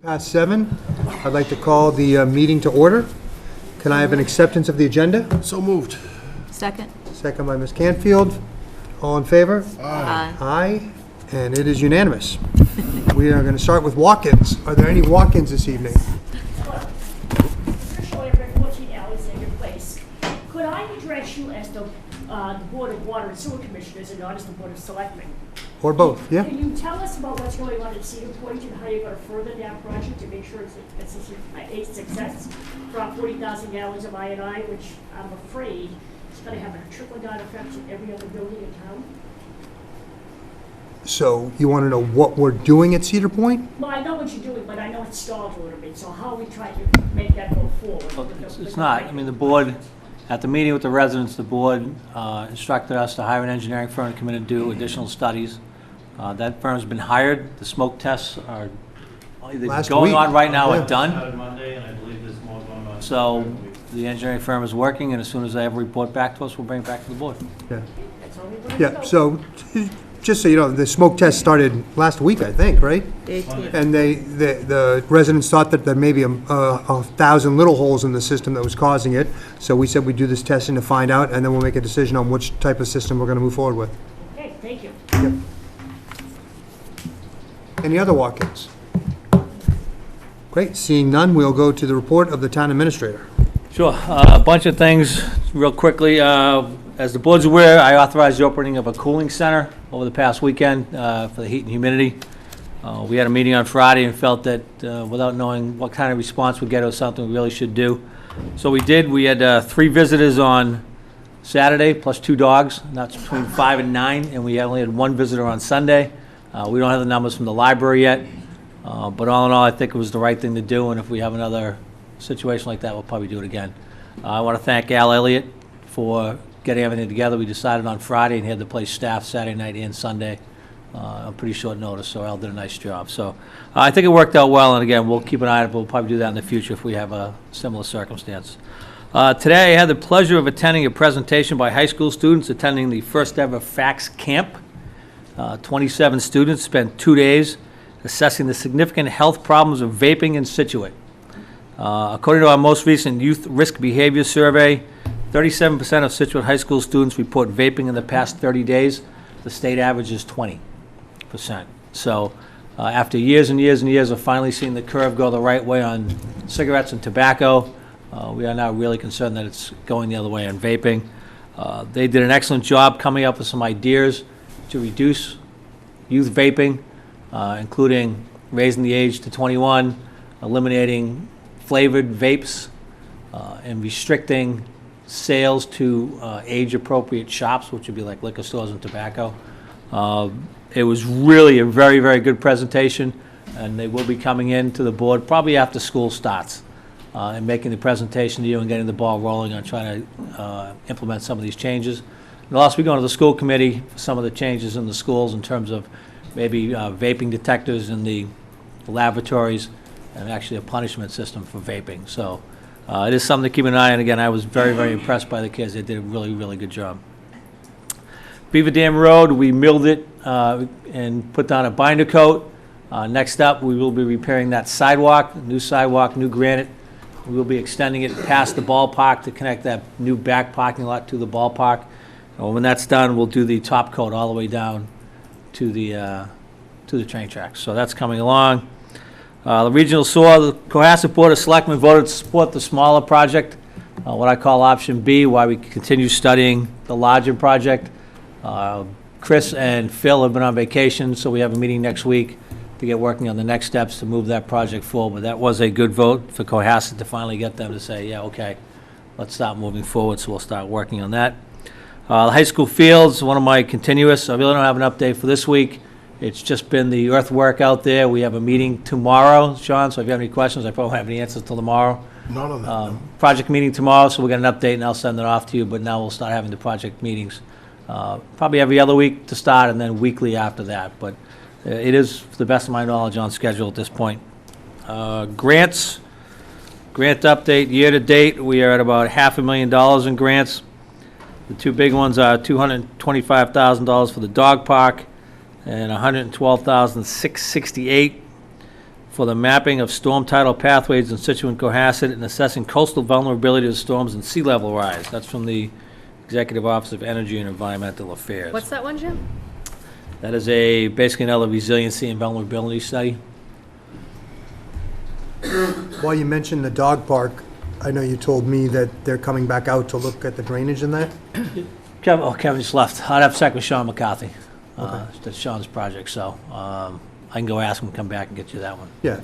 Past 7, I'd like to call the meeting to order. Can I have an acceptance of the agenda? So moved. Second. Second by Ms. Canfield. All in favor? Aye. Aye, and it is unanimous. We are going to start with walk-ins. Are there any walk-ins this evening? Officially, I'm at 14 Alexander Place. Could I address you as the Board of Water and Sewer Commissioners and not as the Board of Selectmen? Or both, yeah? Can you tell us about what's going on at Cedar Point and how you're going to further that project to make sure it's a success for our 40,000 gallons of I&I, which I'm afraid is going to have a trickle-down effect in every other building in town? So you want to know what we're doing at Cedar Point? Well, I know what you're doing, but I know it's stalled a little bit, so how are we trying to make that go forward? Well, it's not. I mean, the board, at the meeting with the residents, the board instructed us to hire an engineering firm to come in and do additional studies. That firm's been hired. The smoke tests are either Last going week. on right now Yeah. or done. Started Monday, and I believe there's more going on. So the engineering firm is working, and as soon as they have a report back to us, we'll bring it back to the board. Yeah. That's all we want to Yeah, know. so just so you know, the smoke test started last week, I think, right? 18th. And the residents thought that there may be a 1,000 little holes in the system that was causing it. So we said we'd do this testing to find out, and then we'll make a decision on which type of system we're going to move forward with. Okay, thank you. Any other walk-ins? Great, seeing none, we'll go to the report of the town administrator. Sure. A bunch of things real quickly. As the board's aware, I authorized the opening of a cooling center over the past weekend for the heat and humidity. We had a meeting on Friday and felt that without knowing what kind of response we'd get, it was something we really should do. So we did. We had 3 visitors on Saturday, plus 2 dogs. And that's between 5 and 9, and we only had 1 visitor on Sunday. We don't have the numbers from the library yet, but all in all, I think it was the right thing to do, and if we have another situation like that, we'll probably do it again. I want to thank Al Elliott for getting everything together. We decided on Friday and he had the place staffed Saturday night and Sunday on pretty short notice, so Al did a nice job. So I think it worked out well, and again, we'll keep an eye on it, but we'll probably do that in the future if we have a similar circumstance. Today, I had the pleasure of attending a presentation by high school students attending the first ever FACS camp. 27 students spent 2 days assessing the significant health problems of vaping in Scituate. According to our most recent youth risk behavior survey, 37% of Scituate high school students report vaping in the past 30 days. The state average is 20%. So after years and years and years of finally seeing the curve go the right way on cigarettes and tobacco, we are now really concerned that it's going the other way on vaping. They did an excellent job coming up with some ideas to reduce youth vaping, including raising the age to 21, eliminating flavored vapes, and restricting sales to age-appropriate shops, which would be like liquor stores and tobacco. It was really a very, very good presentation, and they will be coming in to the board probably after school starts and making the presentation to you and getting the ball rolling on trying to implement some of these changes. They'll also be going to the school committee for some of the changes in the schools in terms of maybe vaping detectors in the lavatories and actually a punishment system for vaping. So it is something to keep an eye on. Again, I was very, very impressed by the kids. They did a really, really good job. Beaver Dam Road, we milled it and put down a binder coat. Next up, we will be repairing that sidewalk, new granite. We will be extending it past the ballpark to connect that new back parking lot to the ballpark. When that's done, we'll do the top coat all the way down to the train tracks. So that's coming along. The regional sewer, the Cohasset Board of Selectmen voted to support the smaller project, what I call option B, while we continue studying the larger project. Chris and Phil have been on vacation, so we have a meeting next week to get working on the next steps to move that project forward. But that was a good vote for Cohasset to finally get them to say, yeah, okay, let's start moving forward, so we'll start working on that. The high school fields, one of my continuous, I really don't have an update for this week. It's just been the earthwork out there. We have a meeting tomorrow, Sean, so if you have any questions, I probably won't have any answers till tomorrow. None of that. No. Project meeting tomorrow, so we'll get an update and I'll send it off to you, but now we'll start having the project meetings. Probably every other week to start and then weekly after that, but it is, to the best of my knowledge, on schedule at this point. Grants, grant update, year to date, we are at about $500,000 in grants. The 2 big ones are $225,000 for the dog park and $112,668 for the mapping of storm tidal pathways in Scituate and Cohasset and assessing coastal vulnerability to storms and sea level rise. That's from the Executive Office of Energy and Environmental Affairs. What's that one, Jim? That is basically another resiliency and vulnerability study. While you mentioned the dog park, I know you told me that they're coming back out to look at the drainage in that. Kevin just left. I'd have to check with Sean McCarthy. That's Sean's project, so I can go ask him to come back and get you that one. Yeah,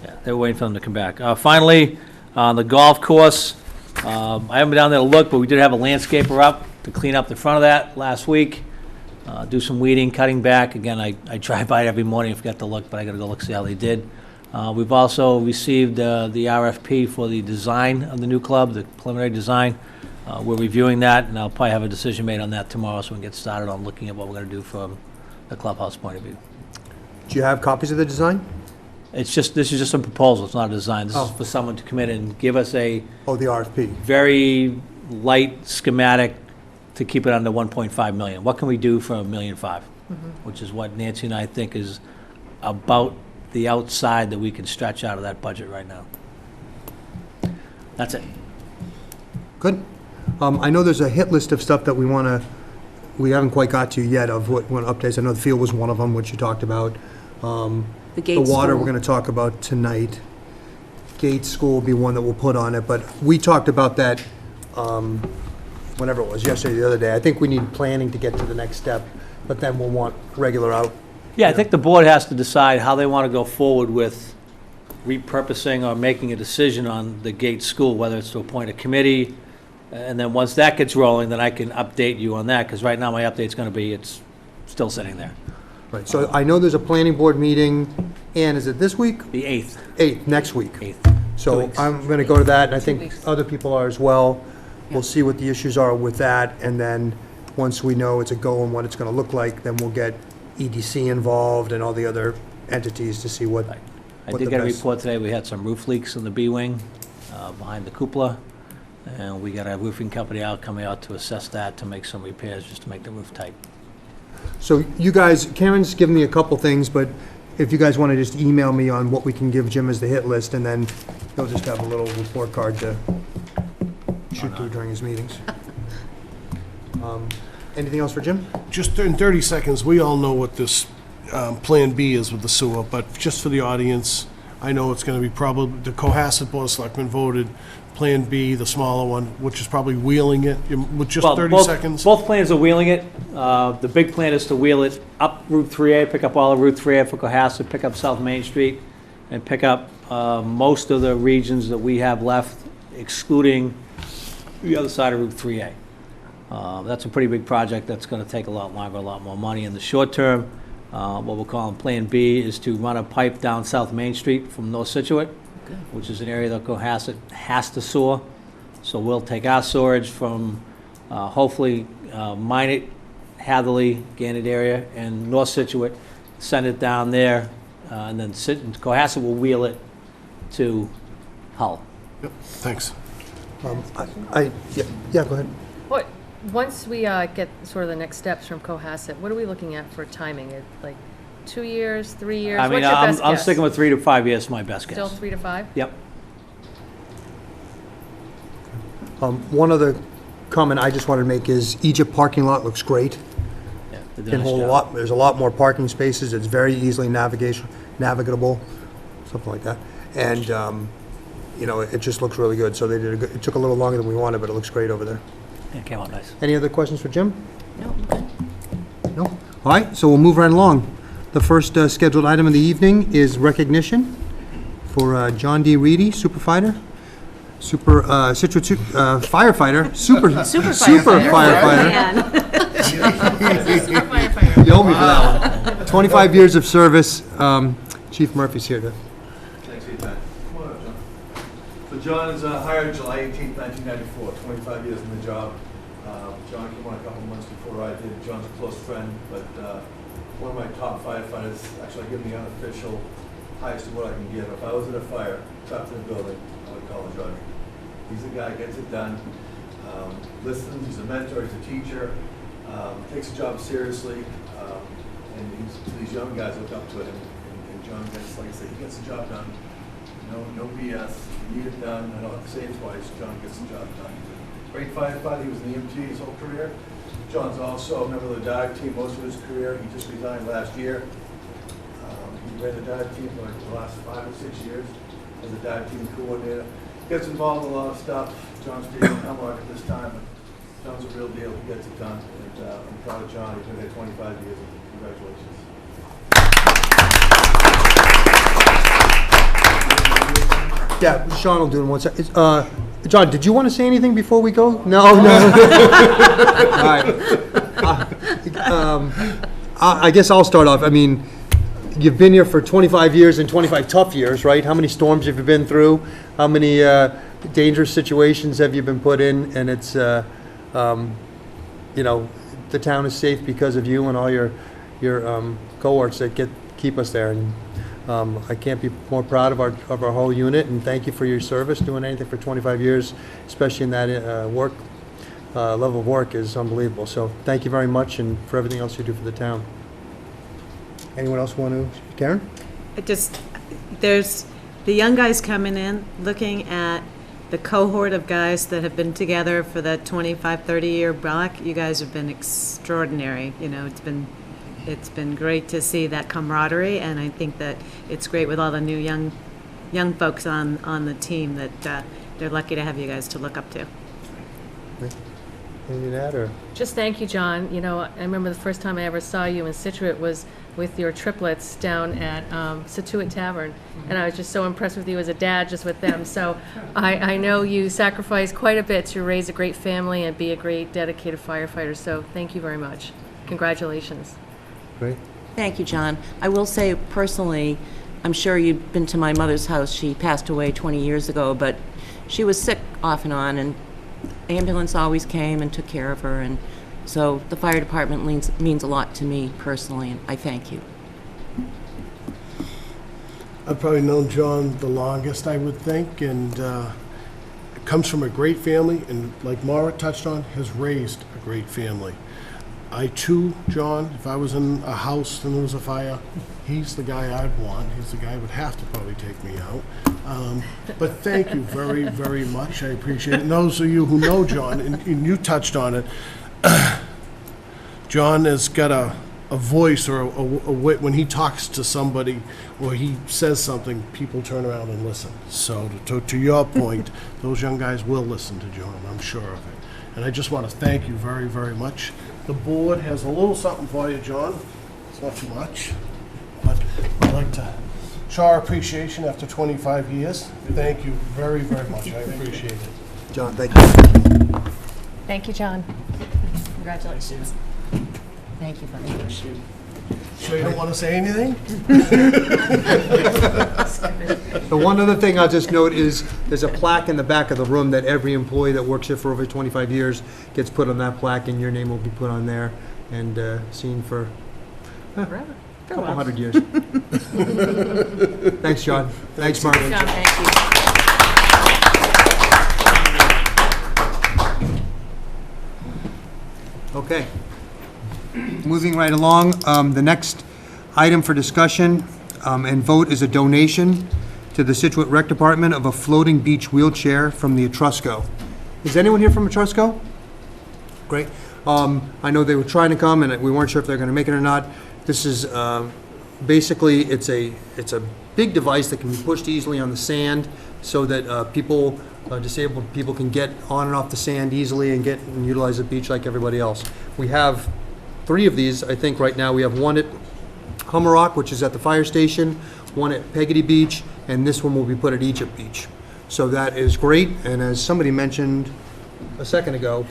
Yeah, they were waiting for them to come back. Finally, on the golf course, I haven't been down there to look, but we did have a landscaper up to clean up the front of that last week, do some weeding, cutting back. Again, I drive by it every morning, I forgot to look, but I gotta go look, see how they did. We've also received the RFP for the design of the new club, the preliminary design. We're reviewing that, and I'll probably have a decision made on that tomorrow, so we can get started on looking at what we're gonna do from the clubhouse point of view. do you have copies of the design? This is just a proposal, it's not a design. This is Oh. for someone to come in and give us a Oh, the RFP. very light schematic to keep it under 1.5 million. What can we do for $1.5 million? Which is what Nancy and I think is about the outside that we can stretch out of that budget right now. That's it. Good. I know there's a hit list of stuff that we haven't quite got to yet of what updates. I know the field was one of them, which you talked about. The The Gates water, School. we're gonna talk about tonight. Gates School will be one that we'll put on it, but we talked about that, whenever it was, yesterday, the other day. I think we need planning to get to the next step, but then we'll want regular out. Yeah, I think the board has to decide how they want to go forward with repurposing or making a decision on the Gates School, whether it's to appoint a committee, and then once that gets rolling, then I can update you on that, because right now my update's going to be, it's still sitting there. Right, so I know there's a planning board meeting, and is it this week? The 8th. 8th, next week. 8th. 2 So weeks. I'm gonna go to that, and I think weeks. other people are as well. We'll see what the issues are with that, and then, once we know it's a go and what it's gonna look like, then we'll get EDC involved and all the other entities to see what, I what did the get a best- report today, we had some roof leaks in the B-wing behind the cupola, and we got a roofing company coming out to assess that, to make some repairs, just to make the roof tight. So you guys, Karen's given me a couple things, but if you guys wanna just email me on what we can give Jim as the hit list, and then he'll just have a little report card to shoot through during his meetings. Anything else for Jim? Just in 30 seconds, we all know what this Plan B is with the sewer, but just for the audience, I know it's going to be probably, the Cohasset Board of Selectmen voted Plan B, the smaller one, which is probably wheeling it, with just Well, 30 seconds. Both plans are wheeling it. The big plan is to wheel it up Route 3A, pick up all of Route 3A for Cohasset, pick up South Main Street, and pick up most of the regions that we have left, excluding the other side of Route 3A. That's a pretty big project that's going to take a lot longer, a lot more money. In the short term, what we're calling Plan B is to run a pipe down South Main Street from North Scituate, which is an area that Cohasset has to sewer. So we'll take our storage from hopefully Minot, Hatherley, Gannett area, and North Scituate, send it down there, and then Cohasset will wheel it to Hull. Yep, thanks. Yeah, go ahead. What, once we get sort of the next steps from Cohasset, what are we looking at for timing? Like 2 years, 3 years? I mean, What's your best I'm guess? sticking with 3 to 5 years, my best Still guess. 3 to 5? Yep. One other comment I just wanted to make is Egypt parking lot looks great. Yeah, they're doing Can a nice hold a job. lot, there's a lot more parking spaces, it's very easily navigable, something like that. And, it just looks really good, so they did it took a little longer than we wanted, but it looks great over there. Yeah, it came out nice. Any other questions for Jim? No, I'm good. No? All right, so we'll move right along. The first scheduled item of the evening is recognition for John D. Reedy, Superfighter, Scituate firefighter, super firefighter. You owe me for that one. 25 years of service. Chief Murphy's here to. Thanks for your time. Come on up, John. So John is hired July 18th, 1994, 25 years in the job. John came on a couple months before I did. John's a close friend, but one of my top firefighters. Actually, I give him the unofficial highest award I can give. If I was in a fire, trapped in a building, I would call John. He's the guy who gets it done, listens, he's a mentor, he's a teacher, takes the job seriously, and these young guys look up to him and John gets, like I said, he gets the job done. No BS. You need it done. I don't have to say it twice. John gets the job done. He's a great firefighter. He was in the EMT his whole career. John's also a member of the dive team most of his career. He just resigned last year. He ran the dive team for like the last 5 or 6 years as a dive team coordinator. Gets involved in a lot of stuff. John's taking homework at this time, but John's a real deal. He gets it done. And I'm proud of John. He's been there 25 years. Congratulations. Yeah, Sean will do it in 1 second. John, did you want to say anything before we go? No, no. All right. I guess I'll start off. I mean, you've been here for 25 years and 25 tough years, right? How many storms have you been through? How many dangerous situations have you been put in? And it's, you know, the town is safe because of you and all your cohorts that keep us there. And I can't be more proud of our whole unit, and thank you for your service. Doing anything for 25 years, especially in that level of work, is unbelievable. So thank you very much, and for everything else you do for the town. Anyone else want to? Karen? There's the young guys coming in, looking at the cohort of guys that have been together for that 25, 30-year block. You guys have been extraordinary. You know, it's been great to see that camaraderie, and I think that it's great with all the new young folks on the team that they're lucky to have you guys to look up to. Anything to add, or? Just thank you, John. You know, I remember the first time I ever saw you in Scituate was with your triplets down at Scituate Tavern, and I was just so impressed with you as a dad, just with them. So I know you sacrifice quite a bit to raise a great family and be a great dedicated firefighter. So thank you very much. Congratulations. Great. Thank you, John. I will say personally, I'm sure you've been to my mother's house. She passed away 20 years ago, but she was sick off and on, and ambulance always came and took care of her, and so the fire department means a lot to me personally, and I thank you. I've probably known John the longest, I would think, and comes from a great family, and like Maura touched on, has raised a great family. I too, John, if I was in a house and there was a fire, he's the guy I'd want. He's the guy who would have to probably take me out. But thank you very, very much. I appreciate it. And those of you who know John, and you touched on it, John has got a voice or a wit. When he talks to somebody or he says something, people turn around and listen. So to your point, those young guys will listen to John, I'm sure of it. And I just want to thank you very, very much. The board has a little something for you, John. It's not too much, but I'd like to show our appreciation after 25 years. Thank you very, very much. I appreciate it. John, thank you. Thank you, John. Congratulations. Thank you very much. Sure you don't want to say anything? The one other thing I'll just note is there's a plaque in the back of the room that every employee that works here for over 25 years gets put on that plaque, and your name will be put on there and seen for Forever. a couple hundred years. Thanks, John. Thanks, Mark. John, thank you. Okay. Moving right along, the next item for discussion and vote is a donation to the Scituate Rec Department of a floating beach wheelchair from the Etrusco. Is anyone here from Etrusco? Great. I know they were trying to come, and we weren't sure if they're going to make it or not. This is basically it's a big device that can be pushed easily on the sand, so that disabled people can get on and off the sand easily and utilize the beach like everybody else. We have 3 of these, I think, right now. We have one at Hummerock, which is at the fire station, one at Peggotty Beach, and this one will be put at Egypt Beach. So that is great, and as somebody mentioned a second ago,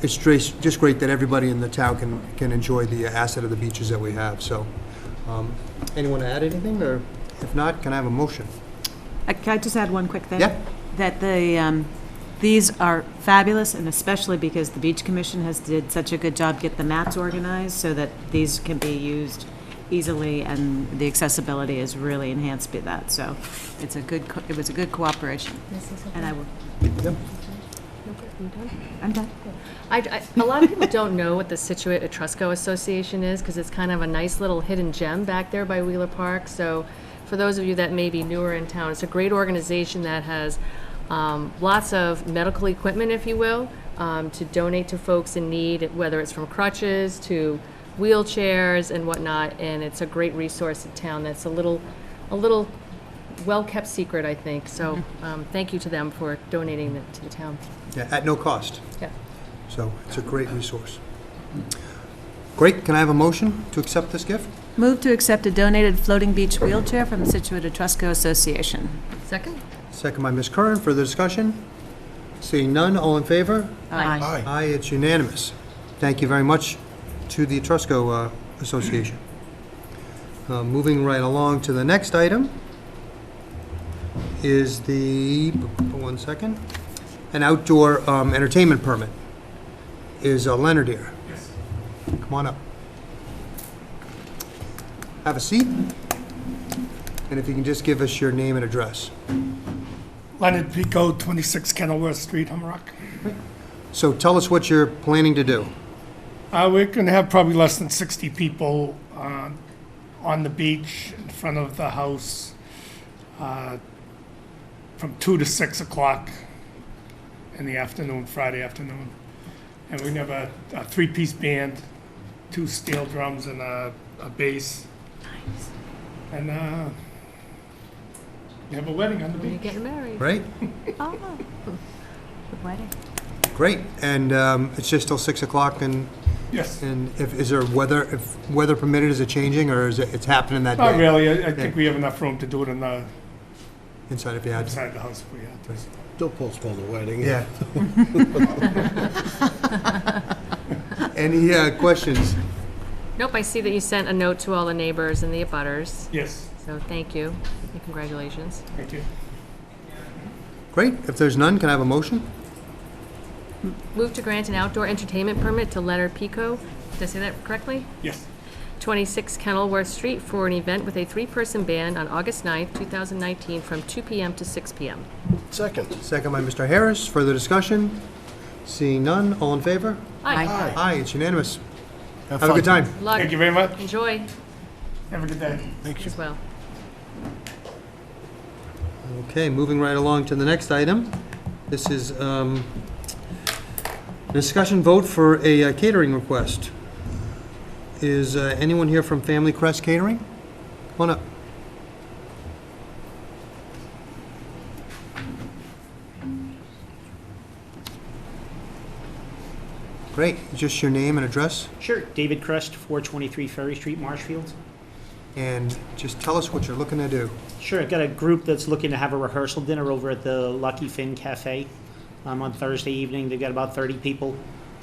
it's just great that everybody in the town can enjoy the asset of the beaches that we have. So, anyone add anything, or if not, can I have a motion? Can I just add one quick thing? Yeah. That these are fabulous, and especially because the Beach Commission has did such a good job get the mats organized so that these can be used easily, and the accessibility is really enhanced by that. So it was a good cooperation. And I will. Yep. You done? I'm done. A lot of people don't know what the Scituate Etrusco Association is, because it's kind of a nice little hidden gem back there by Wheeler Park. So for those of you that may be newer in town, it's a great organization that has lots of medical equipment, if you will, to donate to folks in need, whether it's from crutches to wheelchairs and whatnot. And it's a great resource in town that's a little well-kept secret, I think. So thank you to them for donating it to the town. Yeah, at no cost. Yeah. So it's a great resource. Great, can I have a motion to accept this gift? Move to accept a donated floating beach wheelchair from the Scituate Etrusco Association. Second? Second by Ms. Curran, further discussion? Seeing none, all in favor? Aye. Aye, it's unanimous. Thank you very much to the Etrusco Association. Moving right along to the next item is one second, an outdoor entertainment permit. Is Leonard here? Yes. Come on up. Have a seat. And if you can just give us your name and address. Leonard Pico, 26 Kenilworth Street, Humrock. So tell us what you're planning to do. We're going to have probably less than 60 people on the beach in front of the house from 2 to 6 o'clock in the afternoon, Friday afternoon. And we have a three-piece band, 2 steel drums and a bass. Nice. And we have a wedding on the You're beach. getting married. Right? Oh, good wedding. Great. And it's just till 6 o'clock, and Yes. is there weather, if weather permitted, is it changing, or is it's happening that day? Not really. I think we have enough room to do it in the Inside if you had to. inside the house if we had to. Don't postpone the wedding. Yeah. Any questions? Nope, I see that you sent a note to all the neighbors and the abutters, Yes. so thank you and congratulations. Thank you. Great. If there's none, can I have a motion? Move to grant an outdoor entertainment permit to Leonard Pico, did I say that correctly? Yes. 26 Kenilworth Street for an event with a 3-person band on August 9th, 2019, from 2 p.m. to 6 p.m. Second. Second by Mr. Harris. Further discussion? Seeing none, all in favor? Aye. Aye. Aye, it's unanimous. Have Have a good fun. time. Luck. Thank you very much. Enjoy Have a good day. Thank you. as well. Okay, moving right along to the next item. This is a discussion vote for a catering request. Is anyone here from Family Crest Catering? Come on up. Great, just your name and address, Sure. David Crest, 423 Ferry Street, Marshfield. and just tell us what you're looking to do. Sure. I've got a group that's looking to have a rehearsal dinner over at the Lucky Finn Cafe on Thursday evening. They've got about 30 people.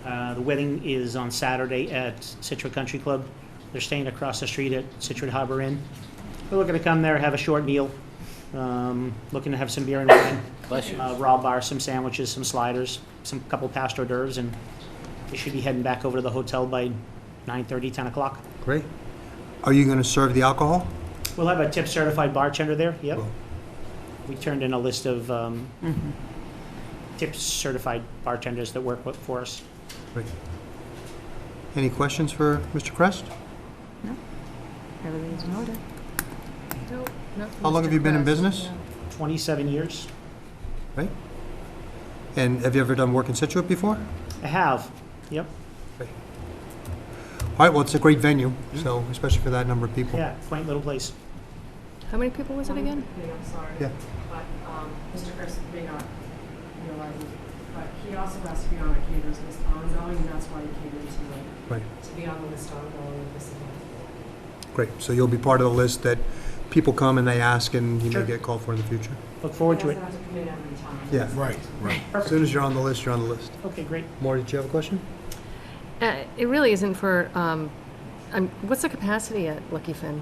The wedding is on Saturday at Scituate Country Club. They're staying across the street at Scituate Harbor Inn. We're looking to come there, have a short meal. Looking to have some beer and wine. Bless you. Raw bar, some sandwiches, some sliders, some couple past hors d'oeuvres, and we should be heading back over to the hotel by 9:30, 10 o'clock. Great. Are you going to serve the alcohol? We'll have a tip-certified bartender there, yep. Cool. We turned in a list of tip-certified bartenders that work for us. Great. Any questions for Mr. Crest? Everything's in order. Nope, not How long Mr. have you been in Crest, business? no. 27 years. Right? And have you ever done work in Scituate before? I have, yep. All right, well, it's a great venue, so, especially for that number of people. Yeah, quaint little place. How many people was it again? I'm sorry. Yeah. But Mr. Chris may not realize it, but he also has to be on a caterer's list ongoing, and that's why he came in tonight, Right, to be on the list ongoing with this event. great. So you'll be part of the list that people come and they ask, and you Sure. may get called for in the future. Look forward to He it. doesn't have to come in every time. Yeah. Right, right. As soon as you're on the list, you're on the list. Okay, great. Maury, did you have a question? It really isn't for, what's the capacity at Lucky Finn?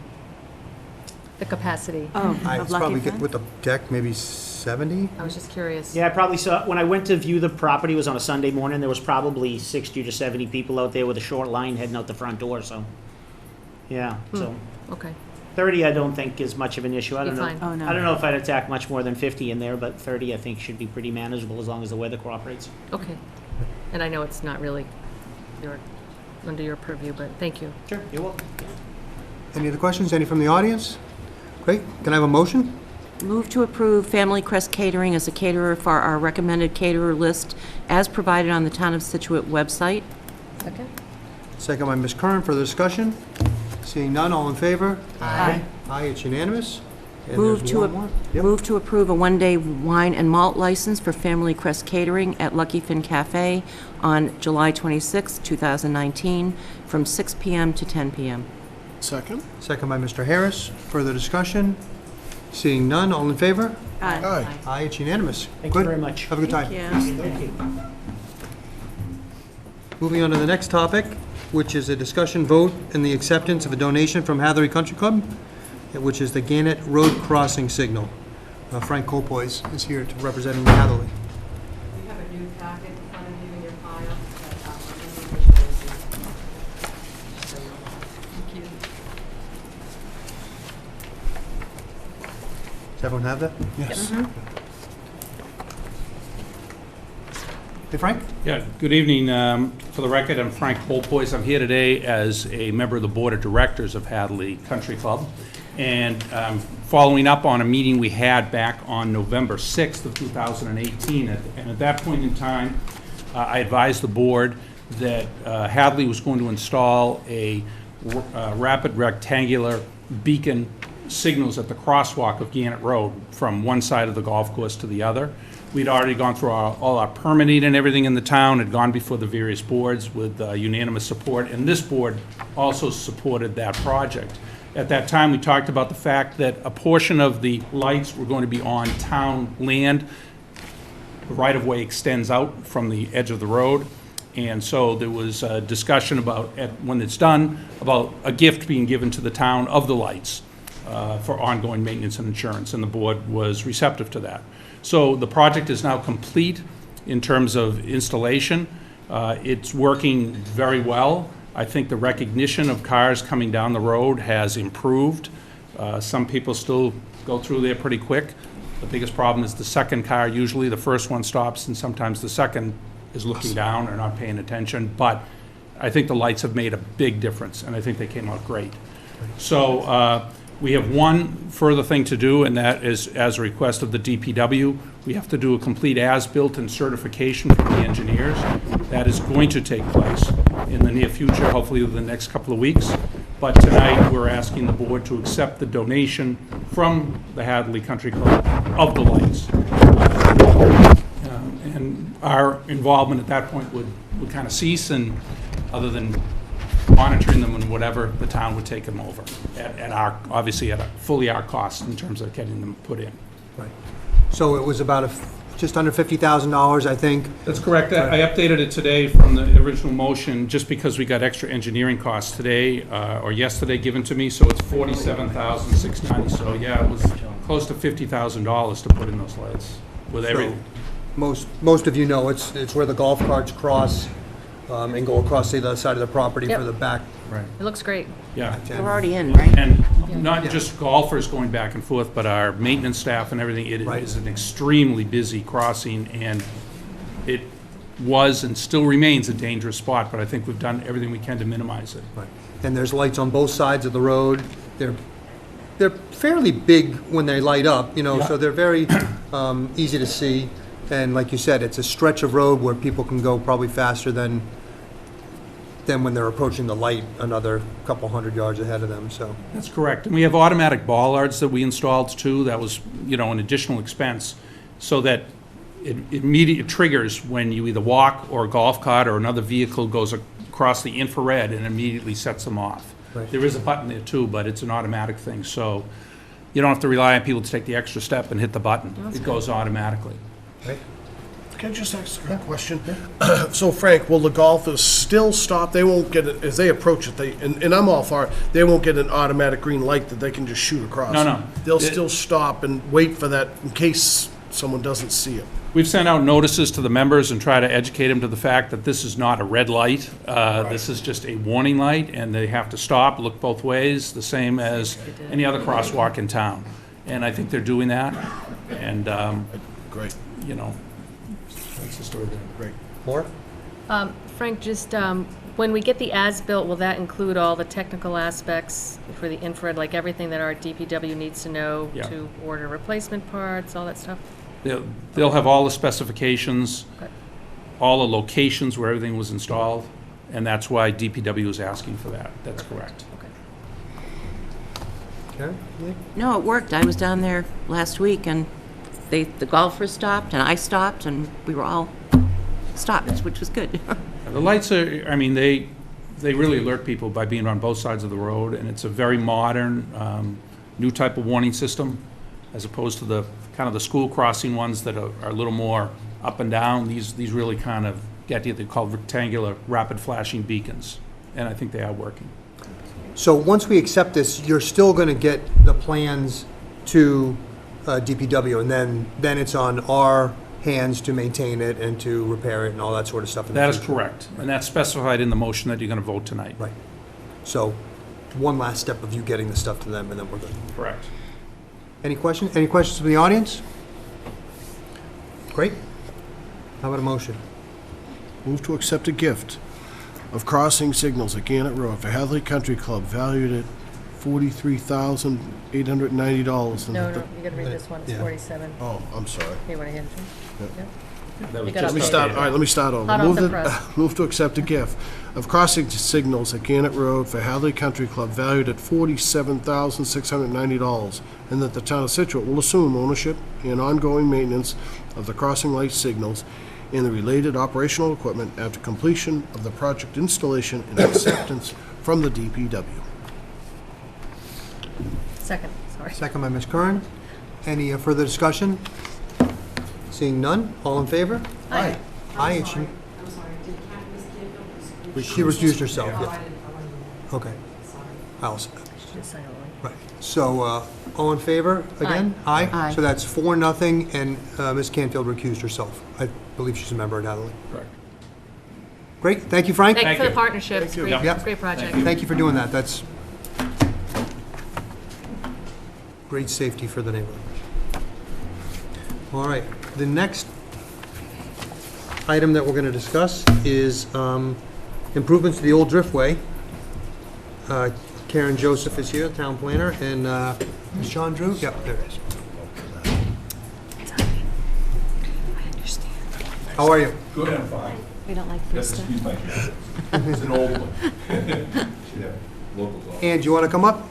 The capacity? Oh, It's of Lucky probably Finn? with the deck, maybe 70? I was just curious. Yeah, I probably saw, when I went to view the property, it was on a Sunday morning, there was probably 60 to 70 people out there with a short line heading out the front door, so, yeah, so. Okay. 30, I don't think is much of an issue. I Be don't know. fine. Oh, no. I don't know if I'd attack much more than 50 in there, but 30 I think should be pretty manageable as long as the weather cooperates. Okay. And I know it's not really under your purview, but thank you. Sure, you're welcome. Any other questions? Any from the audience? Great. Can I have a motion? Move to approve Family Crest Catering as a caterer for our recommended caterer list as provided on the Town of Scituate website. Second? Second by Ms. Curran. Further discussion? Seeing none, all in favor? Aye. Aye, it's unanimous. And Move there's to, one more. Yep. move to approve a one-day wine and malt license for Family Crest Catering at Lucky Fin Cafe on July 26, 2019, from 6 p.m. to 10 p.m. Second? Second by Mr. Harris. Further discussion? Seeing none, all in favor? Aye. Aye, it's unanimous. Thank you Good. very much. Have a good time. Thank you. Moving on to the next topic, which is a discussion vote and the acceptance of a donation from Hatherley Country Club, which is the Gannett Road Crossing Signal. Frank Colpoys is here to representing Hatherley. You have a new packet in front of you in your file. Thank you. Does everyone have that? Yes. Hey, Frank? Yeah, good evening. For the record, I'm Frank Holpois. I'm here today as a member of the Board of Directors of Hadley Country Club, and following up on a meeting we had back on November 6th of 2018. And at that point in time, I advised the board that Hadley was going to install a rapid rectangular beacon signals at the crosswalk of Gannett Road from one side of the golf course to the other. We'd already gone through all our permitting and everything in the town, had gone before the various boards with unanimous support, and this board also supported that project. At that time, we talked about the fact that a portion of the lights were going to be on town land. The right-of-way extends out from the edge of the road, and so there was a discussion about, when it's done, about a gift being given to the town of the lights for ongoing maintenance and insurance, and the board was receptive to that. So the project is now complete in terms of installation. It's working very well. I think the recognition of cars coming down the road has improved. Some people still go through there pretty quick. The biggest problem is the second car. Usually the first one stops, and sometimes the second is looking down or not paying attention. But I think the lights have made a big difference, and I think they came out great. So we have one further thing to do, and that is, as a request of the DPW, we have to do a complete as-built and certification from the engineers. That is going to take place in the near future, hopefully within the next couple of weeks. But tonight, we're asking the board to accept the donation from the Hadley Country Club of the lights. And our involvement at that point would kind of cease, and other than monitoring them and whatever, the town would take them over at our, obviously at fully our cost in terms of getting them put in. Right. So it was about just under $50,000, I think. That's correct. I updated it today from the original motion, just because we got extra engineering costs today, or yesterday given to me, so it's $47,690. So yeah, it was close to $50,000 to put in those lights with everything. Most of you know, it's where the golf carts cross and go across the other side of the property Yep. for the back. Right. It looks great. Yeah. We're already in, right? And not just golfers going back and forth, but our maintenance staff and everything. It Right. is an extremely busy crossing, and it was and still remains a dangerous spot, but I think we've done everything we can to minimize it. Right. And there's lights on both sides of the road. They're fairly big when they light up, Yeah. so they're very easy to see. And like you said, it's a stretch of road where people can go probably faster than when they're approaching the light another couple hundred yards ahead of them, so. That's correct. And we have automatic bollards that we installed too. That was, an additional expense, so that it immediately triggers when you either walk or a golf cart or another vehicle goes across the infrared and immediately sets them off. Right. There is a button there too, but it's an automatic thing, so you don't have to rely on people to take the extra step and hit the button. It goes automatically. Right. Can I just ask a question? So Frank, will the golfers still stop? They won't get it, as they approach it, and I'm all for it, they won't get an automatic green light that they can just shoot across? No. They'll still stop and wait for that in case someone doesn't see it? We've sent out notices to the members and try to educate them to the fact that this is not a red light. This is just a warning light, and they have to stop, look both ways, the same as any other crosswalk in town. And I think they're doing that, and, Great, you know, that's the story there. great. More? Frank, just, when we get the as-built, will that include all the technical aspects for the infrared, like everything that our DPW needs to know Yeah. to order replacement parts, all that stuff? They'll have all the specifications, Okay. all the locations where everything was installed, and that's why DPW is asking for that. That's correct. Karen? No, it worked. I was down there last week, and the golfers stopped, and I stopped, and we were all stopped, which was good. The lights are, I mean, they really alert people by being on both sides of the road, and it's a very modern, new type of warning system, as opposed to the, kind of the school crossing ones that are a little more up and down. These really kind of get you, they're called rectangular rapid flashing beacons, and I think they are working. So once we accept this, you're still going to get the plans to DPW, and then it's on our hands to maintain it and to repair it and all that sort of stuff in the That is future. correct, and that's specified in the motion that you're going to vote tonight. Right. So one last step of you getting the stuff to them, and then we're good. Correct. Any questions? Any questions from the audience? Great. How about a motion? Move to accept a gift of crossing signals at Gannett Road for Hadley Country Club valued at $43,890. No, you gotta read this one, it's Yeah. 47. Oh, I'm sorry. You wanna hand it to me? That You was got just it. Let me start over. Hot off the press. Move to accept a gift of crossing signals at Gannett Road for Hadley Country Club valued at $47,690, and that the town of Scituate will assume ownership and ongoing maintenance of the crossing light signals and the related operational equipment after completion of the project installation and acceptance from the DPW. Second, sorry. Second by Ms. Curran. Any further discussion? Seeing none, all in favor? Aye. Aye, I'm and sorry, Ms. Canfield. she recused herself, No, yeah. I didn't. Okay. Sorry. I'll, Just silently. right. So, all in favor again? Aye. Aye. So that's 4-0, and Ms. Canfield recused herself. I believe she's a member at Hadley. correct. Great, thank you, Frank. Thank you for the you. partnership, it's great, Yep. it's a great project. Thank you for doing that. That's great safety for the neighborhood. All right, the next item that we're going to discuss is improvements to the old Driftway. Karen Joseph is here, town planner, and is John Drew? Yep, there it is. How are you? Good, I'm fine. We don't like free Just stuff. excuse my chair. It's an old one. Should have local law. And you want to come up?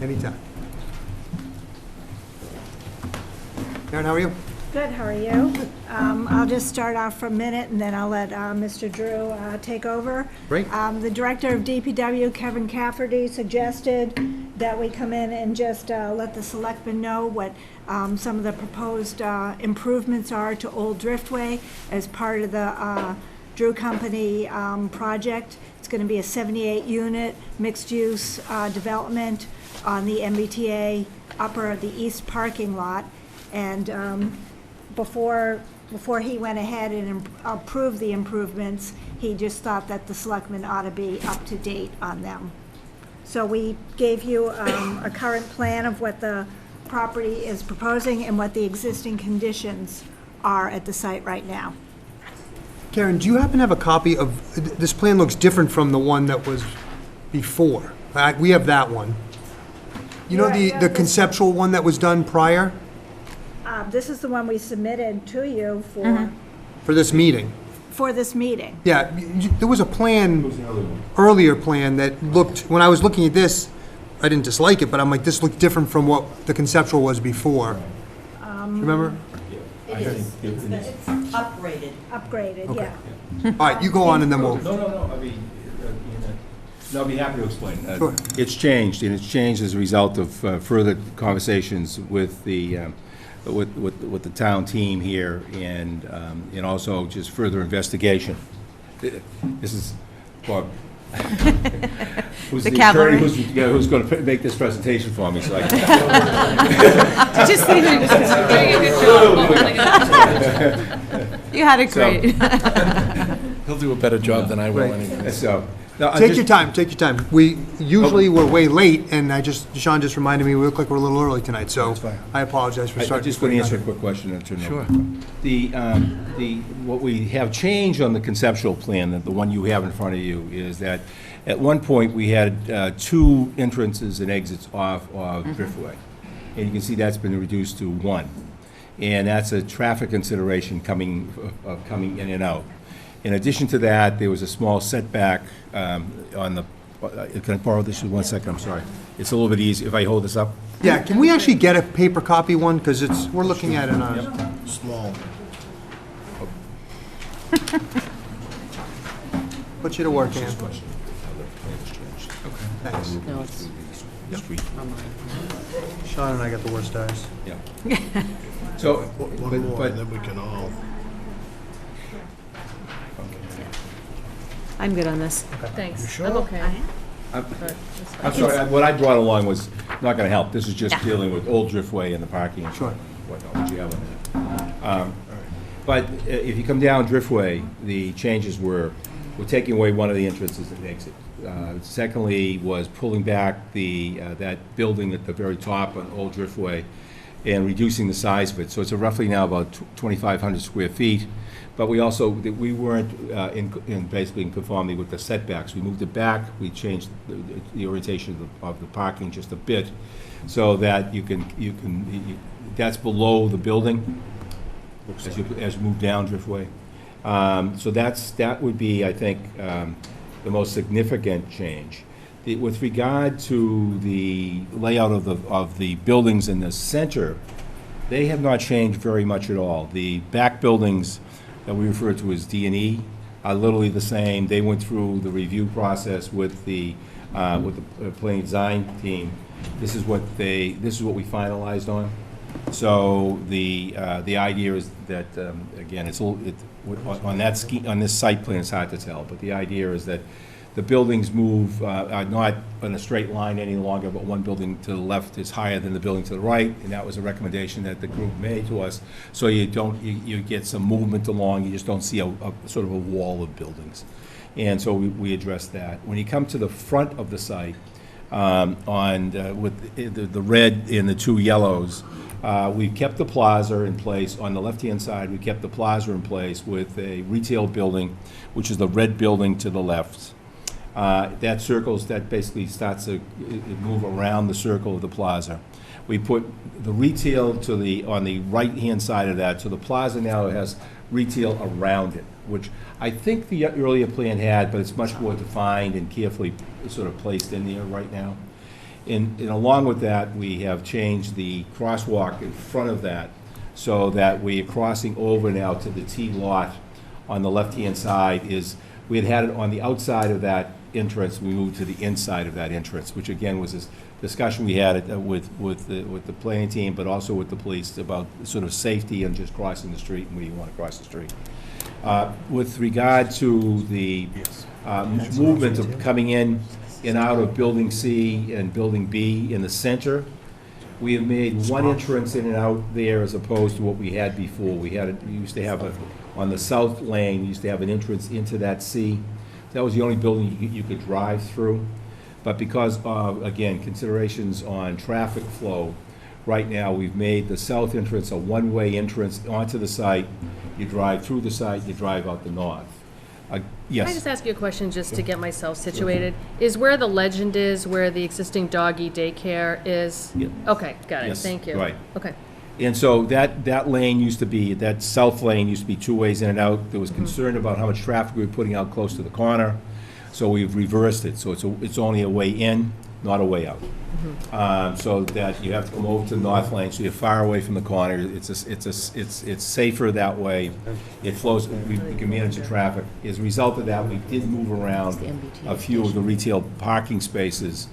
Anytime. Karen, how are you? Good, how are you? I'll just start off for a minute, and then I'll let Mr. Drew take over. Great. The Director of DPW, Kevin Cafferty, suggested that we come in and just let the selectmen know what some of the proposed improvements are to Old Driftway as part of the Drew Company project. It's going to be a 78-unit mixed-use development on the MBTA the east parking lot. And before he went ahead and approved the improvements, he just thought that the selectmen ought to be up to date on them. So we gave you a current plan of what the property is proposing and what the existing conditions are at the site right now. Karen, do you happen to have a copy of, this plan looks different from the one that was before. We have that one. You know Yeah, the this- conceptual one that was done prior This is the one we submitted to you for this meeting? this meeting. Yeah, there was a plan, earlier plan that looked, when I was looking at this, I didn't dislike it, but I'm like, this looked different from what the conceptual was before. Remember? It is. It's upgraded. Upgraded, Okay. yeah. All right, you go on and then we'll, No, I mean, I'll be happy to explain. Sure. It's changed, and it's changed as a result of further conversations with the, with the town team here, and also just further investigation. This is, Bob, who's The the attorney cavalry. who's going to make this presentation for me, so I can... Just leave it. You had it So- great. He'll do a better job than I will anyway. So, no, I Take just- your time, take your time. We, usually we're way late, and Sean just reminded me, we look like we're a little early tonight, so I apologize for I starting. just want to answer a quick question and turn it over. Sure. What we have changed on the conceptual plan, the one you have in front of you, is that at one point, we had 2 entrances and exits off of Driftway. And you can see that's been reduced to 1. And that's a traffic consideration coming in and out. In addition to that, there was a small setback on the, can I borrow this for 1 second? I'm sorry. It's a little bit easy if I hold this up. Yeah, can we actually get a paper copy one? Because we're looking at it on. Small. Put you to work, Ann. Thanks. No, it's Sean and I got the worst eyes. Yeah. So, One more, but and then we can all... I'm good on this. Thanks. You sure? I'm okay. I'm sorry, what I brought along was not going to help. This is just dealing with Old Driftway and the parking and Sure. whatnot, what you have on that. But if you come down Driftway, the changes were, we're taking away one of the entrances and exit. Secondly, was pulling back that building at the very top on Old Driftway and reducing the size of it. So it's roughly now about 2,500 square feet. But we also, we weren't basically in conformity with the setbacks. We moved it back, we changed the orientation of the parking just a bit, so that that's below the building as you move down Driftway. So that would be, I think, the most significant change. With regard to the layout of the buildings in the center, they have not changed very much at all. The back buildings that we refer to as D&E are literally the same. They went through the review process with the planning design team. This is what we finalized on. So the idea is that, again, on this site plan, it's hard to tell, but the idea is that the buildings move, are not in a straight line any longer, but one building to the left is higher than the building to the right, and that was a recommendation that the group made to us. So you get some movement along, you just don't see a sort of a wall of buildings. And so we addressed that. When you come to the front of the site, with the red and the 2 yellows, we've kept the plaza in place. On the left-hand side, we kept the plaza in place with a retail building, which is the red building to the left. That basically starts to move around the circle of the plaza. We put the retail on the right-hand side of that, so the plaza now has retail around it, which I think the earlier plan had, but it's much more defined and carefully sort of placed in there right now. And along with that, we have changed the crosswalk in front of that so that we are crossing over now to the T lot on the left-hand side. We had it on the outside of that entrance, we moved to the inside of that entrance, which again was this discussion we had with the planning team, but also with the police about sort of safety and just crossing the street and where you want to cross the street. With regard to the movement of coming in and out of Building C and Building B in the center, we have made one entrance in and out there as opposed to what we had before. We used to have on the south lane, we used to have an entrance into that C. That was the only building you could drive through. But because of, again, considerations on traffic flow, right now we've made the south entrance a one-way entrance onto the site. You drive through the site, you drive out the north. Yes? Can I just ask you a question just to get myself situated? Is where the Legend is, where the existing doggy daycare is? Yeah. Okay, got it, Yes, thank you. right. Okay. And so that lane used to be, that south lane used to be 2 ways in and out. There was concern about how much traffic we were putting out close to the corner, so we've reversed it. So it's only a way in, not a way out. So that you have to come over to the north lane, so you're far away from the corner. It's safer that way. It flows, we can manage the traffic. As a result of that, we did move around a few of the retail parking spaces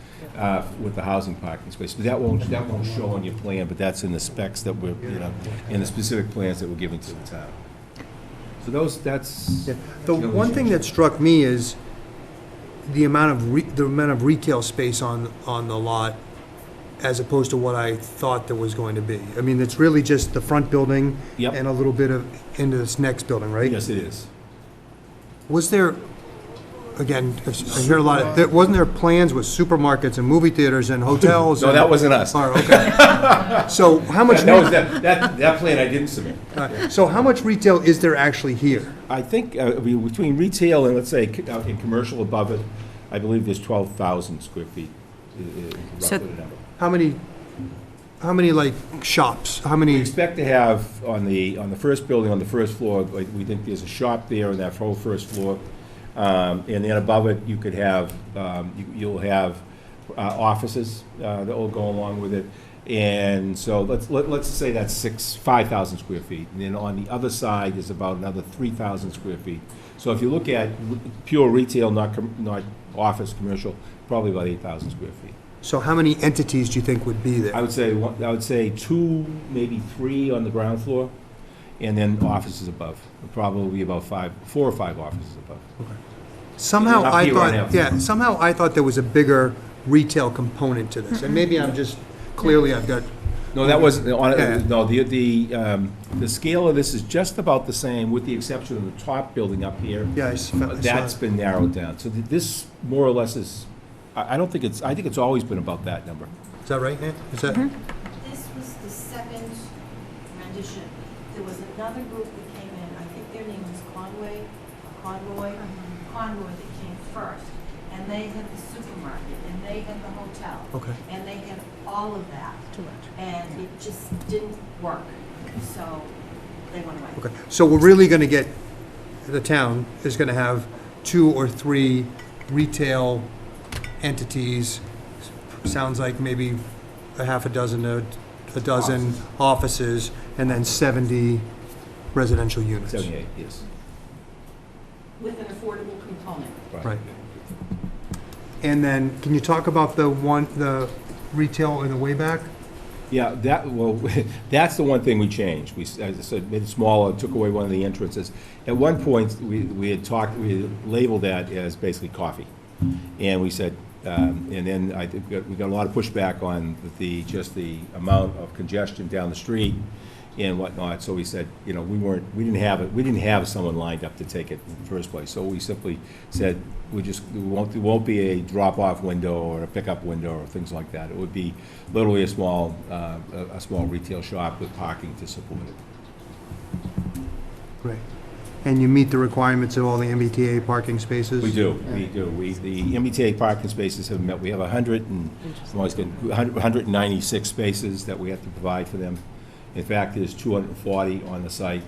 with the housing parking space. But that won't show on your plan, but that's in the specs that we're, in the specific plans that we're giving to the town. So that's... The one thing that struck me is, the amount of retail space on the lot as opposed to what I thought there was going to be. I mean, it's really just the front building Yep. and a little bit of into this next building, right? Yes, it is. Was there, again, I hear a lot of, wasn't there plans with supermarkets and movie theaters and hotels? No, and- that wasn't us. Oh, okay. So how much? That plan I didn't submit. So how much retail is there actually here? I think between retail and, let's say, in commercial above it, I believe there's 12,000 square feet. Is So- roughly the number. How many like shops? How many? We expect to have on the first building, on the first floor, like, we think there's a shop there on that whole first floor. And then above it, you could have, you'll have offices that will go along with it. And so let's say that's 5,000 square feet. And then on the other side is about another 3,000 square feet. So if you look at pure retail, not office, commercial, probably about 8,000 square feet. So how many entities do you think would be there? I would say 2, maybe 3 on the ground floor, and then offices above. Probably about 4 or 5 offices above. Somehow Up I here on thought, F. yeah, somehow I thought there was a bigger retail component to this. And maybe I'm just, clearly I've got, No, that wasn't, Yeah. no, the scale of this is just about the same, with the exception of the top building up here. yeah, I saw That's it. been narrowed down. So this more or less is, I think it's always been about that number. Is that right, Nan? Is that? This was the second rendition. There was another group that came in, I think their name was Conroy that came first. And they had the supermarket, and they had the hotel. Okay. And they had all of that. Too much. And it just didn't work, so they went away. Okay, so we're really gonna get, the town is gonna have 2 or 3 retail entities. Sounds like maybe a half a dozen, a dozen offices, and then 70 residential units. 78, yes. With an affordable component. Right. And then, can you talk about the retail in the way back? Yeah, that's the one thing we changed. We, as I said, made it smaller, took away one of the entrances. At one point, we had labeled that as basically coffee. And we said, and then I think we got a lot of pushback on just the amount of congestion down the street and whatnot. So we said, we didn't have someone lined up to take it in the first place. So we simply said, there won't be a drop-off window or a pickup window or things like that. It would be literally a small retail shop with parking to support it. Great. And you meet the requirements of all the MBTA parking spaces? We do. The MBTA parking spaces have met. We have 196 spaces that we have to provide for them. In fact, there's 240 on the site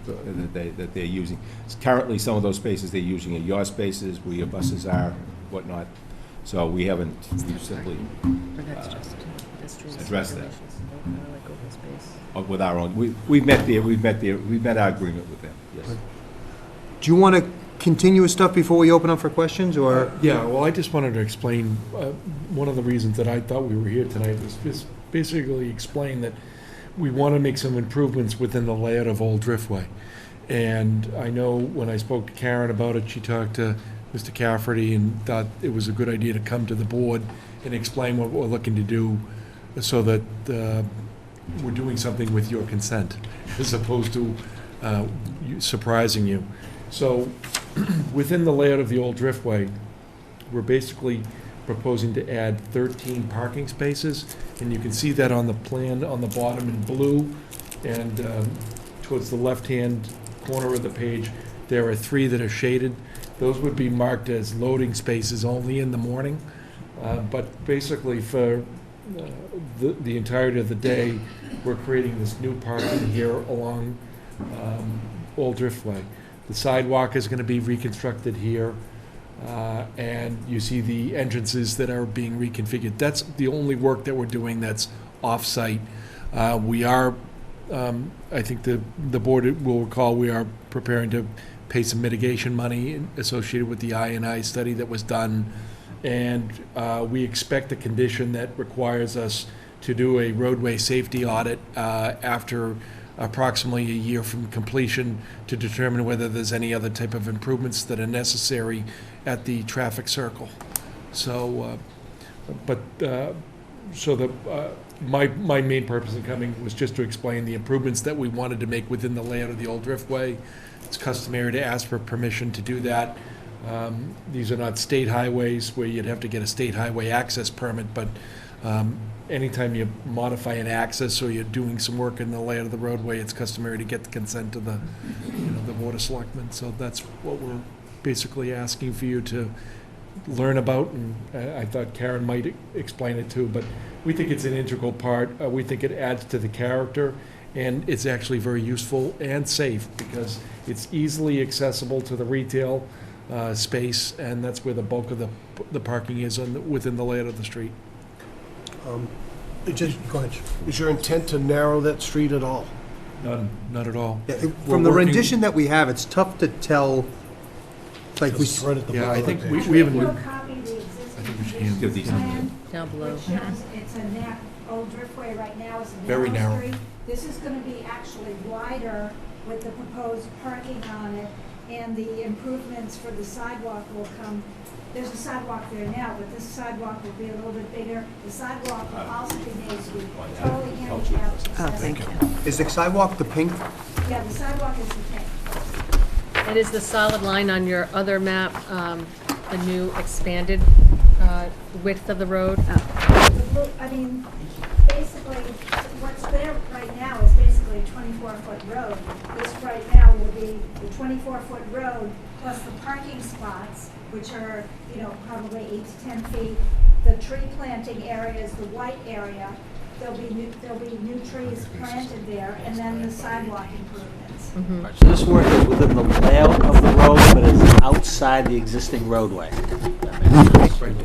that they're using. Currently, some of those spaces they're using are your spaces, where your buses are, whatnot. So we haven't, we've simply addressed that. With our own, we've met our agreement with them, yes. Do you want to continue with stuff before we open up for questions, or? Yeah, well, I just wanted to explain, one of the reasons that I thought we were here tonight was just basically explain that we want to make some improvements within the layout of Old Driftway. And I know when I spoke to Karen about it, she talked to Mr. Cafferty and thought it was a good idea to come to the board and explain what we're looking to do so that we're doing something with your consent as opposed to surprising you. So within the layout of the Old Driftway, we're basically proposing to add 13 parking spaces, and you can see that on the plan on the bottom in blue, and towards the left-hand corner of the page, there are 3 that are shaded. Those would be marked as loading spaces only in the morning, but basically for the entirety of the day, we're creating this new parking here along Old Driftway. The sidewalk is going to be reconstructed here. And you see the entrances that are being reconfigured. That's the only work that we're doing that's off-site. We are, I think the board will recall, we are preparing to pay some mitigation money associated with the I&I study that was done. And we expect a condition that requires us to do a roadway safety audit after approximately a year from completion to determine whether there's any other type of improvements that are necessary at the traffic circle. So, my main purpose in coming was just to explain the improvements that we wanted to make within the layout of the old Driftway. It's customary to ask for permission to do that. These are not state highways where you'd have to get a state highway access permit, but anytime you modify an access or you're doing some work in the layout of the roadway, it's customary to get the consent of the, the Board of Selectmen. So that's what we're basically asking for you to learn about, and I thought Karen might explain it too, but we think it's an integral part. We think it adds to the character, and it's actually very useful and safe because it's easily accessible to the retail space, and that's where the bulk of the parking is within the layout of the street. Go ahead. Is your intent to narrow that street at all? Not at all. Yeah, We're from the working- rendition that we have, it's tough to tell, like we, Just right at the Yeah, I bottom think of the we page. haven't. We'll copy the existing Give conditions these plan, Down below. which shows it's a old Driftway right now, it's a Very narrow narrow. street. This is gonna be actually wider with the proposed parking on it, and the improvements for the sidewalk will come. There's a sidewalk there now, but this sidewalk will be a little bit bigger. The sidewalk will also be made to be totally handicapped accessible. is the sidewalk the pink? Yeah, the sidewalk is the pink. And is the solid line on your other map, the new expanded width of the road? The blue, I mean, basically, what's there right now is basically a 24-foot road. This right now will be the 24-foot road plus the parking spots, which are, probably 8 to 10 feet. The tree planting area is the white area. There'll be new trees planted there, and then the sidewalk improvements. All right, so this work is within the layout of the road, but it's outside the existing roadway.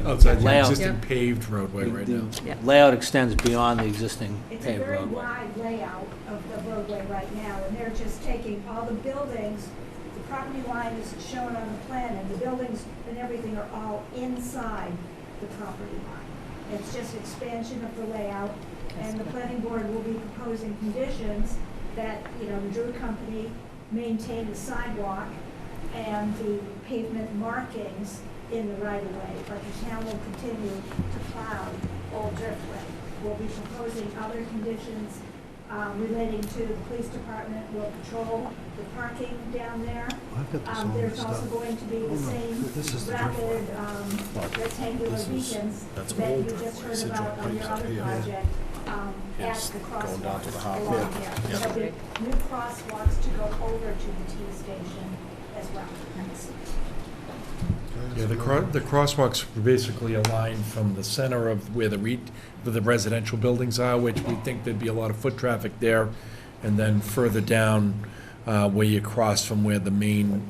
Outside the Layout. existing paved roadway right now. Layout extends beyond the existing It's a paved very roadway. wide layout of the roadway right now, and they're just taking all the buildings, the property line is shown on the plan, and the buildings and everything are all inside the property line. It's just expansion of the layout, and the planning board will be proposing conditions that, the Drew Company maintain the sidewalk and the pavement markings in the right-of-way, but the town will continue to plow Old Driftway. We'll be proposing other conditions relating to the police department will patrol the parking down there. I've got this all There's messed also up. going to be the same This is the rapid rectangular beacons that you just heard about on your other project at the crosswalks along here. There'll be new crosswalks to go over to the T station as well. Yeah, the crosswalks were basically aligned from the center of where the residential buildings are, which we think there'd be a lot of foot traffic there, and then further down where you cross from where the main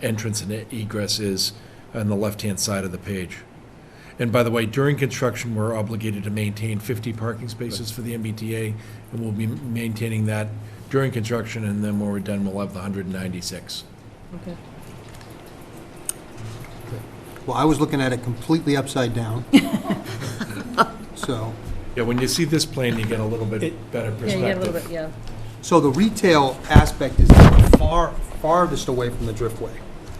entrance and egress is on the left-hand side of the page. And by the way, during construction, we're obligated to maintain 50 parking spaces for the MBTA, and we'll be maintaining that during construction, and then when we're done, we'll have the 196. Okay. Well, I was looking at it completely upside down. So, Yeah, when you see this plan, you get a little bit better Yeah, perspective. you get a little bit, yeah. so the retail aspect is farthest away from the Driftway.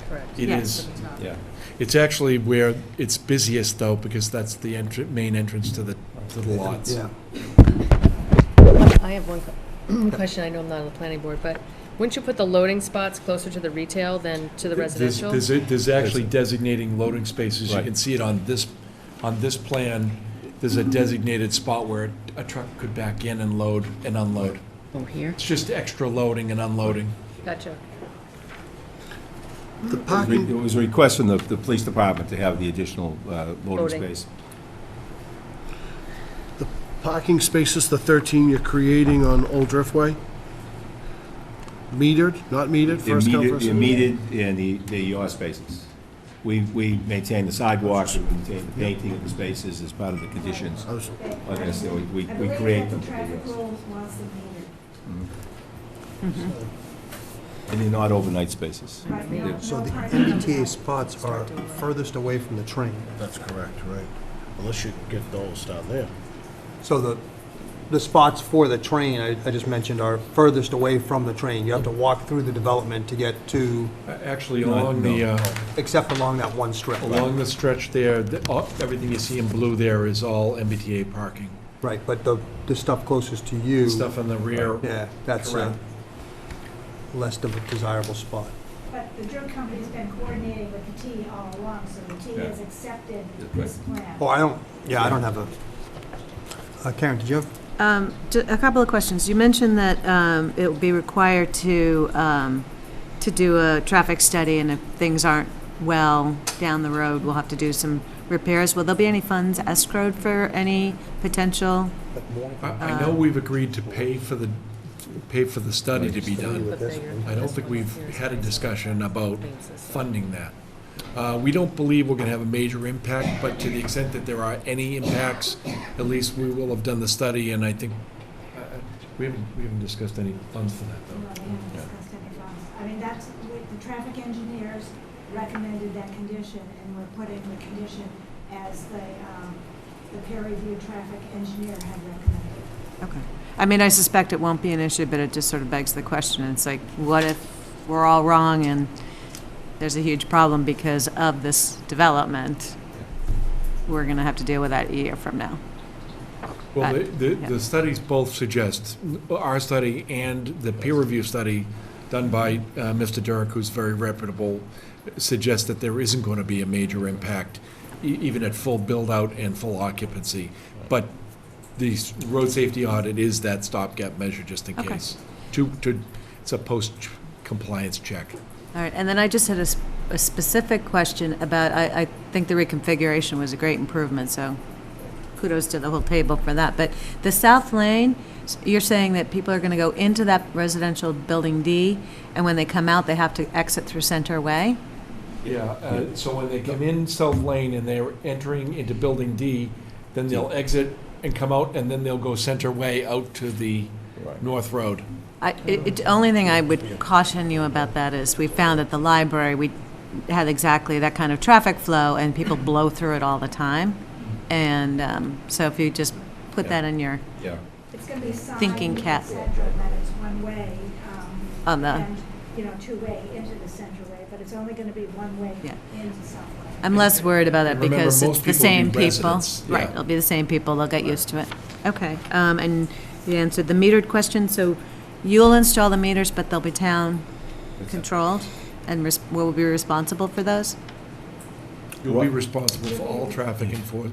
Correct. It Yes, is. to the top. Yeah. It's actually where it's busiest, though, because that's the main entrance to the lots. Yeah. I have one question. I know I'm not on the planning board, but wouldn't you put the loading spots closer to the retail than to the residential? There's actually designating loading spaces. You Right. can see it on this plan. There's a designated spot where a truck could back in and load and unload. Oh, here? It's just extra loading and unloading. Gotcha. The It parking, was a request from the police department to have the additional loading Loading. space. The parking spaces, the 13 you're creating on Old Driftway? Metered, not metered, first come, first They're served? metered, and they're your spaces. We maintain the sidewalks, we maintain the painting of the spaces as part of the conditions. I was- Like I said, we I believe create that them the to be traffic yours. rules wants them metered. And they're not overnight spaces. Right now, so no the parking. MBTA spots are furthest away from the train. That's correct, right. Unless you can get those down there. So the the spots for the train, I just mentioned, are furthest away from the train. You have to walk through the development to get to, Actually, along the, except along that one strip. along the stretch there, everything you see in blue there is all MBTA parking. Right, but the stuff closest to you. Stuff in the rear. Yeah, that's Correct. less of a desirable spot. But the drug company's been coordinating with the T all along, so the T has accepted this plan. Oh, I don't have Karen, did you have? A couple of questions. You mentioned that it will be required to do a traffic study, and if things aren't well down the road, we'll have to do some repairs. Will there be any funds escrowed for any potential? I know we've agreed to pay for the study to be done. I don't think we've had a discussion about funding that. We don't believe we're going to have a major impact, but to the extent that there are any impacts, at least we will have done the study, and I think, we haven't discussed any funds for that, No, we haven't discussed any funds. I mean, that's, the traffic engineers recommended that condition, and we're putting the condition as the peer review traffic engineer had recommended. Okay. I mean, I suspect it won't be an issue, but it just sort of begs the question. It's like, what if we're all wrong and there's a huge problem because of this development? We're going to have to deal with that a year from now. Well, yeah. the studies both suggest, our study and the peer review study done by Mr. Durek, who's very reputable, suggests that there isn't going to be a major impact, even at full build-out and full occupancy. But the road safety audit is that stopgap measure just in Okay. case. It's a post-compliance check. All right, and then I just had a specific question about, I think the reconfiguration was a great improvement, so kudos to the whole table for that. But the South Lane, you're saying that people are going to go into that residential building D, and when they come out, they have to exit through Center Way? Yeah, so when they come in South Lane and they're entering into Building D, then they'll exit and come out, and then they'll go Center Way out to the North Road. The only thing I would caution you about that is we found at the library, we had exactly that kind of traffic flow, and people blow through it all the time. And so if you just put that in your It's going to be signed thinking in the cap. center that it's one way, On the- and, two-way into the center way, but it's only going to be one way Yeah. into South Lane. I'm less worried about that Remember, because it's most the people will same be people. residents, Right, yeah. it'll be the same people, they'll get used to it. Okay, and you answered the metered question, so you'll install the meters, but they'll be town-controlled, and will be responsible for those? You'll be responsible for all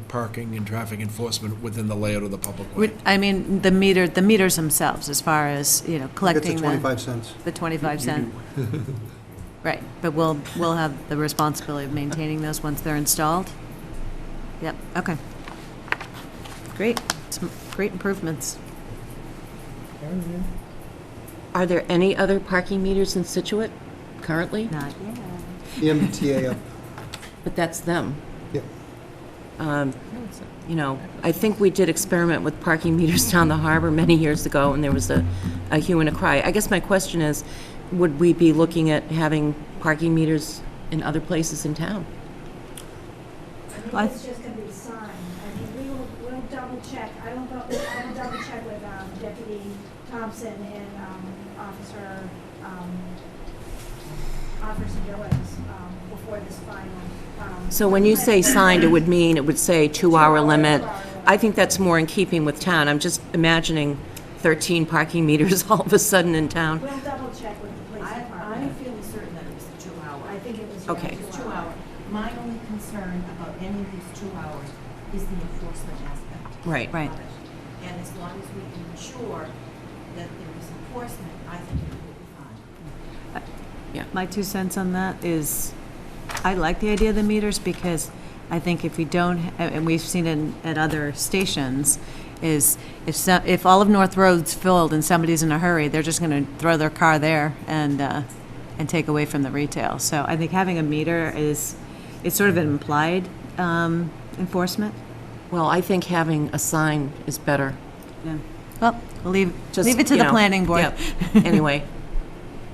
parking and traffic enforcement within the layout of the public way. I mean, the meters themselves, as far as, collecting It's the... 25 cents. The 25 cent. Right, but we'll have the responsibility of maintaining those once they're installed? Yep, okay. Great, some great improvements. Are there any other parking meters in Scituate currently? Not yet. The MBTA up. But that's them. Yeah. I think we did experiment with parking meters down the harbor many years ago, and there was a hue and a cry. I guess my question is, would we be looking at having parking meters in other places in town? I think it's just going to be signed. I mean, we'll double check. I will double check with Deputy Thompson and Officer Billings before this final. So when you say signed, it would mean, it would say 2-hour limit. I think that's more in keeping with town. I'm just imagining 13 parking meters all of a sudden in town. We'll double check with the police department. I'm fairly certain that it was the 2 hour. I think it was. Okay. It was 2 hour. My only concern about any of these 2 hours is the enforcement aspect. Right. Right. of it. And as long as we can ensure that there is enforcement, I think it will be fine. My 2 cents on that is, I like the idea of the meters because I think if we don't, and we've seen it at other stations, is if all of North Road's filled and somebody's in a hurry, they're just going to throw their car there and take away from the retail. So I think having a meter it's sort of an implied enforcement. Well, I think having a sign is better. Yeah. Well, we'll leave Just, it to the planning board. Yeah. Anyway,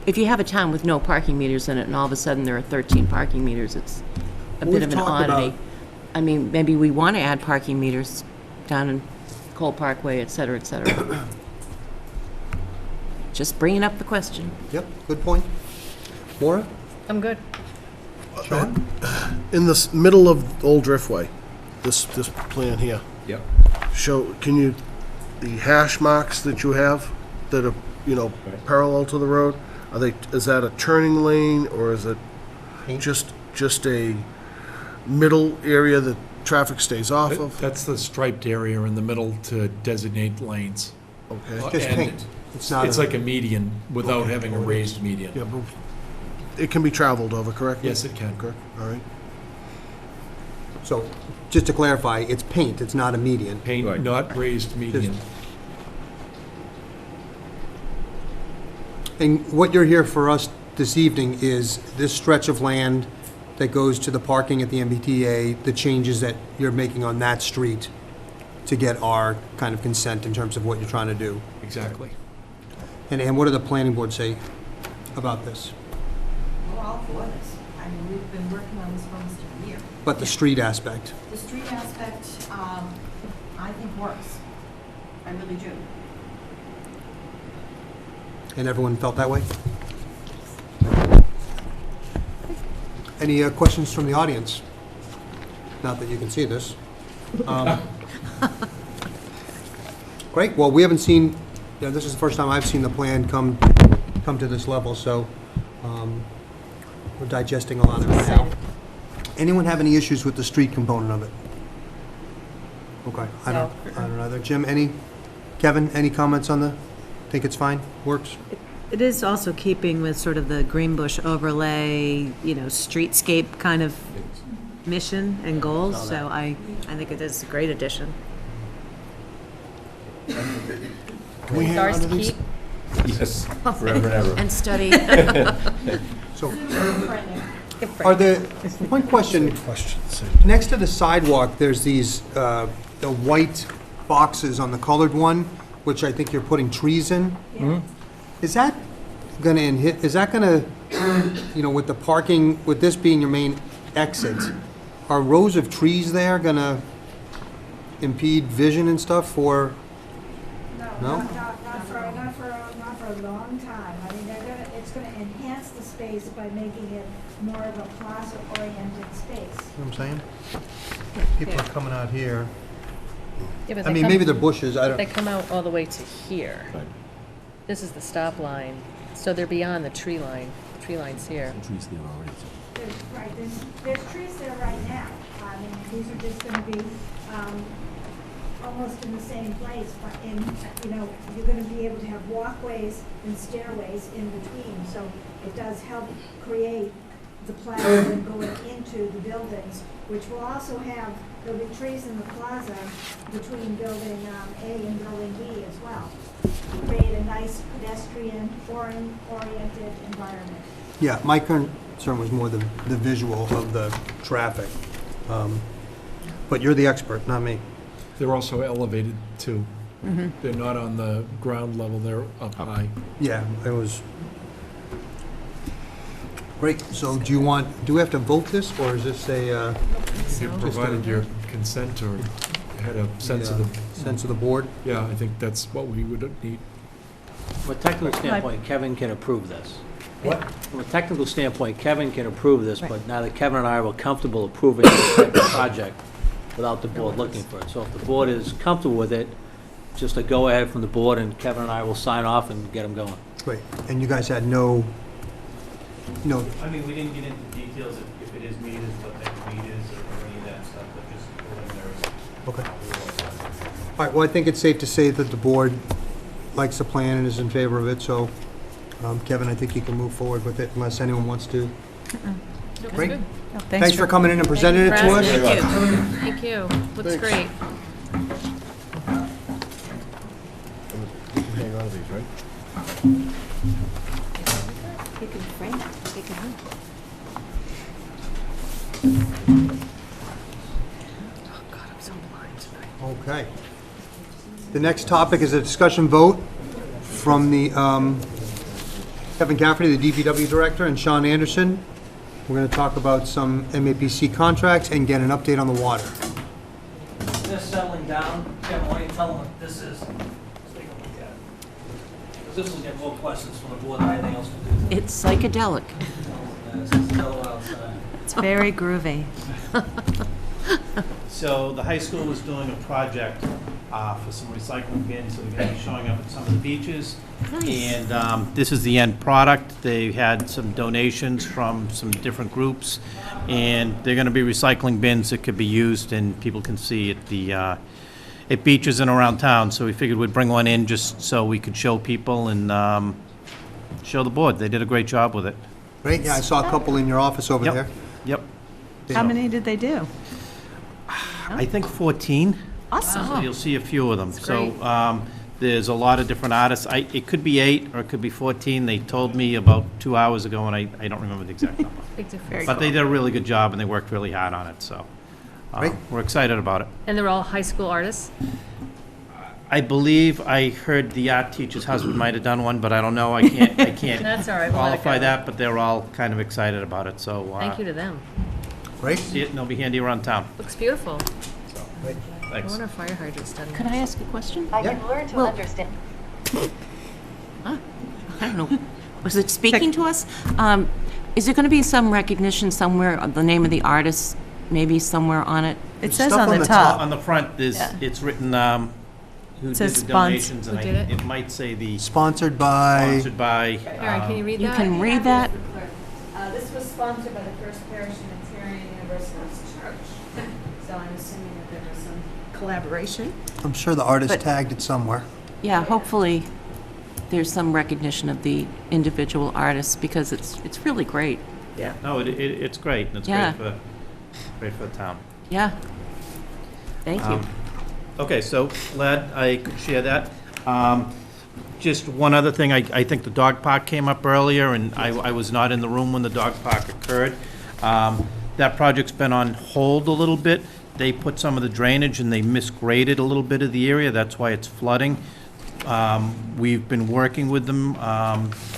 if you have a town with no parking meters in it and all of a sudden there are 13 parking meters, it's a bit We've of an talked oddity. about- I mean, maybe we want to add parking meters down in Cole Parkway, et cetera, et cetera. Just bringing up the question. Yep, good point. Maura? I'm good. Sean? In the middle of Old Driftway, this plan here, Yep. can you, the hash marks that you have that are, parallel to the road, is that a turning lane, or is it just a middle area that traffic stays off of? That's the striped area in the middle to designate lanes. Okay. It's just And paint. It's not. It's like a median without having a raised median. Yeah, but it can be traveled over, correct? Yes, it can. Correct, all right. So, just to clarify, it's paint, it's not a median. Paint, Right. not raised median. And what you're here for us this evening is this stretch of land that goes to the parking at the MBTA, the changes that you're making on that street to get our kind of consent in terms of what you're trying to do. Exactly. And what did the planning board say about this? We're all for this. I mean, we've been working on this for almost a year. But the street aspect? The street aspect, I think works. I really do. And everyone felt that way? Any questions from the audience? Not that you can see this. Great, well, we haven't seen, this is the first time I've seen the plan come to this level, so we're digesting a lot of it now. Anyone have any issues with the street component of it? Okay, I don't either. Jim, Kevin, any comments on think it's fine, works? It is also keeping with sort of the Greenbush overlay, streetscape kind of mission and goals, so I think it is a great addition. Can we hang Stars on to to these? keep. Yes, forever and ever. And study. So, one question, next to the sidewalk, there's these, the white boxes on the colored one, which I think you're putting trees in. Is that gonna with the parking, with this being your main exit, are rows of trees there gonna impede vision and stuff for? No? Not for a long time. I mean, it's gonna enhance the space by making it more of a plaza-oriented space. You know what I'm saying? People are coming out here. Yeah, but I they mean, come- maybe they're bushes, I They don't, come out all the way to here. This is the stop line, so they're beyond the tree line. The tree line's here. There's trees there right now. I mean, these are just gonna be, almost in the same place, but you're gonna be able to have walkways and stairways in between, so it does help create the plaza and going into the buildings, which will also there'll be trees in the plaza between building A and building B as well. Create a nice pedestrian oriented environment. yeah, my concern was more the visual of the traffic. But you're the expert, not me. They're also elevated too. They're not on the ground level, they're up high. Yeah, it was. Great, so do we have to vote this, or is this If you provided your consent or had a sense of the board? Yeah, I think that's what we would need. From a technical standpoint, Kevin can approve this. What? From a technical standpoint, Kevin can approve this, but now that Kevin and I are comfortable approving this type of project without the board looking for it. So if the board is comfortable with it, just a go-ahead from the board, and Kevin and I will sign off and get them going. Great, and you guys had no, I mean, we didn't get into details if it is metered, what that meat is, or any of that stuff, but just preliminary. okay. All right, well, I think it's safe to say that the board likes the plan and is in favor of it, so Kevin, I think you can move forward with it unless anyone wants to. Great. Thanks for coming in and presenting it to us. Thank you. Looks great. Hang on to these, right? You can frame it, take it home. Oh, God, I'm so blind tonight. Okay. The next topic is a discussion vote from the Kevin Cafferty, the DPW Director, and Sean Anderson. We're going to talk about some MAPC contracts and get an update on the water. they're settling down, Kevin, why don't you tell them what this is? Let's take a look at it. 'Cause this will get more questions from the board than anything else will do. It's psychedelic. This is still outside. It's very groovy. So the high school is doing a project for some recycling bins, so they're going to be showing up at some of the beaches. Nice. And this is the end product. They had some donations from some different groups, and they're going to be recycling bins that could be used and people can see at the at beaches and around town. So we figured we'd bring one in just so we could show people and show the board. They did a great job with it. Great, yeah, I saw a couple in your office over Yep. there. Yep. How many did they do? I think 14. Awesome. So you'll see a few of them. That's So great. there's a lot of different artists. It could be 8 or it could be 14. They told me about 2 hours ago, and I don't remember the exact number. Big difference. But they did a really good job, and they worked really hard on it, so Great. we're excited about it. And they're all high school artists? I believe I heard the art teacher's husband might have done one, but I don't know. I can't That's all right, we'll let it qualify go. that, but they're all kind of excited about it, so. Thank you to them. Great. See it, and they'll be handy around town. Looks beautiful. I Thanks. want our fire hydrant done. Could I ask a question? I can learn to Well- understand. I don't know. Was it speaking to us? Is there going to be some recognition somewhere of the name of the artist, maybe somewhere on it? It says Stuff on on the the top. On the front, Yeah. it's written, who did says the spons- donations, and Who did it? it might say the Sponsored by, sponsored by. Aaron, can you read You that? can read that? This was sponsored by the First Parish Unitarian Universalist Church, so I'm assuming that there was some collaboration. I'm sure the artist But- tagged it somewhere. Yeah, hopefully there's some recognition of the individual artists because it's really great. No, it's great, and it's Yeah. great for the town. Yeah. Thank you. Okay, so glad I could share that. Just one other thing, I think the dog park came up earlier, and I was not in the room when the dog park occurred. That project's been on hold a little bit. They put some of the drainage and they misgraded a little bit of the area, that's why it's flooding. We've been working with them,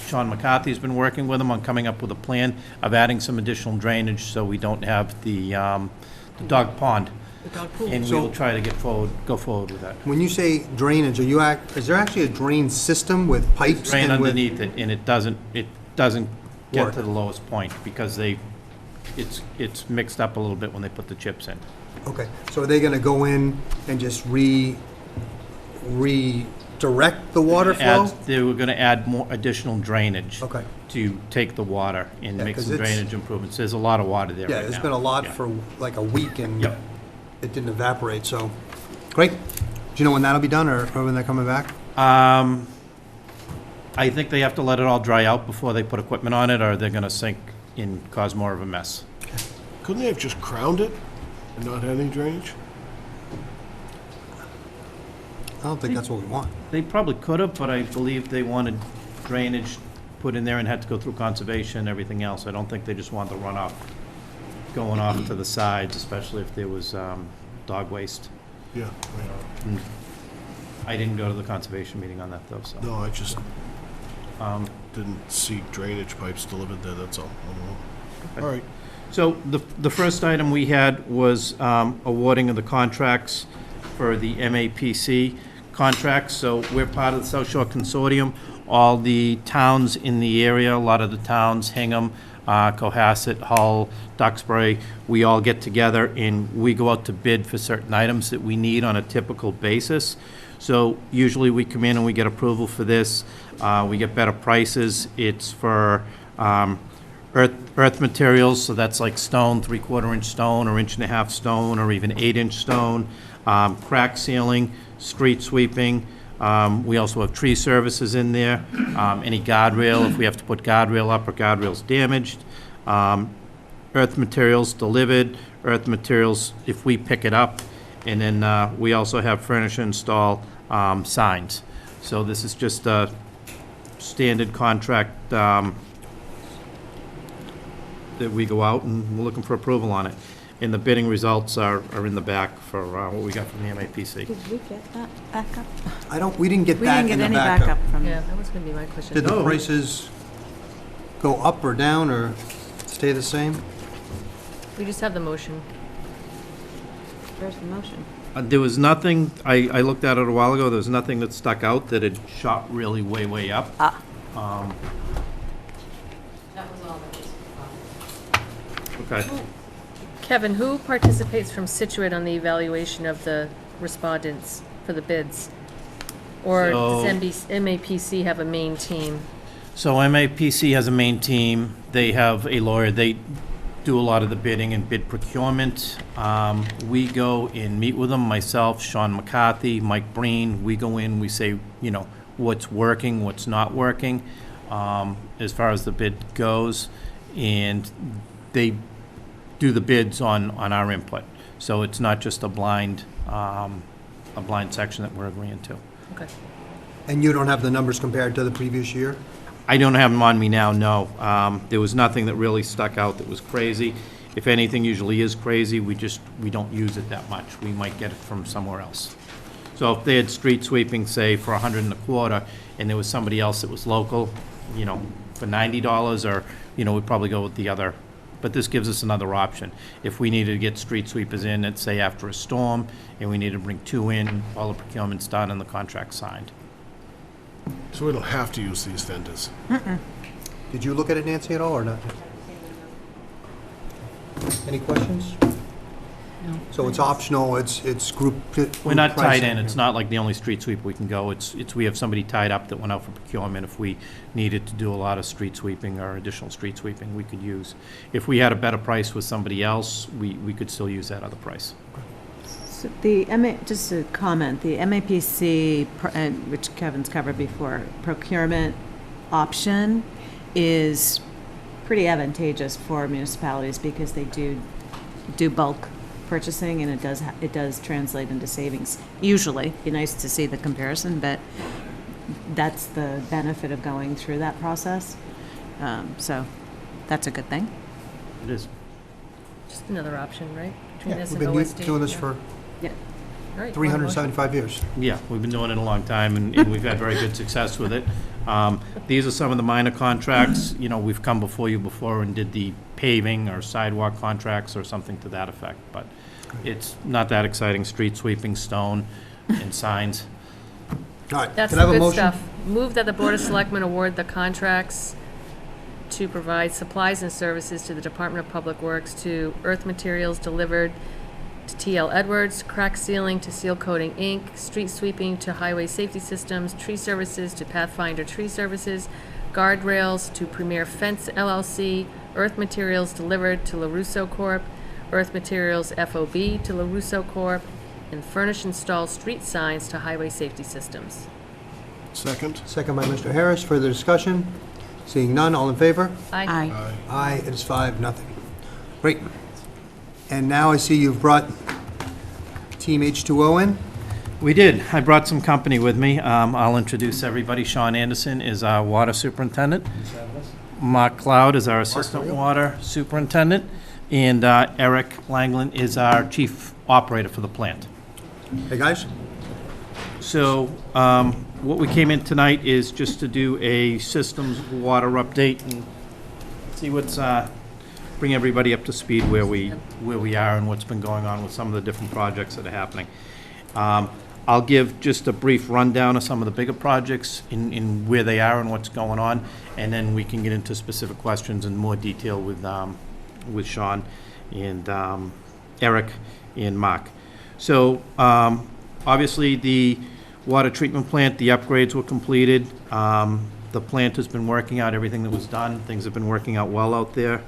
Sean McCarthy's been working with them on coming up with a plan of adding some additional drainage so we don't have the dog pond. The dog pool. And we will try to go forward with that. When you say drainage, is there actually a drain system with pipes? Drain and with- underneath it, and it doesn't get Work. to the lowest point because it's mixed up a little bit when they put the chips in. Okay, so are they gonna go in and just redirect the water flow? They were gonna add more additional drainage. Okay. To take the water and Yeah, make 'cause some it's- drainage improvements. There's a lot of water there right Yeah, now. there's been a lot Yeah. for like a week and Yep. it didn't evaporate, so, great. Do you know when that'll be done or when they're coming back? I think they have to let it all dry out before they put equipment on it, or they're gonna sink and cause more of a mess. Couldn't they have just crowned it and not had any drainage? I don't think that's what we want. They probably could have, but I believe they wanted drainage put in there and had to go through conservation and everything else. I don't think they just wanted the runoff going off to the sides, especially if there was dog waste. Yeah. I didn't go to the conservation meeting on that, though, so. No, I just didn't see drainage pipes delivered there, that's all. All right. So the first item we had was awarding of the contracts for the MAPC contracts. So we're part of the South Shore Consortium. All the towns in the area, a lot of the towns, Hingham, Cohasset, Hull, Duxbury, we all get together and we go out to bid for certain items that we need on a typical basis. So usually we come in and we get approval for this. We get better prices. It's for earth materials, so that's like stone, 3/4 inch stone, or 1.5 inch stone, or even 8-inch stone, crack sealing, street sweeping. We also have tree services in there, any guardrail, if we have to put guardrail up or guardrail's damaged. Earth materials delivered, earth materials if we pick it up, and then we also have furnish and install signs. So this is just a standard contract that we go out and we're looking for approval on it. And the bidding results are in the back for what we got from the MAPC. Did we get that backup? We didn't get We that didn't in get the any backup. backup from. Yeah, that was gonna be my question. Did the prices go up or down or stay the same? We just have the motion. Where's the motion? There was nothing, I looked at it a while ago, there was nothing that stuck out that had shot really way up. Ah. That was all that was. Okay. Kevin, who participates from Scituate on the evaluation of the respondents for the bids? Or does MAPC have a main team? So MAPC has a main team. They have a lawyer. They do a lot of the bidding and bid procurement. We go and meet with them, myself, Sean McCarthy, Mike Breen. We go in, we say, you know, what's working, what's not working, as far as the bid goes. And they do the bids on our input. So it's not just a blind section that we're agreeing to. Okay. And you don't have the numbers compared to the previous year? I don't have them on me now, no. There was nothing that really stuck out that was crazy. If anything usually is crazy, we don't use it that much. We might get it from somewhere else. So if they had street sweeping, say, for $125, and there was somebody else that was local, you know, for $90, or, you know, we'd probably go with the other. But this gives us another option. If we needed to get street sweepers in, let's say after a storm, and we need to bring 2 in, all the procurement's done and the contract's signed. So we don't have to use these vendors. Did you look at it, Nancy, at all, or not? Any questions? No. So it's optional, it's group We're not tied pricing. in. It's not like the only street sweep we can go. We have somebody tied up that went out for procurement. If we needed to do a lot of street sweeping or additional street sweeping, we could use. If we had a better price with somebody else, we could still use that other price. So just a comment, the MAPC, which Kevin's covered before, procurement option is pretty advantageous for municipalities because they do bulk purchasing, and it does translate into savings. Usually, be nice to see the comparison, but that's the benefit of going through that process. So that's a good thing. It is. Just another option, right? Between Yeah, this we've and been OSD, doing this yeah. for Yeah. All right, 375 years. Yeah, we've been doing it a long time, and we've had very good success with it. These are some of the minor contracts. You know, we've come before you before and did the paving or sidewalk contracts or something to that effect, but it's not that exciting. Street sweeping, stone, and signs. All right, That's can I the have a good motion? stuff. Move that the Board of Selectmen award the contracts to provide supplies and services to the Department of Public Works to earth materials delivered to TL Edwards, crack sealing to Seal Coating Inc., street sweeping to Highway Safety Systems, tree services to Pathfinder Tree Services, guardrails to Premier Fence LLC, earth materials delivered to LaRusso Corp., earth materials FOB to LaRusso Corp., and furnish installed street signs to Highway Safety Systems. Second? Second by Mr. Harris. Further discussion? Seeing none, all in favor? Aye. Aye, it is 5-0. Great. And now I see you've brought Team H2O in. We did. I brought some company with me. I'll introduce everybody. Sean Anderson is our water superintendent. Mark Cloud is our assistant water superintendent. And Eric Langland is our chief operator for the plant. Hey, guys. So what we came in tonight is just to do a systems water update and see what's, bring everybody up to speed where we are and what's been going on with some of the different projects that are happening. I'll give just a brief rundown of some of the bigger projects in where they are and what's going on, and then we can get into specific questions in more detail with Sean and Eric and Mark. So obviously the water treatment plant, the upgrades were completed. The plant has been working out everything that was done. Things have been working out well out there.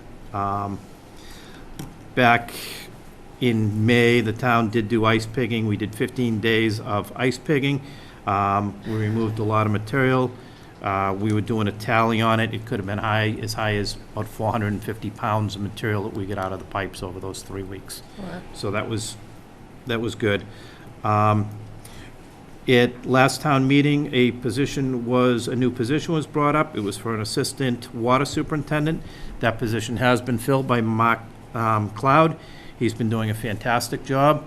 Back in May, the town did do ice pigging. We did 15 days of ice pigging. We removed a lot of material. We were doing a tally on it. It could have been as high as about 450 pounds of material that we get out of the pipes over those 3 weeks. Wow. So that was good. At last town meeting, a new position was brought up. It was for an assistant water superintendent. That position has been filled by Mark Cloud. He's been doing a fantastic job.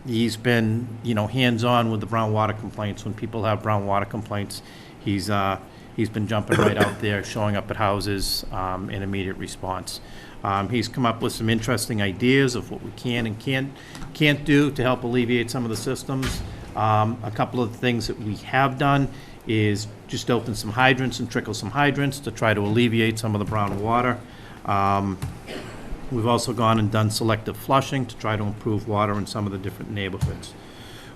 He's been, hands-on with the brown water complaints. When people have brown water complaints, he's he's been jumping right out there, showing up at houses in immediate response. He's come up with some interesting ideas of what we can and can't do to help alleviate some of the systems. A couple of things that we have done is just open some hydrants and trickle some hydrants to try to alleviate some of the brown water. We've also gone and done selective flushing to try to improve water in some of the different neighborhoods.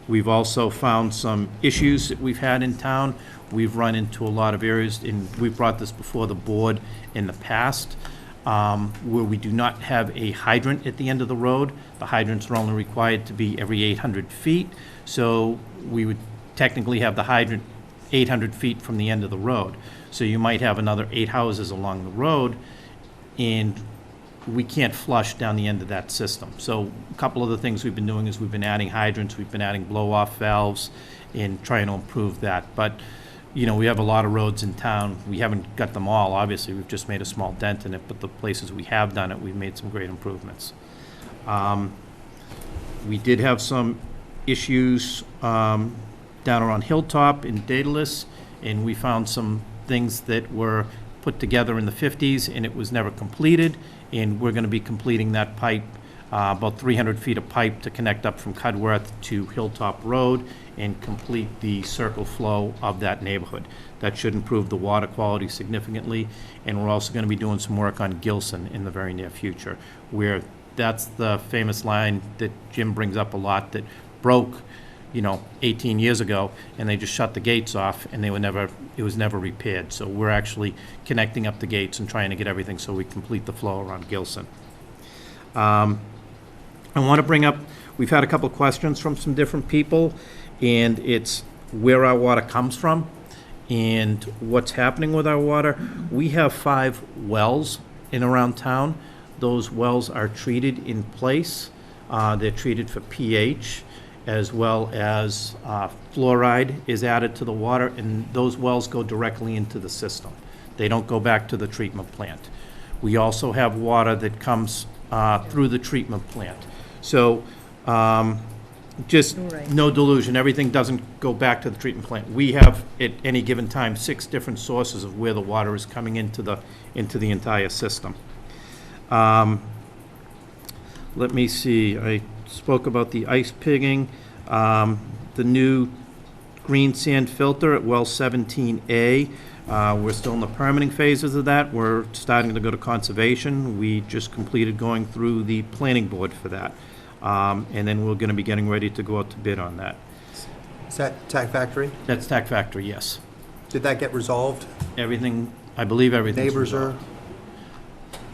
We've also found some issues that we've had in town. We've run into a lot of areas, and we've brought this before the board in the past, where we do not have a hydrant at the end of the road. The hydrants are only required to be every 800 feet, so we would technically have the hydrant 800 feet from the end of the road. So you might have another 8 houses along the road, and we can't flush down the end of that system. So a couple of the things we've been doing is we've been adding hydrants, we've been adding blow-off valves, and trying to improve that. But, you know, we have a lot of roads in town. We haven't got them all, obviously. We've just made a small dent in it, but the places we have done it, we've made some great improvements. We did have some issues down around Hilltop in Daedalus, and we found some things that were put together in the 50s, and it was never completed, and we're going to be completing that pipe, about 300 feet of pipe to connect up from Cudworth to Hilltop Road and complete the circle flow of that neighborhood. That should improve the water quality significantly, and we're also going to be doing some work on Gilson in the very near future, where that's the famous line that Jim brings up a lot that broke, you know, 18 years ago, and they just shut the gates off, and it was never repaired. So we're actually connecting up the gates and trying to get everything so we complete the flow around Gilson. I want to bring up, we've had a couple questions from some different people, and it's where our water comes from and what's happening with our water. We have 5 wells in around town. Those wells are treated in place. They're treated for pH, as well as fluoride is added to the water, and those wells go directly into the system. They don't go back to the treatment plant. We also have water that comes through the treatment plant. So just no delusion, everything doesn't go back to the treatment plant. We have, at any given time, 6 different sources of where the water is coming into the entire system. Let me see, I spoke about the ice pigging, the new green sand filter at well 17A. We're still in the permitting phases of that. We're starting to go to conservation. We just completed going through the planning board for that. And then we're going to be getting ready to go out to bid on that. Is that Tac Factory? That's Tac Factory, yes. Did that get resolved? Everything, I believe everything's Neighbors are resolved.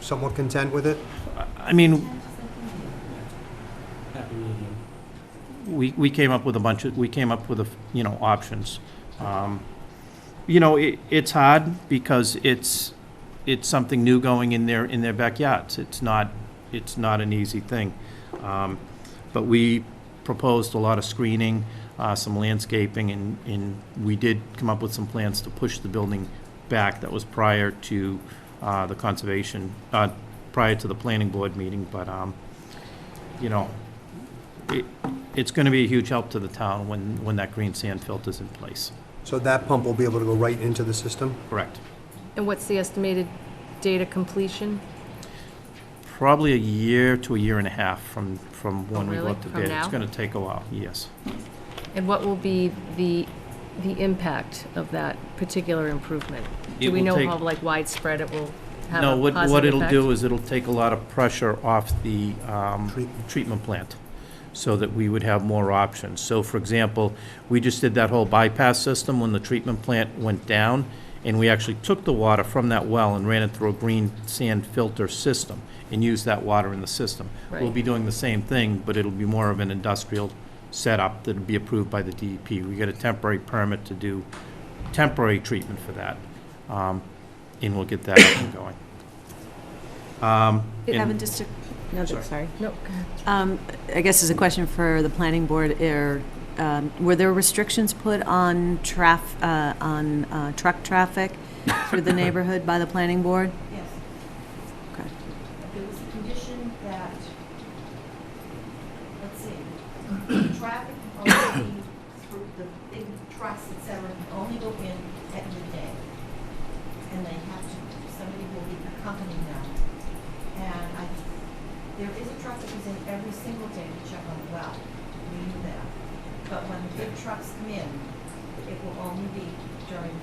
somewhat content with it? I mean, we came up with you know, options. You know, it's hard because it's something new going in their backyards. It's not an easy thing. But we proposed a lot of screening, some landscaping, and we did come up with some plans to push the building back. That was prior to the conservation, prior to the planning board meeting, but, you know, it's going to be a huge help to the town when that green sand filter's in place. So that pump will be able to go right into the system? Correct. And what's the estimated date of completion? Probably a year to a year and a half from when we go really? out to From bid. now? It's going to take a while, yes. And what will be the impact of that particular improvement? It Do we will know take- how, like, widespread it will have No, a what positive it'll effect? do is it'll take a lot of pressure off the treatment plant, so that we would have more options. So, for example, we just did that whole bypass system when the treatment plant went down, and we actually took the water from that well and ran it through a green sand filter system and used that water in the system. We'll Right. be doing the same thing, but it'll be more of an industrial setup that'll be approved by the DEP. We get a temporary permit to do temporary treatment for that, and we'll get that up and going. And- Evan, just to, no, Sorry. sorry. No, go ahead. I guess as a question for the planning board, were there restrictions put on truck traffic through the neighborhood by the planning board? Yes. Okay. There was a condition that, let's see, traffic can only be through the big trucks, et cetera, can only go in at midday. company now. And there is a truck that comes in every single day to check on the well. We knew that. But when the big trucks come in, it will only be during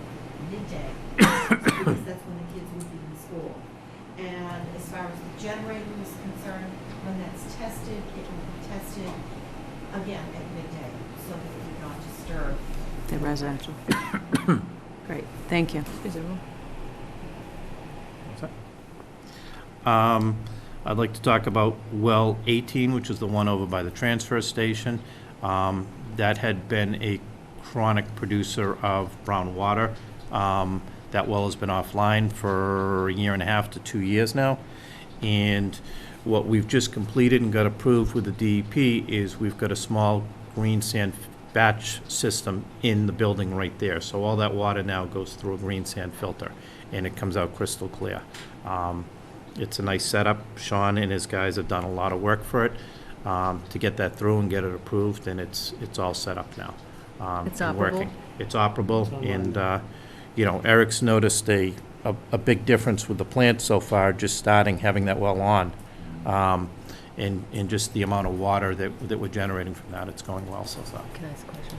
midday, because that's when the kids will be in school. And as far as the generator is concerned, when that's tested, it will be tested again at midday, so that it will not disturb. The residential. Great, thank you. I'd like to talk about well 18, which is the one over by the transfer station. That had been a chronic producer of brown water. That well has been offline for a year and a half to 2 years now. And what we've just completed and got approved with the DEP is we've got a small green sand batch system in the building right there. So all that water now goes through a green sand filter, and it comes out crystal clear. It's a nice setup. Sean and his guys have done a lot of work for it to get that through and get it approved, and it's all set up now. It's and operable? working. It's operable, and you know, Eric's noticed a big difference with the plant so far, just starting having that well on, and just the amount of water that we're generating from that. It's going well so far. Can I ask a question?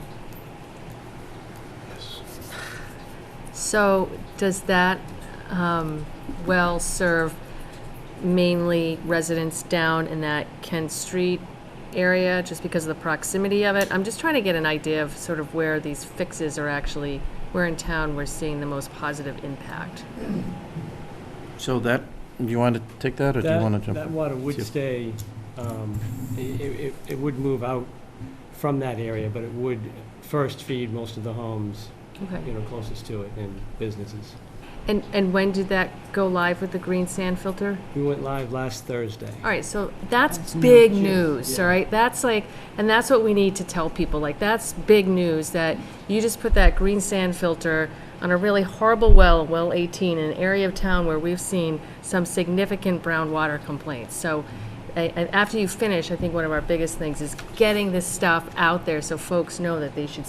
So does that well serve mainly residents down in that Kent Street area, just because of the proximity of it? I'm just trying to get an idea of sort of where these fixes are actually, where in town we're seeing the most positive impact. So that, do you want to take that, or do you want to jump? That water would stay, it would move out from that area, but it would first feed most of the homes, Okay. you know, closest to it, and businesses. And when did that go live with the green sand filter? We went live last Thursday. All right, so that's big huge. news, Yeah. all right? That's like, and that's what we need to tell people, like, that's big news, that you just put that green sand filter on a really horrible well, well 18, in an area of town where we've seen some significant brown water complaints. So and after you finish, I think one of our biggest things is getting this stuff out there so folks know that they should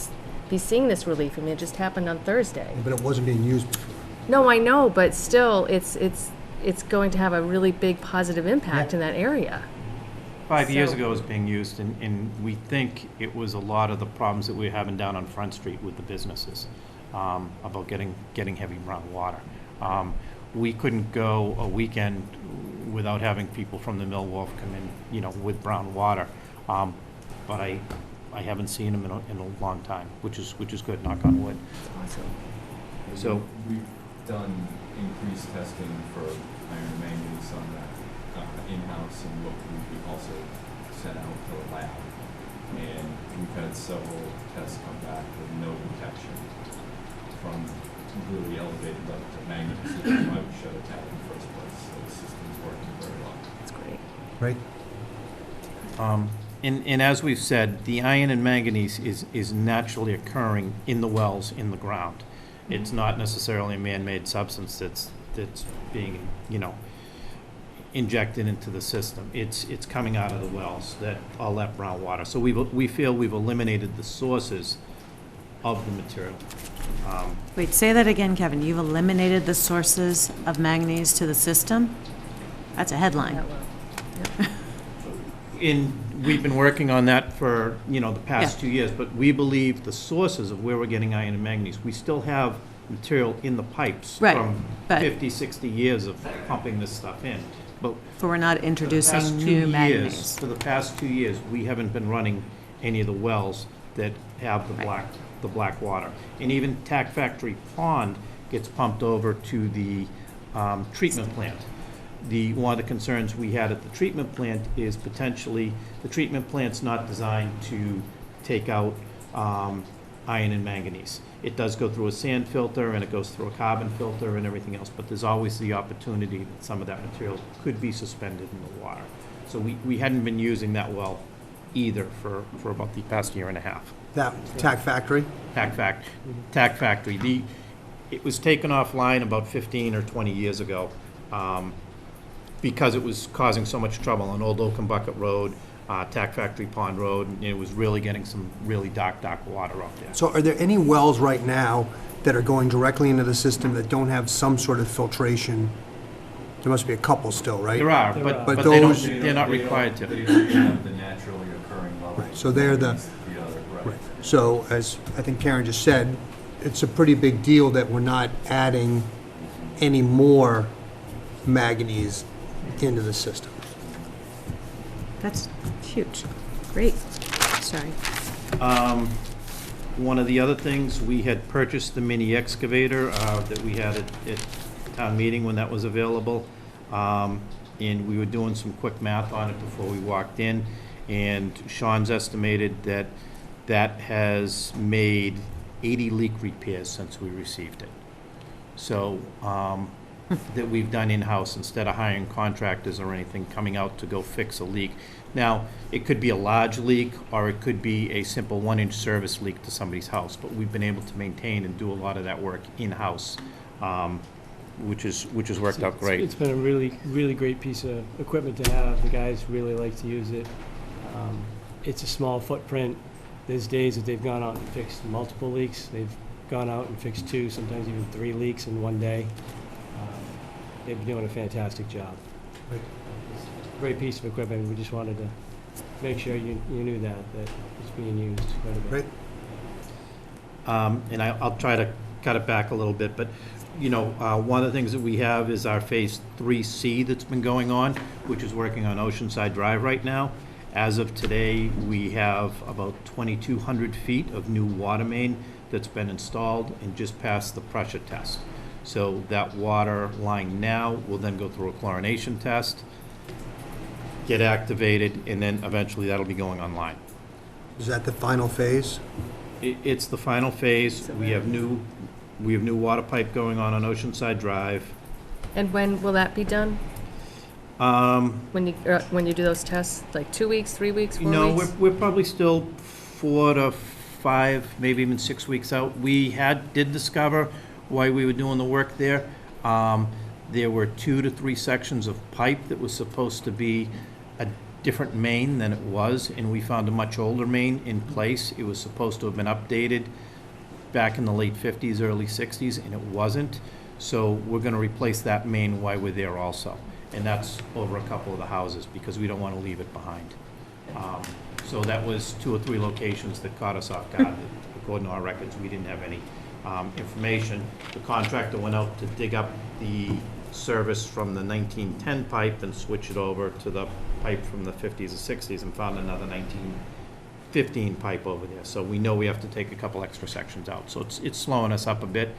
be seeing this relief. I mean, it just happened on Thursday. But it wasn't being used before. No, I know, but still, it's going to have a really big positive impact in that area. 5 years So- ago it was being used, and we think it was a lot of the problems that we were having down on Front Street with the businesses, about getting heavy brown water. We couldn't go a weekend without having people from the Mill Wharf come in, you know, with brown water. But I haven't seen them in a long time, which is good, knock on wood. Awesome. So we've done increased testing for iron and manganese on that in-house, and what we also sent out to the lab. And we've had several tests come back with no detection from really elevated levels of manganese, which is why we shut it down in the first place. So the system's working very well. That's great. Right? And as we've said, the iron and manganese is naturally occurring in the wells, in the ground. It's not necessarily a man-made substance that's being, you know, injected into the system. It's coming out of the wells, all that brown water. So we feel we've eliminated the sources of the material. Wait, say that again, Kevin. You've eliminated the sources of manganese to the system? That's a headline. We've been working on that for, you know, the past Yeah. 2 years, but we believe the sources of where we're getting iron and manganese, we still have material in the pipes Right, from but- 50, 60 years of pumping this stuff in. But But we're not for the introducing past 2 new years- manganese. For the past 2 years, we haven't been running any of the wells that have the black water. And even Tack Factory Pond gets pumped over to the treatment plant. One of the concerns we had at the treatment plant is potentially, the treatment plant's not designed to take out iron and manganese. It does go through a sand filter, and it goes through a carbon filter and everything else, but there's always the opportunity that some of that material could be suspended in the water. So we hadn't been using that well either for about the past year and a half. That Tack Factory? Tack Factory. It was taken offline about 15 or 20 years ago, because it was causing so much trouble on Old Oaken Bucket Road, Tack Factory Pond Road, and it was really getting some really dark water up there. So are there any wells right now that are going directly into the system that don't have some sort of filtration There must be a couple still, right? There are, There but are. but But they don't, those- they're not required to. They don't have the naturally occurring level. Right, so they're the- underneath the other, right. So, as I think Karen just said, it's a pretty big deal that we're not adding any more manganese into the system. That's huge. Great. Sorry. One of the other things, we had purchased the mini excavator that we had at town meeting when that was available. And we were doing some quick math on it before we walked in. And Sean's estimated that that has made 80 leak repairs since we received it. So, that we've done in-house instead of hiring contractors or anything coming out to go fix a leak. Now, it could be a large leak, or it could be a simple 1-inch service leak to somebody's house, but we've been able to maintain and do a lot of that work in-house, which has worked out great. It's been a really, really great piece of equipment to have. The guys really like to use it. It's a small footprint. There's days that they've gone out and fixed multiple leaks. They've gone out and fixed 2, sometimes even 3 leaks in one day. They've been doing a fantastic job. It's a great piece of equipment. We just wanted to make sure you knew that it's being used quite a bit. Great. And I'll try to cut it back a little bit, but, you know, one of the things that we have is our Phase 3C that's been going on, which is working on Oceanside Drive right now. As of today, we have about 2,200 feet of new water main that's been installed and just passed the pressure test. So that water line now will then go through a chlorination test, get activated, and then eventually that'll be going online. Is that the final phase? It's the final phase. We have new water pipe going on Oceanside Drive. And when will that be done? When you do those tests, like 2 weeks, 3 weeks, 4 No, weeks? we're probably still 4 to 5, maybe even 6 weeks out. We did discover while we were doing the work there, there were 2 to 3 sections of pipe that was supposed to be a different main than it was, and we found a much older main in place. It was supposed to have been updated back in the late 50s, early 60s, and it wasn't. So we're gonna replace that main while we're there also. And that's over a couple of the houses, because we don't wanna leave it behind. So that was 2 or 3 locations that caught us off guard. According to our records, we didn't have any information. The contractor went out to dig up the service from the 1910 pipe and switch it over to the pipe from the 50s or 60s and found another 1915 pipe over there. So we know we have to take a couple extra sections out. So it's slowing us up a bit.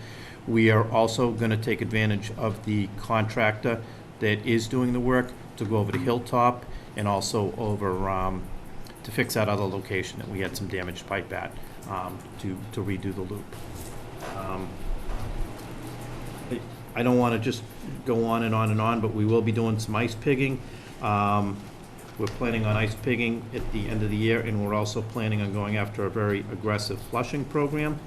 We are also going to take advantage of the contractor that is doing the work to go over to Hilltop and also over to fix that other location that we had some damaged pipe at, to redo the loop. I don't want to just go on and on and on, but we will be doing some ice pigging. We're planning on ice pigging at the end of the year, and we're also planning on going after a very aggressive flushing program.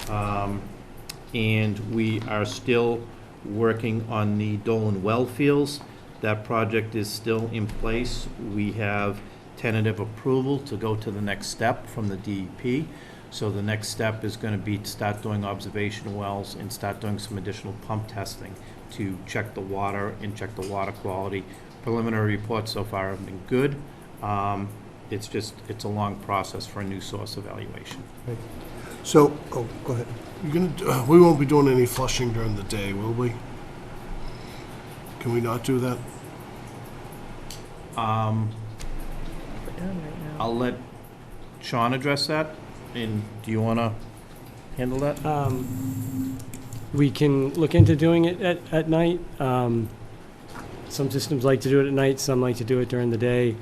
And we are still working on the Dolan well fields. That project is still in place. We have tentative approval to go to the next step from the DEP. So the next step is going to be to start doing observation wells and start doing some additional pump testing to check the water and check the water quality. Preliminary reports so far have been good. It's a long process for a new source evaluation. So, oh, go ahead. We won't be doing any flushing during the day, will we? Can we not do that? Done right now. I'll let Sean address that. And do you want to handle that? We can look into doing it at night. Some systems like to do it at night, some like to do it during the day.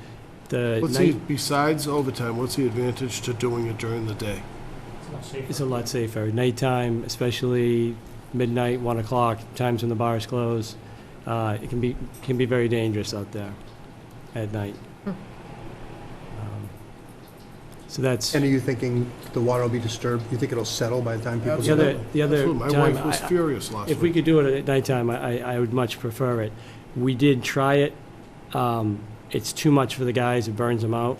Besides overtime, what's the advantage to doing it during the day? It's a lot safer. Nighttime, especially midnight, 1 o'clock, times when the bars close, it can be very dangerous out there at night. So that's. And are you thinking the water will be disturbed? You think it'll settle by the time people The other Absolutely. My time, wife was furious last week. If we could do it at nighttime, I would much prefer it. We did try it. It's too much for the guys. It burns them out.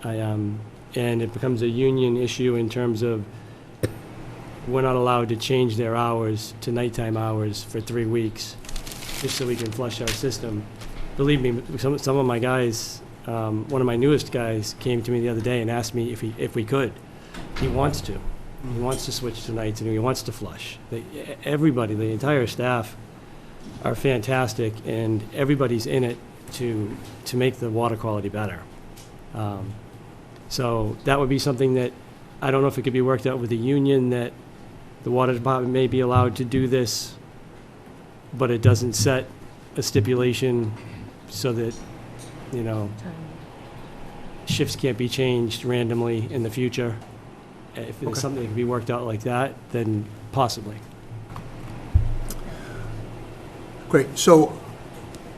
And it becomes a union issue in terms of we're not allowed to change their hours to nighttime hours for 3 weeks. just so we can flush our system. Believe me, some of my guys, one of my newest guys came to me the other day and asked me if we could. He wants to. He wants to switch to nights and he wants to flush. Everybody, the entire staff are fantastic, and everybody's in it to make the water quality better. So that would be something that, I don't know if it could be worked out with the union, that the water department may be allowed to do this, but it doesn't set a stipulation so that, you know, shifts can't be changed randomly in the future. If there's something that can be worked out like that, then possibly. Great. So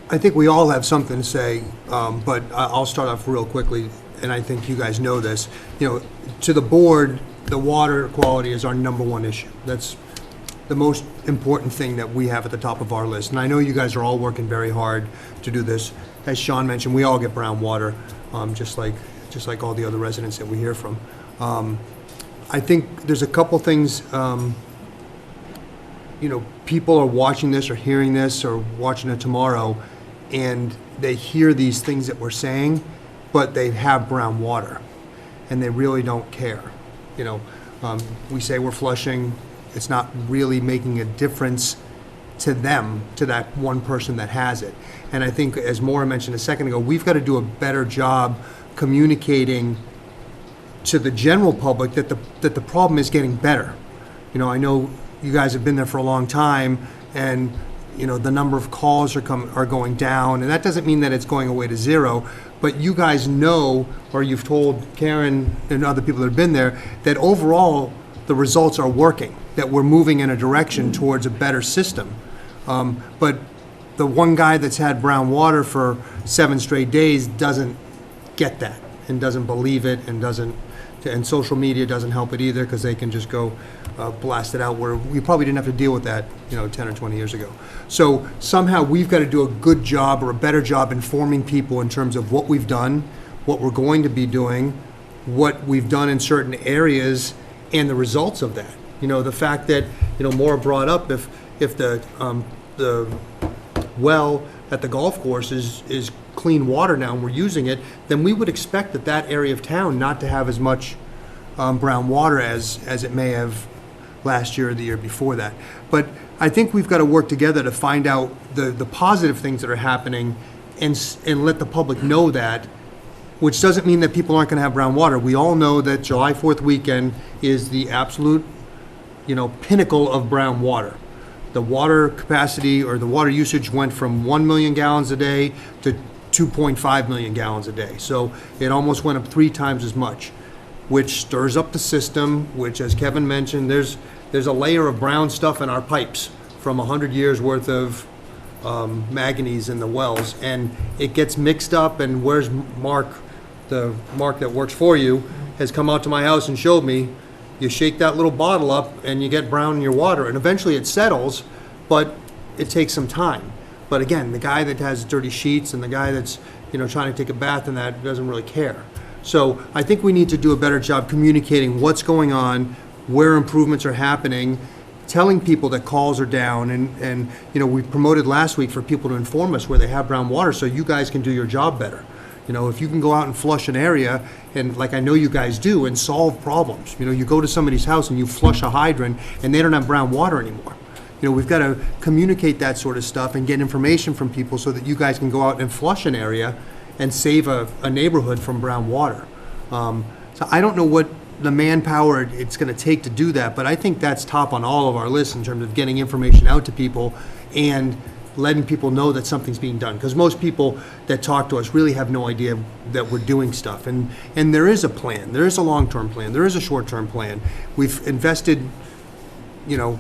I think we all have something to say, but I'll start off real quickly, and I think you guys know this. You know, to the board, the water quality is our #1 issue. That's the most important thing that we have at the top of our list. And I know you guys are all working very hard to do this. As Sean mentioned, we all get brown water, just like all the other residents that we hear from. I think there's a couple things, you know, people are watching this or hearing this or watching it tomorrow, and they hear these things that we're saying, but they have brown water, and they really don't care. You know, we say we're flushing, it's not really making a difference to them, to that one person that has it. And I think, as Maura mentioned a second ago, we've got to do a better job communicating to the general public that the problem is getting better. You know, I know you guys have been there for a long time, and you know the number of calls are going down, and that doesn't mean that it's going away to zero. But you guys know, or you've told Karen and other people that have been there, that overall the results are working, that we're moving in a direction towards a better system. But the one guy that's had brown water for 7 straight days doesn't get that, and doesn't believe it, and social media doesn't help it either, because they can just go blast it out, where we probably didn't have to deal with that, you know, 10 or 20 years ago. So somehow we've got to do a good job, or a better job, informing people in terms of what we've done, what we're going to be doing, what we've done in certain areas, and the results of that. You know, the fact that, you know, Maura brought up, if the well at the golf course is clean water now and we're using it, then we would expect that area of town not to have as much brown water as it may have last year or the year before that. But I think we've got to work together to find out the positive things that are happening, and let the public know that, which doesn't mean that people aren't going to have brown water. We all know that July 4th weekend is the absolute, you know, pinnacle of brown water. The water capacity, or the water usage, went from 1 million gallons a day to 2.5 million gallons a day. So it almost went up 3 times as much, which stirs up the system, which, as Kevin mentioned, there's a layer of brown stuff in our pipes from 100 years worth of manganese in the wells, and it gets mixed up. And where's Mark, the Mark that works for you, has come out to my house and showed me, you shake that little bottle up and you get brown in your water, and eventually it settles, but it takes some time. But again, the guy that has dirty sheets and the guy that's, you know, trying to take a bath in that doesn't really care. So I think we need to do a better job communicating what's going on, where improvements are happening, telling people that calls are down, and you know, we promoted last week for people to inform us where they have brown water, so you guys can do your job better. You know, if you can go out and flush an area, and like I know you guys do, and solve problems. You know, you go to somebody's house and you flush a hydrant and they don't have brown water anymore. You know, we've got to communicate that sort of stuff and get information from people so that you guys can go out and flush an area and save a neighborhood from brown water. So I don't know what the manpower it's going to take to do that, but I think that's top on all of our lists in terms of getting information out to people and letting people know that something's being done. Because most people that talk to us really have no idea that we're doing stuff. And there is a plan. There is a long-term plan. There is a short-term plan. We've invested, you know,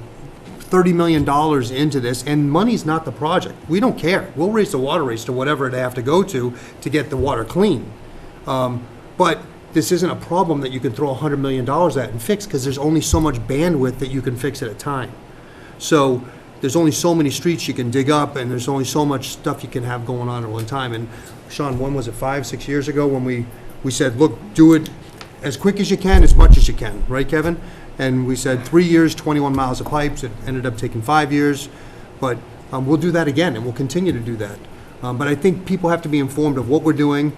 $30 million into this, and money's not the project. We don't care. We'll raise the water rates to whatever they have to go to get the water clean. But this isn't a problem that you can throw $100 million at and fix, because there's only so much bandwidth that you can fix at a time. So there's only so many streets you can dig up, and there's only so much stuff you can have going on at one time. And Sean, when was it, 5-6 years ago, when we said, look, do it as quick as you can, as much as you can, right, Kevin? And we said 3 years, 21 miles of pipes. It ended up taking 5 years, but we'll do that again, and we'll continue to do that. But I think people have to be informed of what we're doing,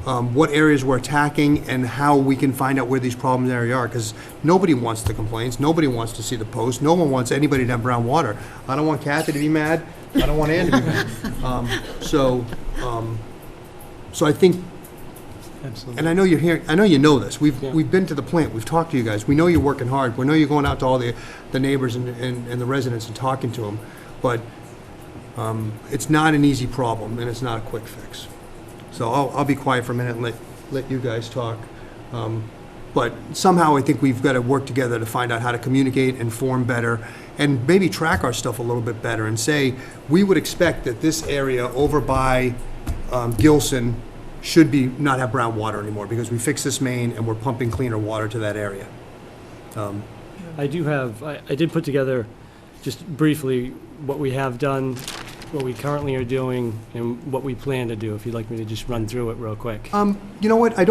what areas we're attacking, and how we can find out where these problems areas are, because nobody wants the complaints, nobody wants to see the post, no one wants anybody to have brown water. I don't want Kathy to be mad, I don't want Ann to be mad. So I think, Absolutely. and I know you're here, I know you know this, we've been to the plant, we've talked to you guys, we know you're working hard, we know you're going out to all the neighbors and the residents and talking to them, but it's not an easy problem, and it's not a quick fix. So I'll be quiet for a minute and let you guys talk. But somehow I think we've got to work together to find out how to communicate, inform better, and maybe track our stuff a little bit better and say, we would expect that this area over by Gilson should not have brown water anymore because we fixed this main and we're pumping cleaner water to that area. I did put together, just briefly, what we have done, what we currently are doing, and what we plan to do, if you'd like me to just run through it real quick. You know what, I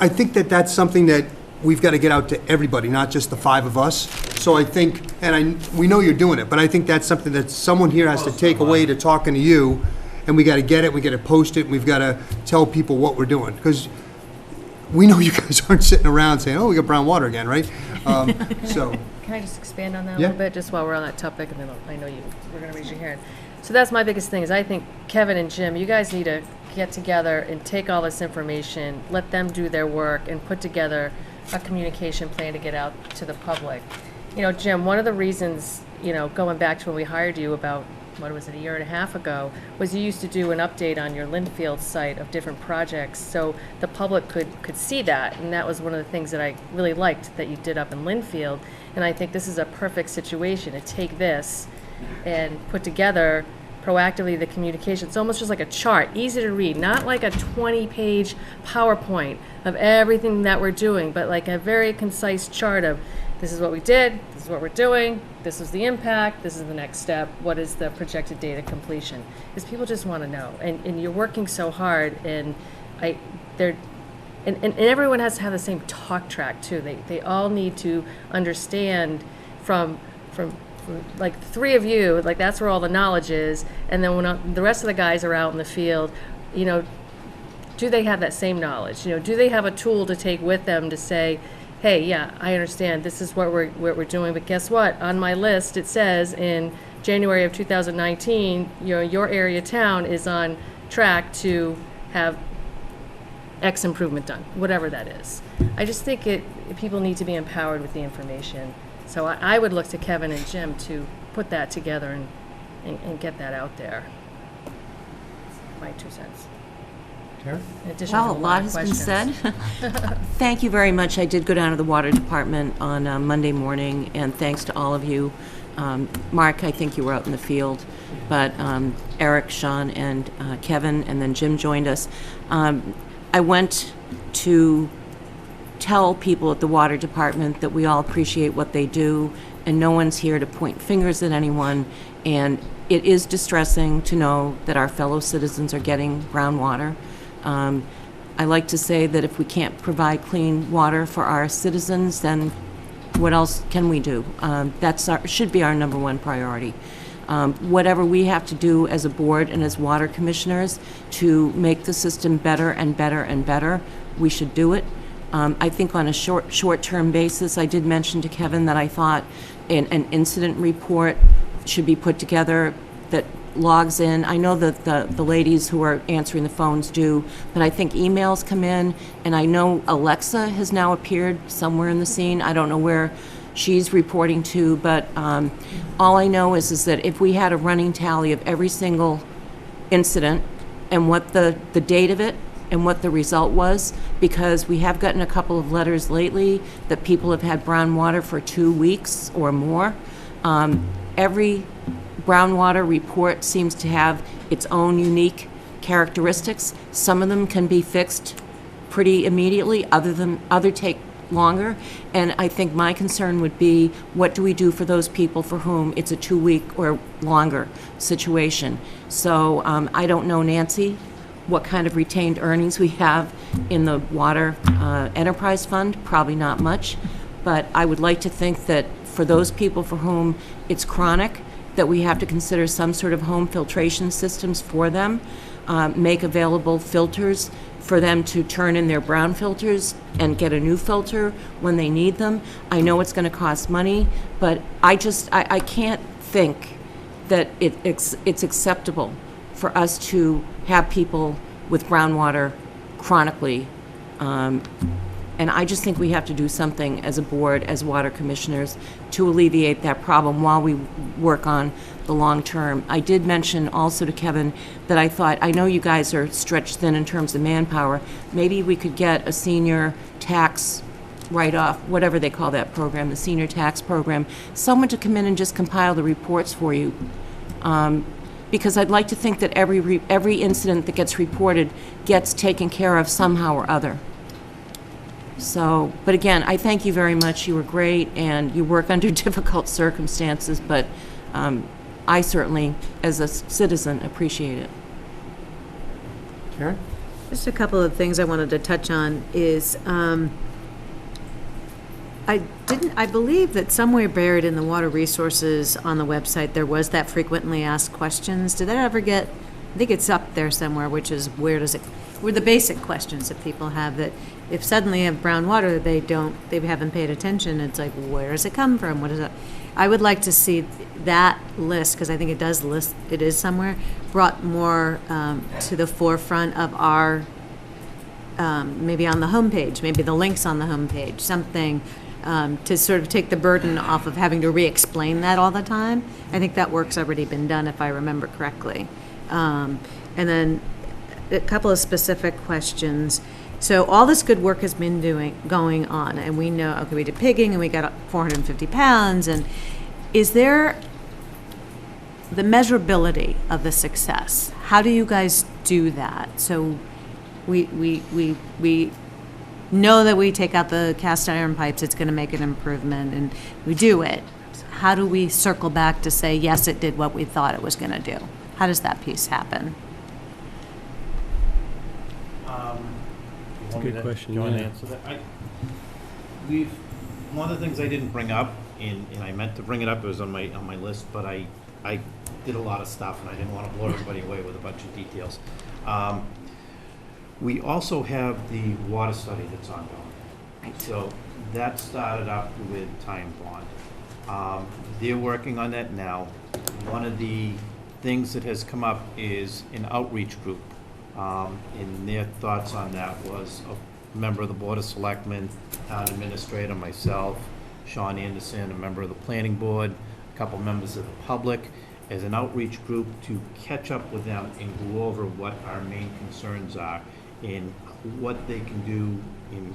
think that that's something that we've got to get out to everybody, not just the 5 of us. So I think, we know you're doing it, but I think that's something that someone here has to take away to talking to you, and we got to get it, we got to post it, and we've got to tell people what we're doing, because we know you guys aren't sitting around saying, oh, we got brown water again, right? So. Can I just expand on that a Yeah. little bit, just while we're on that topic, and then I know we're going to raise your hand. So that's my biggest thing, is I think Kevin and Jim, you guys need to get together and take all this information, let them do their work, and put together a communication plan to get out to the public. You know, Jim, one of the reasons, going back to when we hired you about, what was it, a year and a half ago, was you used to do an update on your Linfield site of different projects, so the public could see that, and that was one of the things that I really liked that you did up in Linfield. And I think this is a perfect situation to take this and put together proactively the communication. It's almost just like a chart, easy to read, not like a 20-page PowerPoint of everything that we're doing, but like a very concise chart of this is what we did, this is what we're doing, this is the impact, this is the next step, what is the projected date of completion. Because people just want to know. And you're working so hard, and And everyone has to have the same talk track too. They all need to understand from like the 3 of you, like that's where all the knowledge is. And then when the rest of the guys are out in the field, do they have that same knowledge? Do they have a tool to take with them to say, hey, yeah, I understand this is what we're doing, but guess what? On my list it says in January of 2019, your area town is on track to have X improvement done, whatever that is. I just think people need to be empowered with the information. So I would look to Kevin and Jim to put that together and get that out there. My 2 cents. Tara? In addition to Well, a lot has been said. Thank you very much. I did go down to the water department on Monday morning, and thanks to all of you. Mark, I think you were out in the field, but Eric, Sean, and Kevin, and then Jim joined us. I went to tell people at the water department that we all appreciate what they do, and no one's here to point fingers at anyone, and it is distressing to know that our fellow citizens are getting brown water. I like to say that if we can't provide clean water for our citizens, then what else can we do? Should be our number 1 priority. Whatever we have to do as a board and as water commissioners to make the system better and better and better, we should do it. I think on a short-term basis, I did mention to Kevin that I thought an incident report should be put together that logs in. I know that the ladies who are answering the phones do, but I think emails come in, and I know Alexa has now appeared somewhere in the scene. I don't know where she's reporting to, but all I know is that if we had a running tally of every single incident and what the date of it and what the result was, because we have gotten a couple of letters lately that people have had brown water for 2 weeks or more. Every brown water report seems to have its own unique characteristics. Some of them can be fixed pretty immediately, other take longer, and I think my concern would be, what do we do for those people for whom it's a 2-week or longer situation? So I don't know, Nancy, what kind of retained earnings we have in the water enterprise fund. Probably not much, but I would like to think that for those people for whom it's chronic that we have to consider some sort of home filtration systems for them, make available filters for them to turn in their brown filters and get a new filter when they need them. I know it's going to cost money, but I can't think that it's acceptable for us to have people with groundwater chronically. And I just think we have to do something as a board, as water commissioners, to alleviate that problem while we work on the long term. I did mention also to Kevin that I know you guys are stretched thin in terms of manpower. Maybe we could get a senior tax write-off, whatever they call that program, the senior tax program, someone to come in and just compile the reports for you. Because I'd like to think that every incident that gets reported gets taken care of somehow or other. So, but again, I thank you very much. You were great, and you work under difficult circumstances, but I certainly, as a citizen, appreciate it. Karen? Just a couple of things I wanted to touch on is, I believe that somewhere buried in the water resources on the website, there was that frequently asked questions. Did that ever get, I think it's up there somewhere, which is where the basic questions that people have, that if suddenly you have brown water, they haven't paid attention. It's like, where does it come from? What is it? I would like to see that list, because I think it is somewhere, brought more to the forefront of our, maybe on the homepage, maybe the links on the homepage, something to sort of take the burden off of having to re-explain that all the time. I think that work's already been done, if I remember correctly. And then a couple of specific questions. So all this good work has been going on, and we know, okay, we did pigging, and we got 450 pounds, and is there the measurability of the success? How do you guys do that? So we know that we take out the cast iron pipes, it's going to make an improvement, and we do it. How do we circle back to say, yes, it did what we thought it was going to do? How does that piece happen? Good question. You want to answer that? One of the things I didn't bring up, and I meant to bring it up, it was on my list, but I did a lot of stuff, and I didn't want to blow everybody away with a bunch of details. We also have the water study that's ongoing. Right. So that started up with Time Bond. They're working on that now. One of the things that has come up is an outreach group. And their thoughts on that was a member of the Board of Selectmen, town administrator, myself, Sean Anderson, a member of the planning board, a couple members of the public, as an outreach group to catch up with them and go over what our main concerns are and what they can do and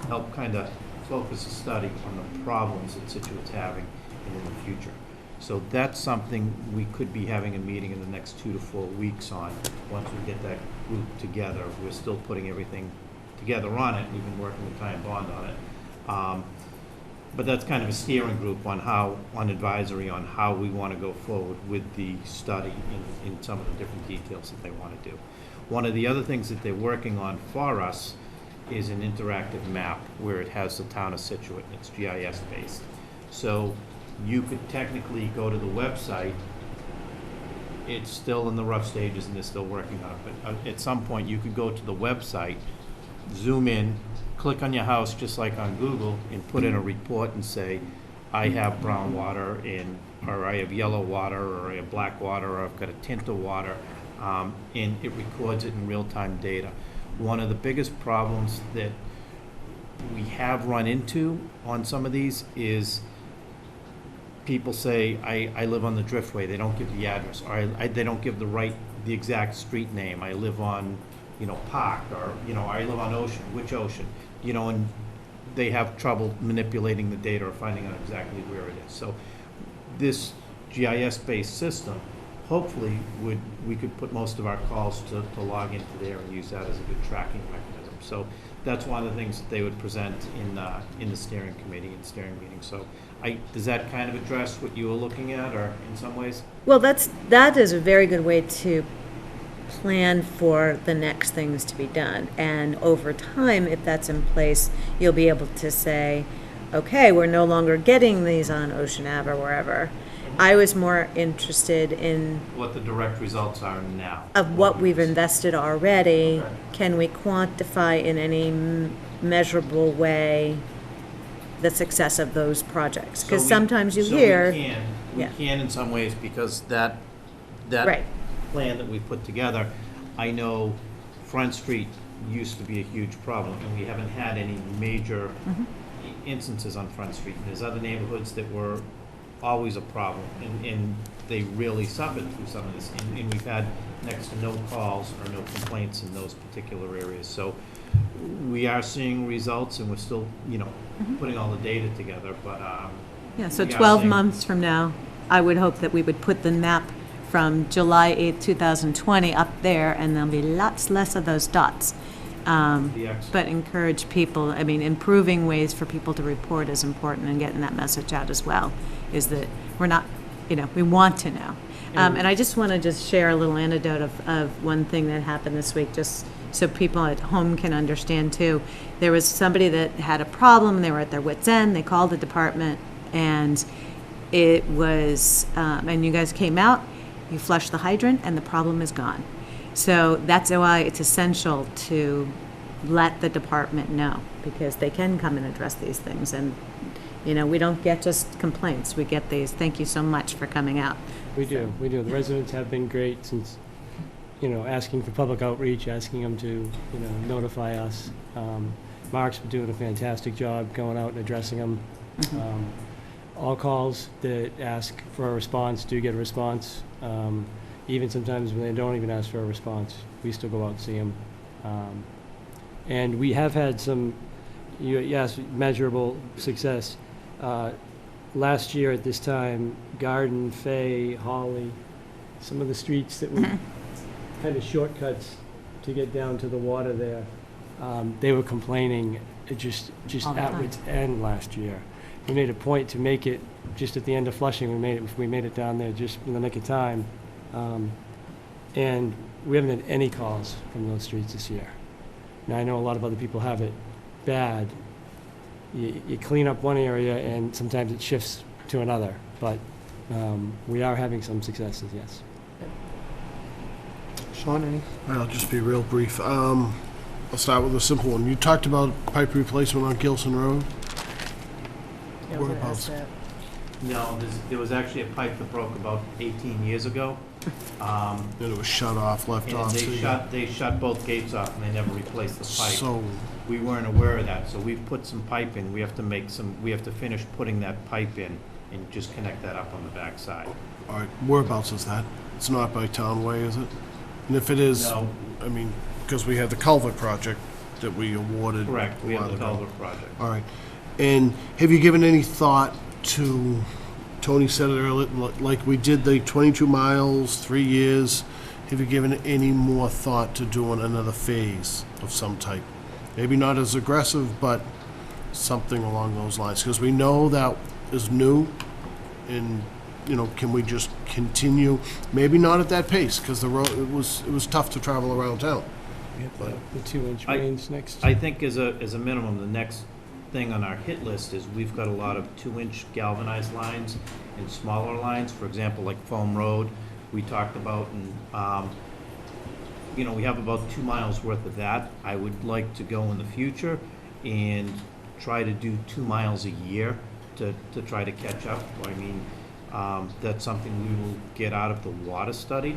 help kind of focus a study on the problems that Situate's having in the future. So that's something we could be having a meeting in the next 2 to 4 weeks on, once we get that group together. We're still putting everything together on it, we've been working with Time Bond on it. But that's kind of a steering group on advisory on how we want to go forward with the study in some of the different details that they want to do. One of the other things that they're working on for us is an interactive map where it has the town of Scituate, and it's GIS based. So you could technically go to the website. It's still in the rough stages and they're still working on it, but at some point you could go to the website, zoom in, click on your house just like on Google, and put in a report and say, I have brown water, or I have yellow water, or I have black water, or I've got a tint of water, and it records it in real-time data. One of the biggest problems that we have run into on some of these is people say, I live on the Driftway, they don't give the address, or they don't give the exact street name. I live on, Park, or, I live on Ocean, which Ocean? And they have trouble manipulating the data or finding out exactly where it is. So this GIS-based system, hopefully, we could put most of our calls to log into there and use that as a good tracking mechanism. So that's one of the things that they would present in the steering committee and steering meeting. So does that kind of address what you were looking at, or in some ways? Well, that is a very good way to plan for the next things to be done. And over time, if that's in place, you'll be able to say, okay, we're no longer getting these on Ocean Ave or wherever. I was more interested in What the direct results are now. of what we've invested already. Can we quantify in any measurable way the success of those projects? Because sometimes you hear. We can in some ways, because that Right. plan that we put together, I know Front Street used to be a huge problem, and we haven't had any major instances on Front Street. There's other neighborhoods that were always a problem, and they really suffered through some of this. And we've had next to no calls or no complaints in those particular areas. So we are seeing results, and we're still, putting all the data together, but, Yeah, so we are 12 seeing- months from now, I would hope that we would put the map from July 8th, 2020 up there, and there'll be lots less of those dots. But encourage people, improving ways for people to report is important, and getting that message out as well, is that we're not, we want to know. And I just want to share a little anecdote of one thing that happened this week, just so people at home can understand too. There was somebody that had a problem, they were at their wit's end, they called the department, and it was, and you guys came out, you flushed the hydrant, and the problem is gone. So that's why it's essential to let the department know, because they can come and address these things. And, we don't get just complaints, we get these, thank you so much for coming out. We do. The residents have been great since, asking for public outreach, asking them to, notify us. Mark's been doing a fantastic job going out and addressing them. All calls that ask for a response do get a response. Even sometimes when they don't even ask for a response, we still go out and see them. And we have had some, yes, measurable success. Last year at this time, Garden, Fay, Holly, some of the streets that were kind of shortcuts to get down to the water there, they were complaining just at its end last year. We made a point to make it just at the end of Flushing. We made it down there just in the nick of time, and we haven't had any calls from those streets this year. Now I know a lot of other people have it bad. You clean up one area, and sometimes it shifts to another. But we are having some successes, yes. Sean, any? I'll just be real brief. I'll start with a simple one. You talked about pipe replacement on Gilson Road. Whereabouts? No, there was actually a pipe that broke about 18 years ago. And it was shut off, left off. And they shut both gates off, and they never replaced the pipe. So we weren't aware of that, so we've put some pipe in. We have to finish putting that pipe in and just connect that up on the backside. All right, whereabouts is that? It's not by Town Way, is it? And if it is, No. Because we had the culvert project that we awarded. Correct, we a have while the ago. culvert project. All right. And have you given any thought to, Tony said it earlier, like we did the 22 miles, 3 years, have you given any more thought to doing another phase of some type? Maybe not as aggressive, but something along those lines, because we know that is new, and, can we just continue? Maybe not at that pace, because the road, it was tough to travel around town. The 2-inch mains next. I think as a minimum, the next thing on our hit list is we've got a lot of 2-inch galvanized lines and smaller lines, for example, like Foam Road, we talked about, and, we have about 2 miles worth of that. I would like to go in the future and try to do 2 miles a year to try to catch up. That's something we will get out of the water study.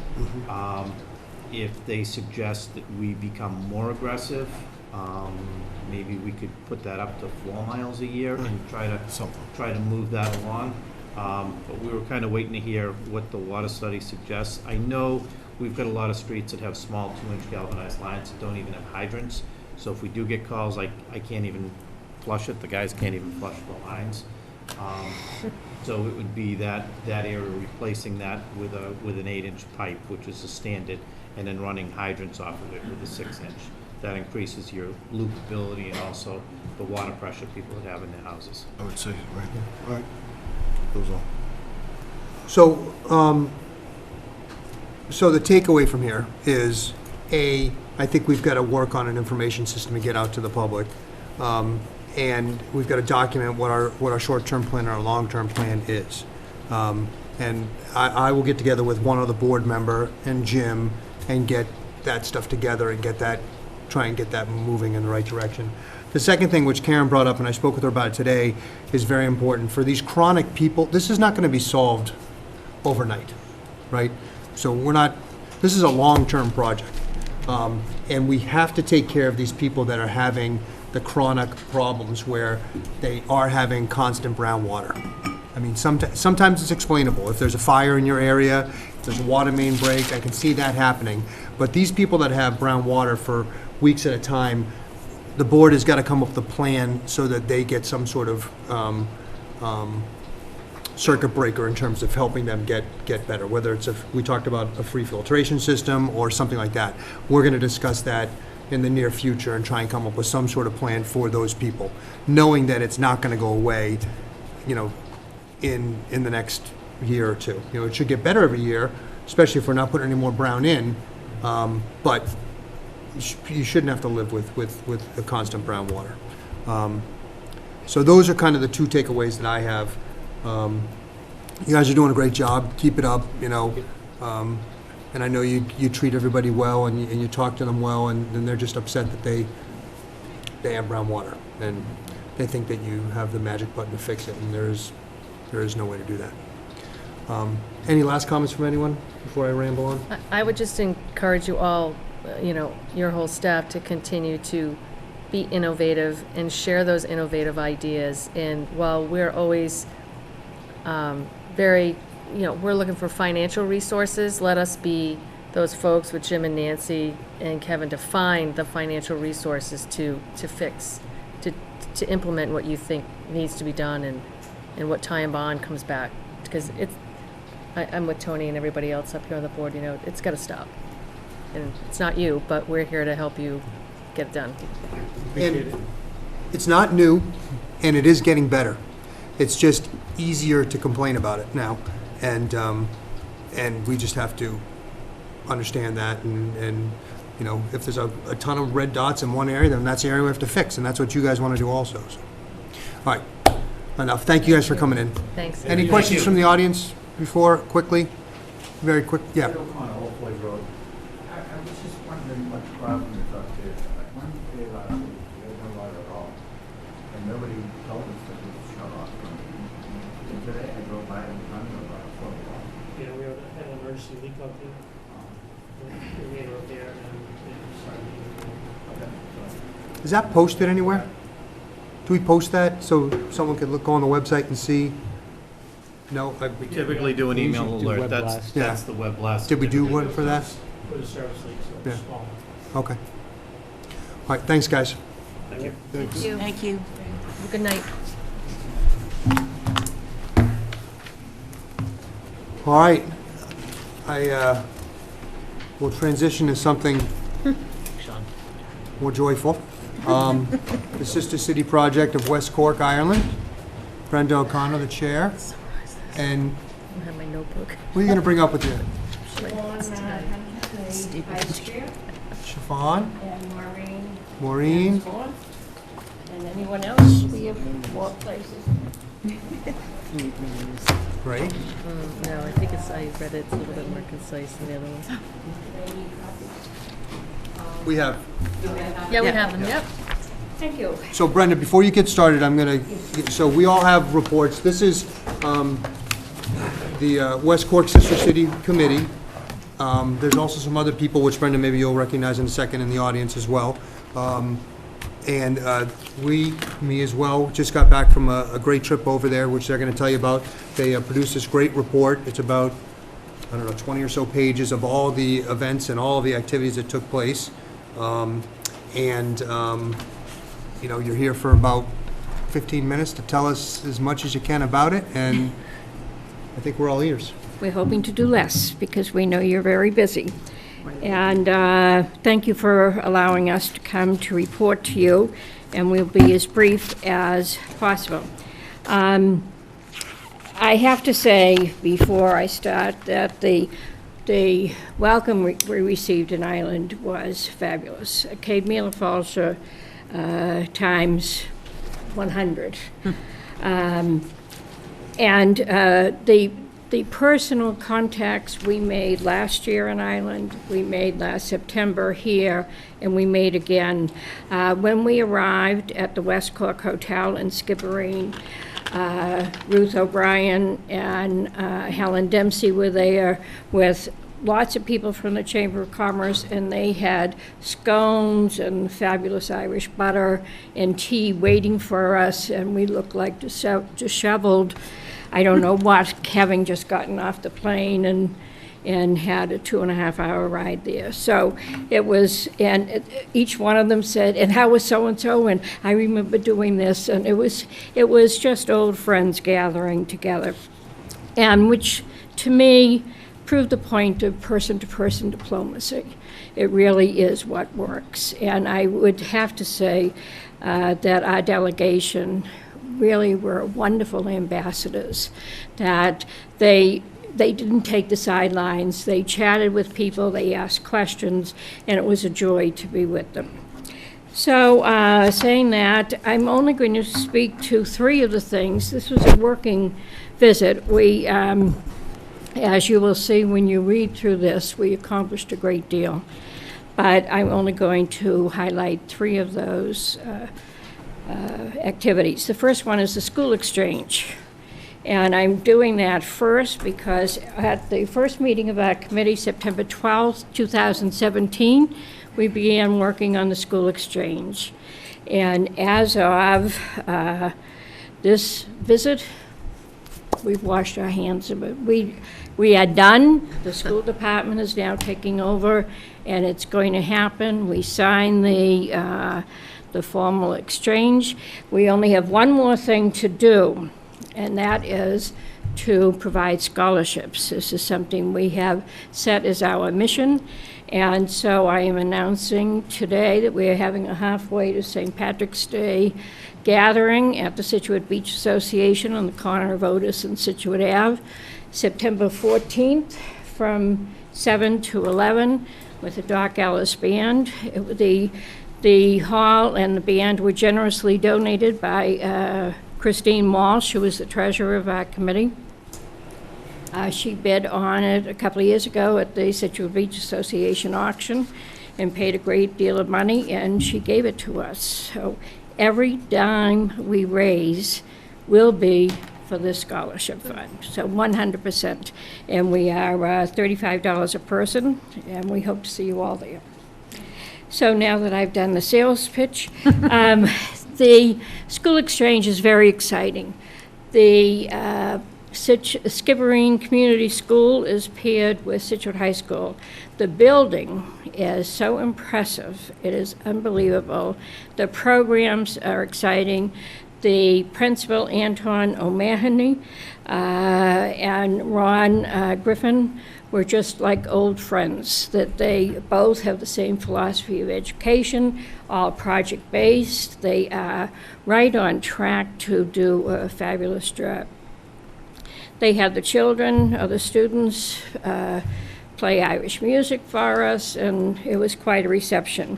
If they suggest that we become more aggressive, maybe we could put that up to 4 miles a year and try to move that along. But we were kind of waiting to hear what the water study suggests. I know we've got a lot of streets that have small 2-inch galvanized lines that don't even have hydrants. So if we do get calls, I can't even flush it. The guys can't even flush the lines. So it would be that area, replacing that with an 8-inch pipe, which is a standard, and then running hydrants off of it with a 6-inch. That increases your loopability and also the water pressure people would have in their houses. I would say, right. All right. That was all. So, so the takeaway from here is, I think we've got to work on an information system to get out to the public. And we've got to document what our short-term plan and our long-term plan is. And And I will get together with one other board member and Jim and get that stuff together and try and get that moving in the right direction. The second thing, which Karen brought up, and I spoke with her about it today, is very important. For these chronic people, this is not going to be solved overnight, right? So this is a long-term project. And we have to take care of these people that are having the chronic problems where they are having constant brown water. I mean, sometimes it's explainable. If there's a fire in your area, if there's a water main break, I can see that happening. But these people that have brown water for weeks at a time, the board has got to come up with a plan so that they get some sort of circuit breaker in terms of helping them get better, whether it's we talked about a free filtration system or something like that. We're going to discuss that in the near future and try and come up with some sort of plan for those people, knowing that it's not going to go away, in the next year or two. It should get better every year, especially if we're not putting any more brown in, but you shouldn't have to live with the constant brown water. So those are kind of the two takeaways that I have. You guys are doing a great job. Keep it up, and I know you treat everybody well and you talk to them well, and they're just upset that they have brown water, and they think that you have the magic button to fix it, and there is no way to do that. Any last comments from anyone before I ramble on? I would just encourage you all, your whole staff, to continue to be innovative and share those innovative ideas. And while we're always very, we're looking for financial resources, let us be those folks with Jim and Nancy and Kevin to find the financial resources to fix, to implement what you think needs to be done, and what Ty and Bond comes back. Because I'm with Tony and everybody else up here on the board, it's got to stop. And it's not you, but we're here to help you get it done. And it's not new, and it is getting better. It's just easier to complain about it now, and we just have to understand that. And if there's a ton of red dots in one area, then that's the area we have to fix, and that's what you guys want to do also. So. All right, enough. Thank you guys for coming in. Thanks. Any questions from the audience before, quickly? Very quick, yeah. I was just wondering what problem is up there. One day last week, we had no water at all, and nobody told us that it was shut off. And today I drove by and found about a foot of water. Yeah, we had an emergency leak out there. We made it repair and it started leaking. Is that posted anywhere? Do we post that so someone could go on the website and see? No? We typically do an email usually do alert. web That's blast. that's the web blast. Did we do one for that? For the service leak, so Yeah. it's small. Okay. All right, thanks, guys. Thank you. Thank you. Thank you. Have a good night. All right. I will transition to something more joyful. The Sister City Project of West Cork, Ireland. Brenda O'Connor, the chair. And I don't have my notebook. what are you going to bring up with you? Vice Chair, Siobhan? and Maureen? and anyone else, we have more places. Great. No, I think I read it, it's a little bit more concise than the other one. We have. Yeah, we have them, yep. Thank you. So Brenda, before you get started, so we all have reports. This is the West Cork Sister City Committee. There's also some other people, which Brenda, maybe you'll recognize in a second in the audience as well. And me as well, just got back from a great trip over there, which they're going to tell you about. They produced this great report. It's about, 20 or so pages of all the events and all the activities that took place. You're here for about 15 minutes to tell us as much as you can about it, and I think we're all ears. We're hoping to do less because we know you're very busy. And thank you for allowing us to come to report to you, and we'll be as brief as possible. I have to say before I start that the welcome we received in Ireland was fabulous. Cape Mila Falls times 100. And the personal contacts we made last year in Ireland, we made last September here, and we made again. When we arrived at the West Cork Hotel in Skibbereen, Ruth O'Brien and Helen Dempsey were there with lots of people from the Chamber of Commerce, and they had scones and fabulous Irish butter and tea waiting for us, and we looked like disheveled, I don't know what, having just gotten off the plane and had a 2.5-hour ride there. So it was, and each one of them said, and how was so-and-so, and I remember doing this, and it was just old friends gathering together, and which, to me, proved the point of person-to-person diplomacy. It really is what works. And I would have to say that our delegation really were wonderful ambassadors, that they didn't take the sidelines. They chatted with people, they asked questions, and it was a joy to be with them. So saying that, I'm only going to speak to 3 of the things. This was a working visit. We, as you will see when you read through this, we accomplished a great deal. But I'm only going to highlight 3 of those activities. The first one is the school exchange. And I'm doing that first because at the first meeting of our committee, September 12th, 2017, we began working on the school exchange. And as of this visit, we've washed our hands of it. We are done. The school department is now taking over, and it's going to happen. We signed the formal exchange. We only have one more thing to do, and that is to provide scholarships. This is something we have set as our mission, and so I am announcing today that we are having a halfway to St. Patrick's Day gathering at the Scituate Beach Association on the corner of Otis and Scituate Ave, September 14th from 7 to 11 with the Doc Ellis Band. The hall and the band were generously donated by Christine Walsh, who was the treasurer of our committee. She bid on it a couple of years ago at the Scituate Beach Association auction and paid a great deal of money, and she gave it to us. So every dime we raise will be for this scholarship fund, so 100%. And we are $35 a person, and we hope to see you all there. So now that I've done the sales pitch, the school exchange is very exciting. The Skibbereen Community School is paired with Scituate High School. The building is so impressive. It is unbelievable. The programs are exciting. The principal, Anton O'Mahony, and Ron Griffin were just like old friends, that they both have the same philosophy of education, all project-based. They are right on track to do a fabulous job. They had the children or the students play Irish music for us, and it was quite a reception.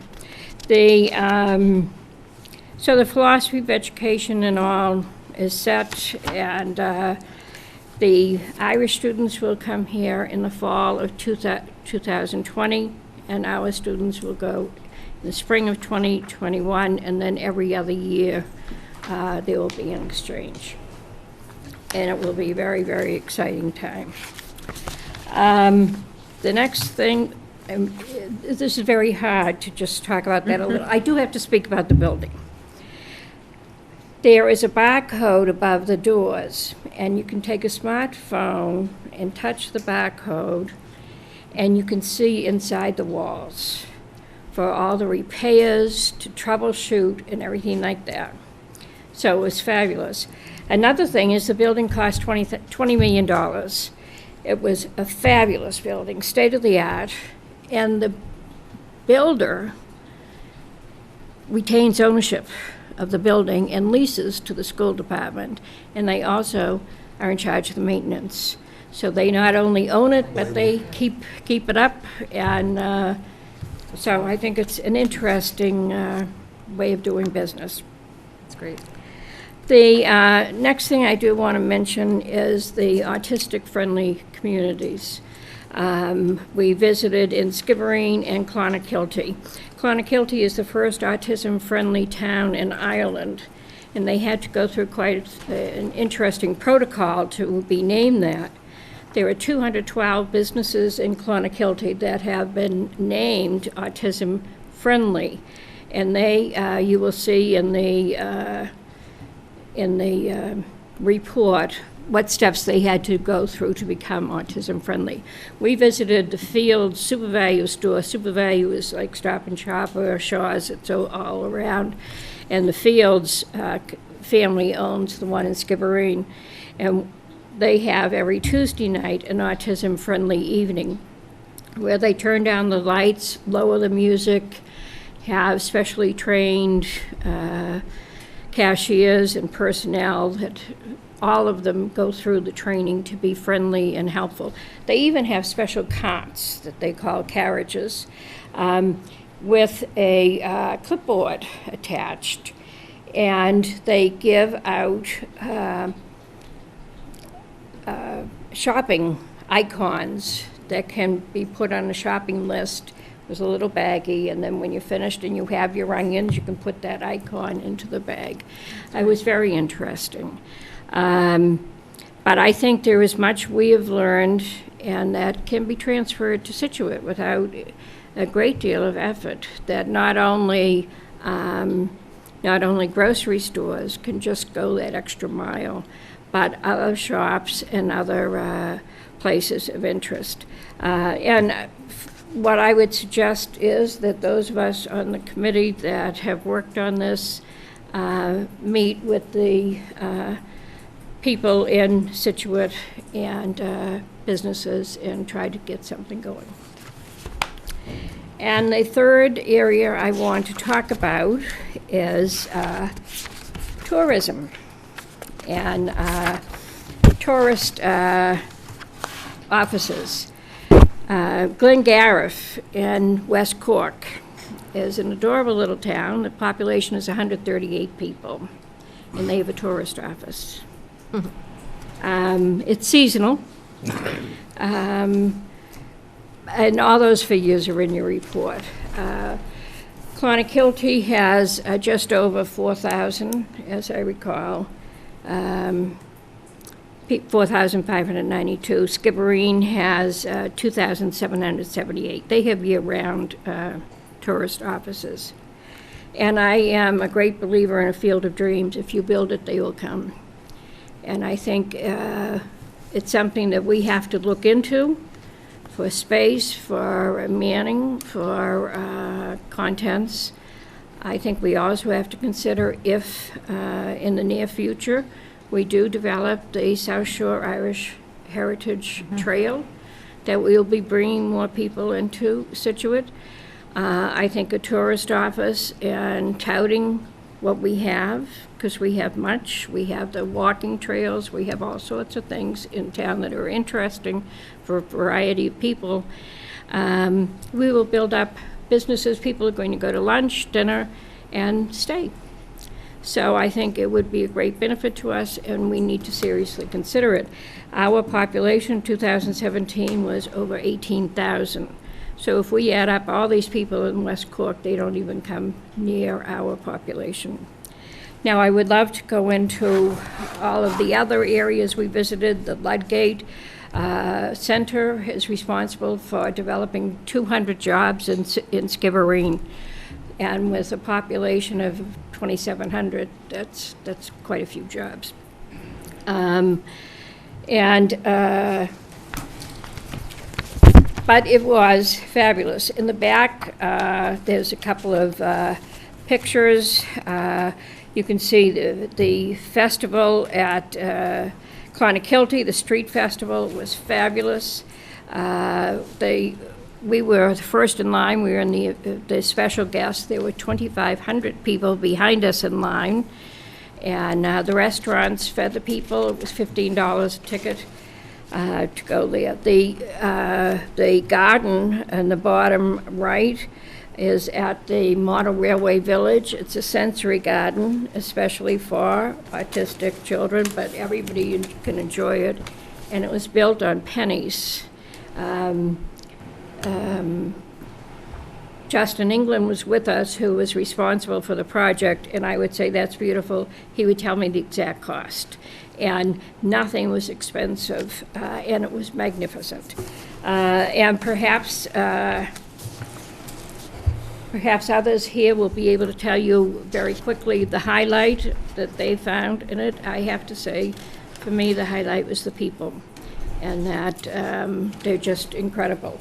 So the philosophy of education and all is set, and the Irish students will come here in the fall of 2020, and our students will go in the spring of 2021, and then every other year there will be an exchange. And it will be a very, very exciting time. The next thing, this is very hard to just talk about that a little. I do have to speak about the building. There is a barcode above the doors, and you can take a smartphone and touch the barcode, and you can see inside the walls for all the repairs, to troubleshoot, and everything like that. So it was fabulous. Another thing is the building cost $20 million. It was a fabulous building, state-of-the-art, and the builder retains ownership of the building and leases to the school department, and they also are in charge of the maintenance. So they not only own it, but they keep it up, and so I think it's an interesting way of doing business. That's great. The next thing I do want to mention is the autistic-friendly communities. We visited in Skibbereen and Clonakilty. Clonakilty is the first autism-friendly town in Ireland, and they had to go through quite an interesting protocol to be named that. There are 212 businesses in Clonakilty that have been named autism-friendly, and they, you will see in the report what steps they had to go through to become autism-friendly. We visited the Field Super Value store. Super Value is like Stop and Shop or Shaw's, it's all around. And the Fields family owns the one in Skibbereen. And they have every Tuesday night an autism-friendly evening where they turn down the lights, lower the music, have specially trained cashiers and personnel that all of them go through the training to be friendly and helpful. They even have special carts that they call carriages with a clipboard attached. And they give out shopping icons that can be put on a shopping list. There's a little baggie, and then when you're finished and you have your onions, you can put that icon into the bag. It was very interesting. But I think there is much we have learned, and that can be transferred to Scituate without a great deal of effort, that not only grocery stores can just go that extra mile, but other shops and other places of interest. And what I would suggest is that those of us on the committee that have worked on this meet with the people in Scituate and businesses and try to get something going. And the third area I want to talk about is tourism and tourist offices. Glengariff in West Cork is an adorable little town. The population is 138 people, and they have a tourist office. It's seasonal, and all those figures are in your report. Clonakilty has just over 4,000, as I recall. 4,592. Skibbereen has 2,778. They have year-round tourist offices. And I am a great believer in a field of dreams. If you build it, they will come. And I think it's something that we have to look into for space, for manning, for contents. I think we also have to consider if, in the near future, we do develop the South Shore Irish Heritage Trail, that we'll be bringing more people into Scituate. I think a tourist office and touting what we have, because we have much. We have the walking trails. We have all sorts of things in town that are interesting for a variety of people. We will build up businesses. People are going to go to lunch, dinner, and stay. So I think it would be a great benefit to us, and we need to seriously consider it. Our population in 2017 was over 18,000. So if we add up all these people in West Cork, they don't even come near our population. Now, I would love to go into all of the other areas we visited. The Ludgate Center is responsible for developing 200 jobs in Skibbereen. And with a population of 2,700, that's quite a few jobs. But it was fabulous. In the back, there's a couple of pictures. You can see the festival at Clonakilty, the street festival, was fabulous. We were the first in line. We were in the special guest. There were 2,500 people behind us in line. And the restaurants fed the people. It was $15 a ticket to go there. The garden in the bottom right, is at the Model Railway Village. It's a sensory garden, especially for autistic children, but everybody can enjoy it. And it was built on pennies. Justin England was with us, who was responsible for the project, and I would say that's beautiful. He would tell me the exact cost. And nothing was expensive, and it was magnificent. And perhaps others here will be able to tell you very quickly the highlight that they found in it. I have to say, for me, the highlight was the people, and that they're just incredible.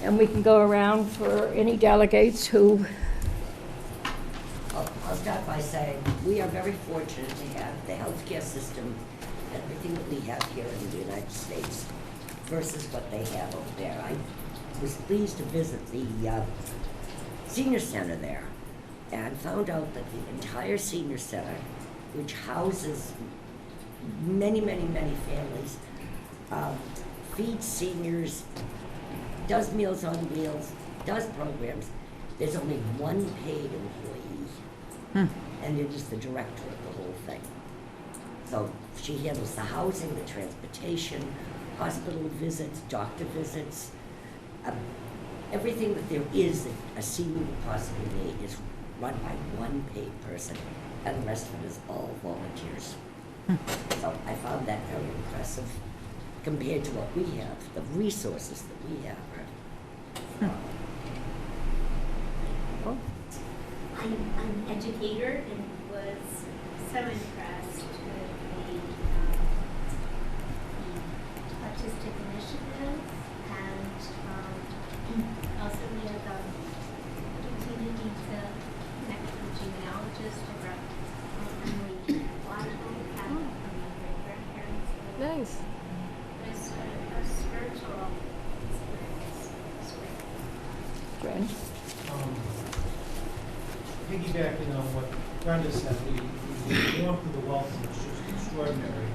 And we can go around for any delegates who... I'll start by saying we are very fortunate to have the healthcare system, everything that we have here in the United States versus what they have over there. I was pleased to visit the senior center there and found out that the entire senior center, which houses many, many, many families, feeds seniors, does Meals on Wheels, does programs. There's only one paid employee, and it is the director of the whole thing. So she handles the housing, the transportation, hospital visits, doctor visits, everything that there is that a senior would possibly need is run by one paid person, and the rest of it is all volunteers. So I found that very impressive compared to what we have, the resources that we have. I'm an educator and was so impressed with the autistic initiative, and also we had the opportunity to connect with the genealogist over at Emily Waterville, had great grandparents. Nice. It was a spiritual experience. Jen? Piggybacking on what Brenda said, we warmed to the welcome, it's just extraordinary.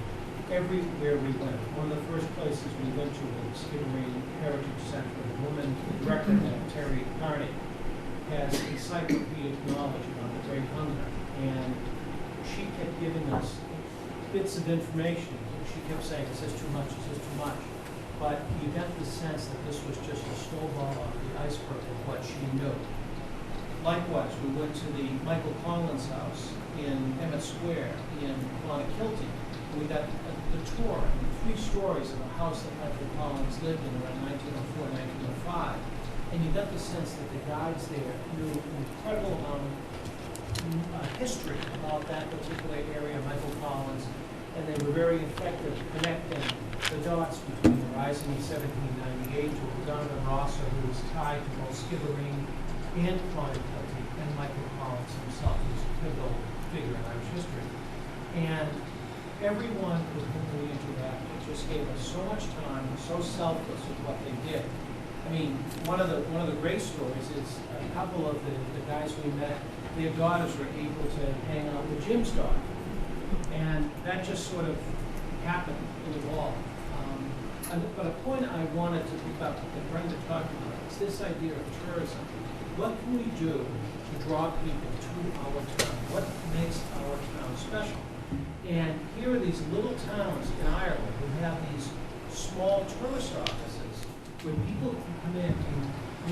Everywhere we went, one of the first places we went to was Skituate Heritage Center. The woman, the director, Terry Carney, has encyclopedic knowledge about the Great Hunger, and she kept giving us bits of information. She kept saying, "This is too much, this is too much." But you got the sense that this was just a snowball off the iceberg of what she knew. Likewise, we went to the Michael Collins house in Emmett Square in Clonakilty. We got the tour, 3 stories of a house that Michael Collins lived in around 1904, 1905. And you got the sense that the guides there knew an incredible amount of history about that particular area, Michael Collins, and they were very effective connecting the dots between the rising in 1798 to Donovan Rosser, who was tied to both Skibbereen and Clonakilty, and Michael Collins himself, who's a pivotal figure in Irish history. And everyone with whom we interacted just gave us so much time, so selfless with what they did. I mean, one of the great stories is a couple of the guys we met, their daughters were able to hang out with Jim's daughter. And that just sort of happened in the wall. But a point I wanted to pick up that Brenda talked about is this idea of tourism. What can we do to draw people to our town? What makes our town special? And here are these little towns in Ireland who have these small tourist offices where people can come in and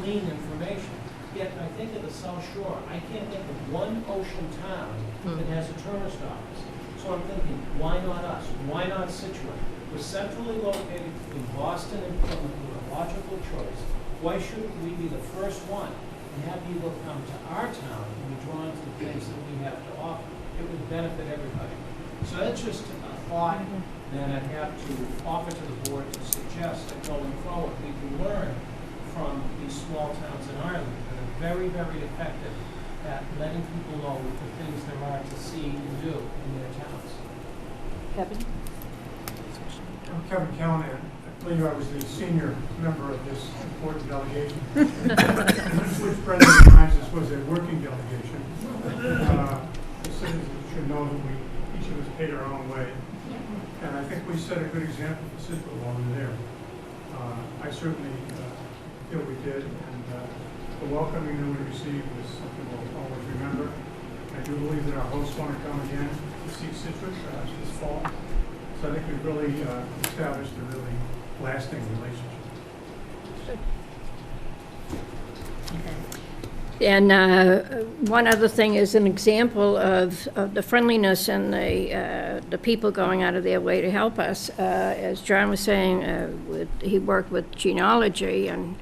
glean information. Yet I think of the South Shore, I can't think of one ocean town that has a tourist office. So I'm thinking, why not us? Why not Scituate? We're centrally located between Boston and Plymouth. We're a logical choice. Why shouldn't we be the first one and have people come to our town and be drawn to the things that we have to offer? It would benefit everybody. So that's just a thought that I'd have to offer to the board to suggest that going forward we can learn from these small towns in Ireland that are very, very effective at letting people know the things there are to see and do in their towns. Kevin? I'm Kevin Callahan. I believe I was the senior member of this important delegation, which Brenda reminds us was a working delegation. The citizens should know that each of us paid our own way. And I think we set a good example for Scituate while we were there. I certainly feel we did, and the welcoming that we received was something we'll always remember. I do believe that our hosts want to come again to see Scituate this fall. So I think we've really established a really lasting relationship. And one other thing is an example of the friendliness and the people going out of their way to help us. As John was saying, he worked with genealogy, and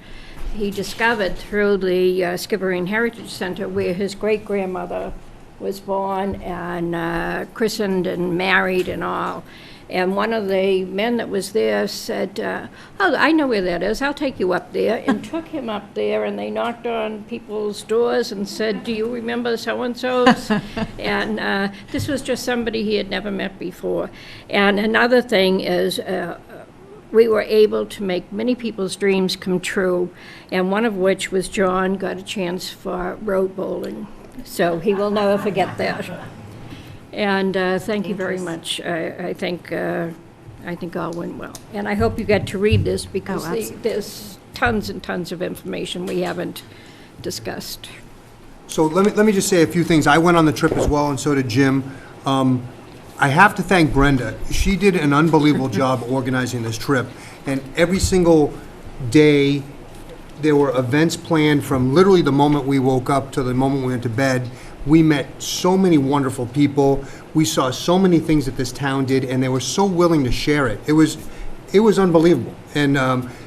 he discovered through the Skibbereen Heritage Center where his great-grandmother was born and christened and married and all. And one of the men that was there said, oh, I know where that is, I'll take you up there, and took him up there, and they knocked on people's doors and said, do you remember so-and-so's? And this was just somebody he had never met before. And another thing is, we were able to make many people's dreams come true, and one of which was John got a chance for road bowling. So he will never forget that. And thank you very much. I think all went well. And I hope you get to read this because there's tons and tons of information we haven't discussed. So let me just say a few things. I went on the trip as well, and so did Jim. I have to thank Brenda. She did an unbelievable job organizing this trip. And every single day, there were events planned from literally the moment we woke up to the moment we went to bed. We met so many wonderful people. We saw so many things that this town did, and they were so willing to share it. It was unbelievable, and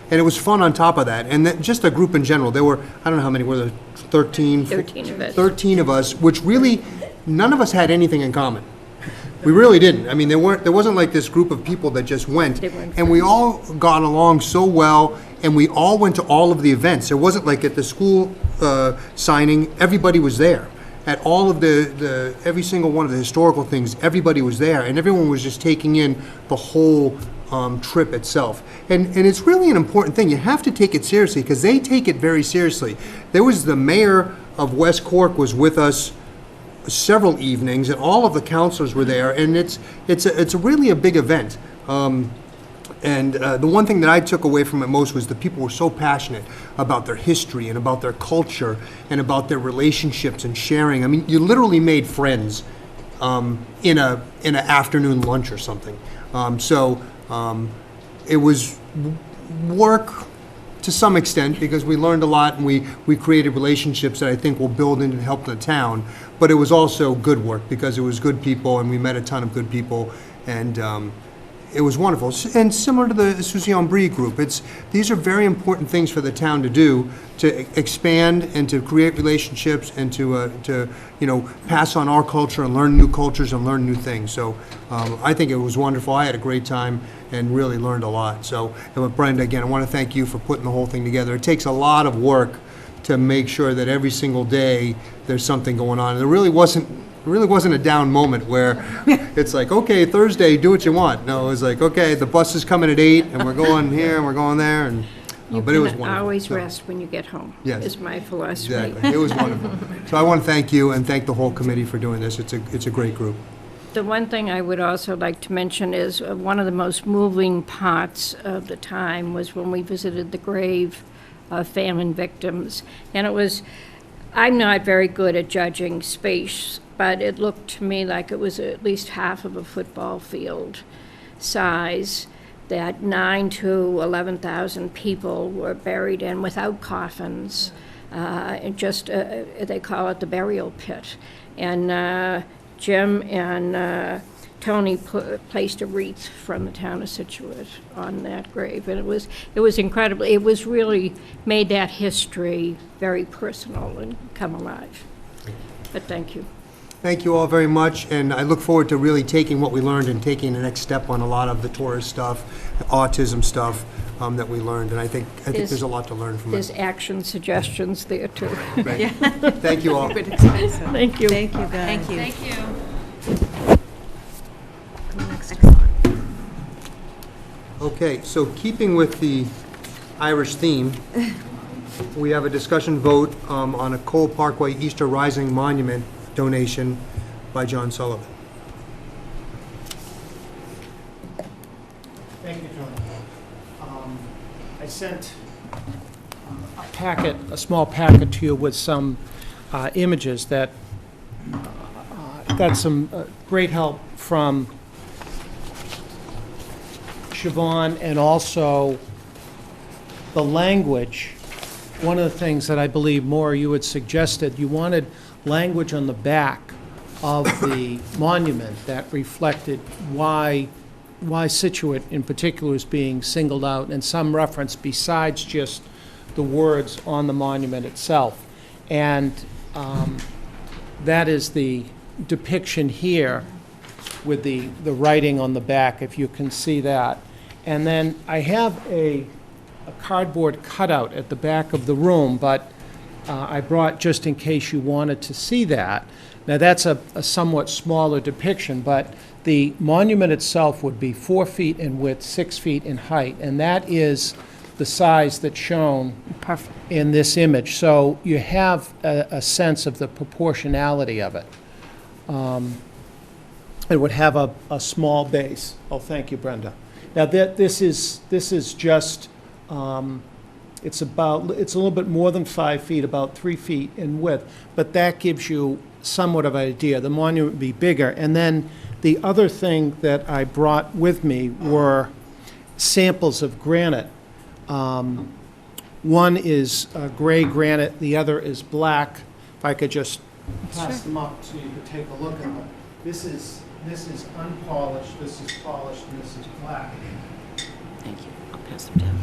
it was fun on top of that. And just a group in general. There were, I don't know how many were there, 13 of us. 13 of us, which really none of us had anything in common. We really didn't. I mean, there wasn't like this group of people that just went, and we all got along so well, and we all went to all of the events. It wasn't like at the school signing, everybody was there. At all of every single one of the historical things, everybody was there, and everyone was just taking in the whole trip itself. And it's really an important thing. You have to take it seriously, because they take it very seriously. There was the mayor of West Cork was with us several evenings, and all of the councilors were there, and it's really a big event. And the one thing that I took away from it most was the people were so passionate about their history and about their culture and about their relationships and sharing. I mean, you literally made friends in an afternoon lunch or something. It was work to some extent, because we learned a lot and we created relationships that I think will build and help the town. But it was also good work, because it was good people, and we met a ton of good people, and it was wonderful. And similar to the Suzy Brie group, these are very important things for the town to do, to expand and to create relationships and to pass on our culture and learn new cultures and learn new things. So I think it was wonderful. I had a great time and really learned a lot. So, and with Brenda, again, I want to thank you for putting the whole thing together. It takes a lot of work to make sure that every single day there's something going on. And there really wasn't a down moment where it's like, okay, Thursday, do what you want. No, it was like, okay, the bus is coming at 8, and we're going here, and we're going there, and but it was You wonderful. can always rest when you get home, Yes. is my philosophy. Exactly. It was wonderful. So I want to thank you and thank the whole committee for doing this. It's a great group. The one thing I would also like to mention is one of the most moving parts of the time was when we visited the grave of famine victims. And I'm not very good at judging space, but it looked to me like it was at least half of a football field size that 9,000 to 11,000 people were buried in without coffins. And just, they call it the burial pit. And Jim and Tony placed a wreath from the town of Scituate on that grave. And it was incredible. It was really made that history very personal and come alive. But thank you. Thank you all very much, and I look forward to really taking what we learned and taking the next step on a lot of the tourist stuff, autism stuff that we learned, and I think there's a lot to learn from There's it. action suggestions there, too. Great. Thank you all. Thank you. Thank you, guys. Thank you. Thank you. Okay, so keeping with the Irish theme, we have a discussion vote on a Cole Parkway Easter Rising Monument donation by John Sullivan. Thank you, John. I sent a small packet to you with some images that got some great help from Siobhan, and also the language. One of the things that I believe, Maura, you had suggested, you wanted language on the back of the monument that reflected why Scituate in particular is being singled out, and some reference besides just the words on the monument itself. And that is the depiction here with the writing on the back, if you can see that. And then I have a cardboard cutout at the back of the room, but I brought just in case you wanted to see that. Now, that's a somewhat smaller depiction, but the monument itself would be 4 feet in width, 6 feet in height, and that is the size that's shown in this image. So you have a sense of the proportionality of it. It would have a small base. Oh, thank you, Brenda. Now, this is just, it's a little bit more than 5 feet, about 3 feet in width, but that gives you somewhat of an idea. The monument would be bigger. And then the other thing that I brought with me were samples of granite. One is gray granite, the other is black. If I could just pass them up so you could take a look at them. This is unpolished, this is polished, and this is black. Thank you. I'll pass them down.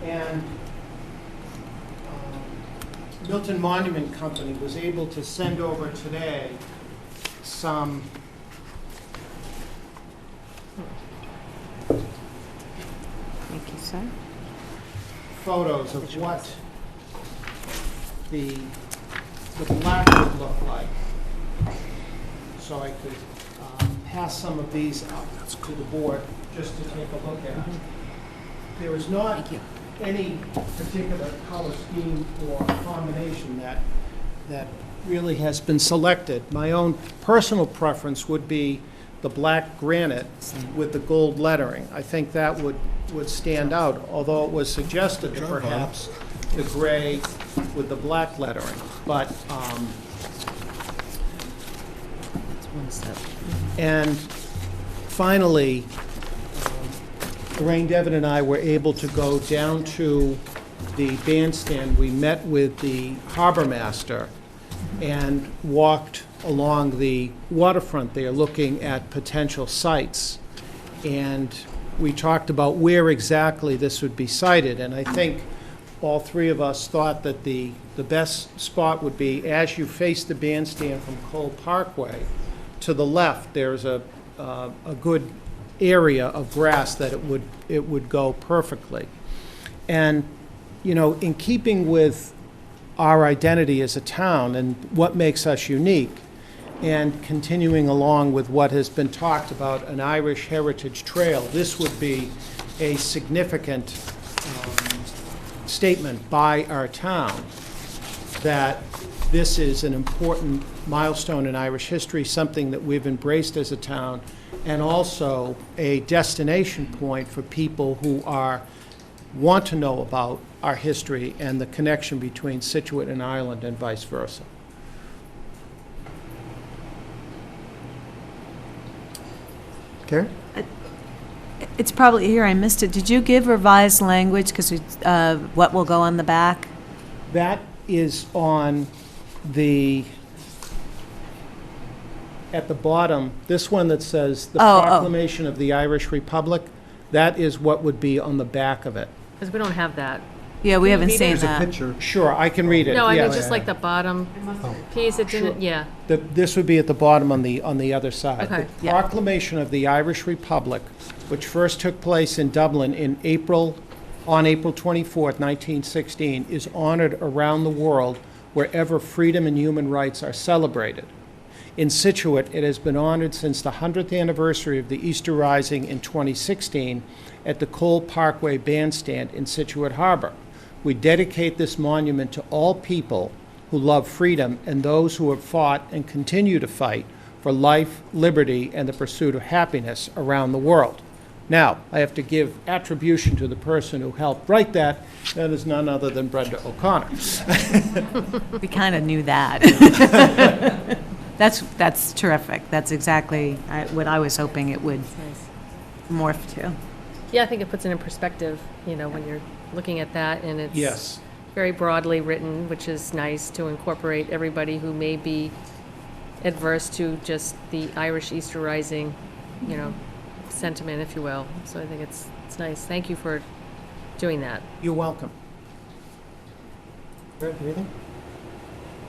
And Milton Monument Company was able to send over today some Thank you, sir. photos of what the black would look like. So I could pass some of these up to the board just to take a look at. There is not any particular color scheme or combination that really has been selected. My own personal preference would be the black granite with the gold lettering. I think that would stand out, although it was suggested that perhaps the gray with the black lettering. But and finally, Lorraine Devon and I were able to go down to the bandstand. We met with the harbor master and walked along the waterfront there looking at potential sites. And we talked about where exactly this would be sited. And I think all three of us thought that the best spot would be as you face the bandstand from Cole Parkway. To the left, there's a good area of grass that it would go perfectly. And, you know, in keeping with our identity as a town and what makes us unique, and continuing along with what has been talked about, an Irish heritage trail, this would be a significant statement by our town that this is an important milestone in Irish history, something that we've embraced as a town, and also a destination point for people who want to know about our history and the connection between Scituate and Ireland and vice versa. Karen? It's probably here, I missed it. Did you give revised language, because what will go on the back? That is on at the bottom, this one that says the Proclamation of the Irish Republic, that is what would be on the back of it. Because we don't have that. Yeah, we Can you haven't read seen it? that. Picture. Sure, I can read it. No, I mean, yes. just like the bottom piece, it didn't, yeah. This would be at the bottom on the other side. Okay. The Proclamation of the Irish Republic, which first took place in Dublin on April 24th, 1916, is honored around the world wherever freedom and human rights are celebrated. In Scituate, it has been honored since the 100th anniversary of the Easter Rising in 2016 at the Cole Parkway Bandstand in Scituate Harbor. We dedicate this monument to all people who love freedom and those who have fought and continue to fight for life, liberty, and the pursuit of happiness around the world. Now, I have to give attribution to the person who helped write that. That is none other than Brenda O'Connor. We kind of knew that. That's terrific. That's exactly what I was hoping it would morph to. Yeah, I think it puts it in perspective, you know, when you're looking at that, and it's Yes. very broadly written, which is nice to incorporate everybody who may be adverse to just the Irish Easter Rising, you know, sentiment, if you will. So I think it's nice. Thank you for doing that. You're welcome. Anything?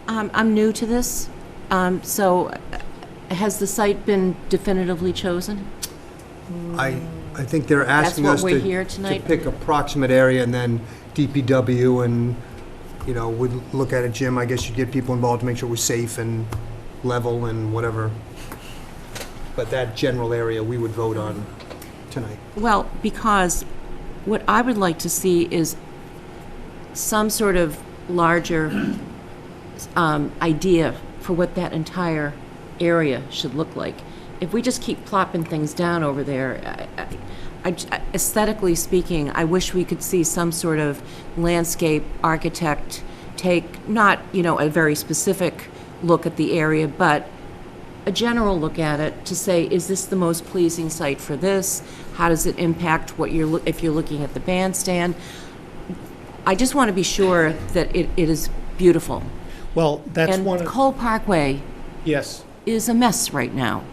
I'm new to this, so has the site been definitively chosen? I think they're asking what us we're to here to tonight? pick approximate area, and then DPW and, you know, would look at it. Jim, I guess you'd get people involved to make sure it was safe and level and whatever. But that general area we would vote on tonight. Well, because what I would like to see is some sort of larger idea for what that entire area should look like. If we just keep plopping things down over there, aesthetically speaking, I wish we could see some sort of landscape architect take, not, you know, a very specific look at the area, but a general look at it to say, is this the most pleasing site for this? How does it impact what if you're looking at the bandstand? I just want to be sure that it is beautiful. Well, that's and one of... Cole Parkway Yes. is a mess right now.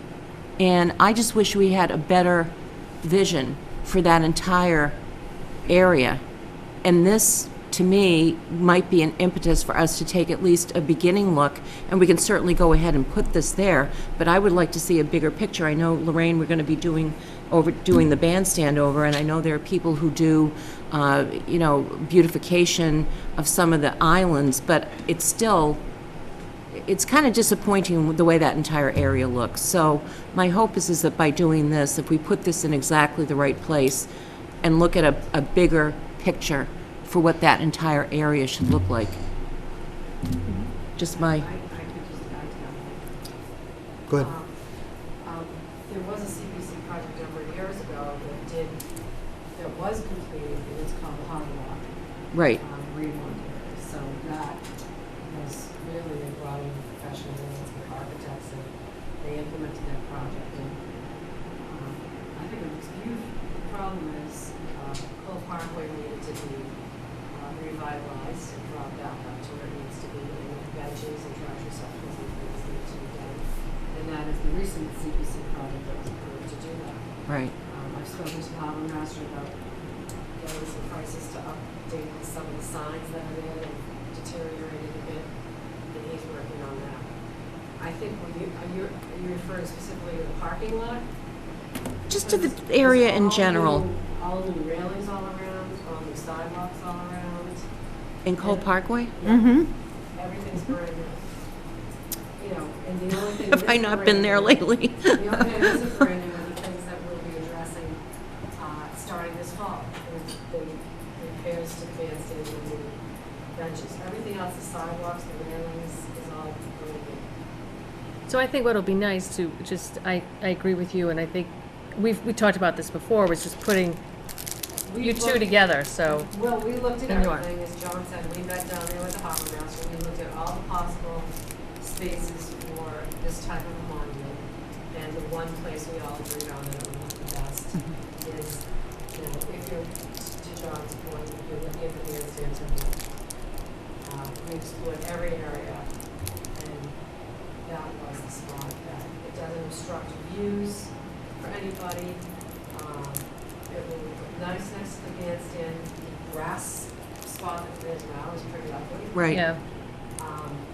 And I just wish we had a better vision for that entire area. And this, to me, might be an impetus for us to take at least a beginning look, and we can certainly go ahead and put this there, but I would like to see a bigger picture. I know, Lorraine, we're going to be doing the bandstand over, and I know there are people who do, you know, beautification of some of the islands, but it's still, it's kind of disappointing the way that entire area looks. So my hope is that by doing this, if we put this in exactly the right place and look at a bigger picture for what that entire area should look like. Just my... I could just add to that. Go ahead. There was a CPC project a number of years ago that was completed, and it's called the Harbor Walk. Right. Greenwood area. So that was really, they brought in professional landscape architects, and they implemented that project. And I think it looks beautiful. The problem is Cole Parkway needed to be revitalized and dropped out up to where it needs to be, and benches and trash receptacles and things need to be done. And that is the recent CPC project that was approved to do that. Right. I've spoken to the harbor master about getting some prices to update some of the signs that are there and deteriorated a bit, and he's working on that. I think are you referring specifically to the parking lot? Just to the area in general. All new railings all around, all new sidewalks all around. In Cole Parkway? Mm-hmm. Everything's brand new. You know, and the only thing Have I not been there lately? The only thing that isn't brand new are the things that we'll be addressing starting this fall. The repairs to the bandstand and the benches. Everything else, the sidewalks, the railings, is all brand new. So I think what'll be nice to just, I agree with you, and I think we talked about this before, was just putting you two together, so. Well, we looked at There you are. everything, as John said, we met down there with the harbor master, we looked at all the possible spaces for this type of a monument, and the one place we all agreed on that would look the best is, you know, if you're, to John's point, if you're looking at the bandstand temple, we explored every area, and that was the spot that it doesn't obstruct views for anybody. It will look nice next to the bandstand. The grass spot that there is now is pretty ugly. Right. Yeah.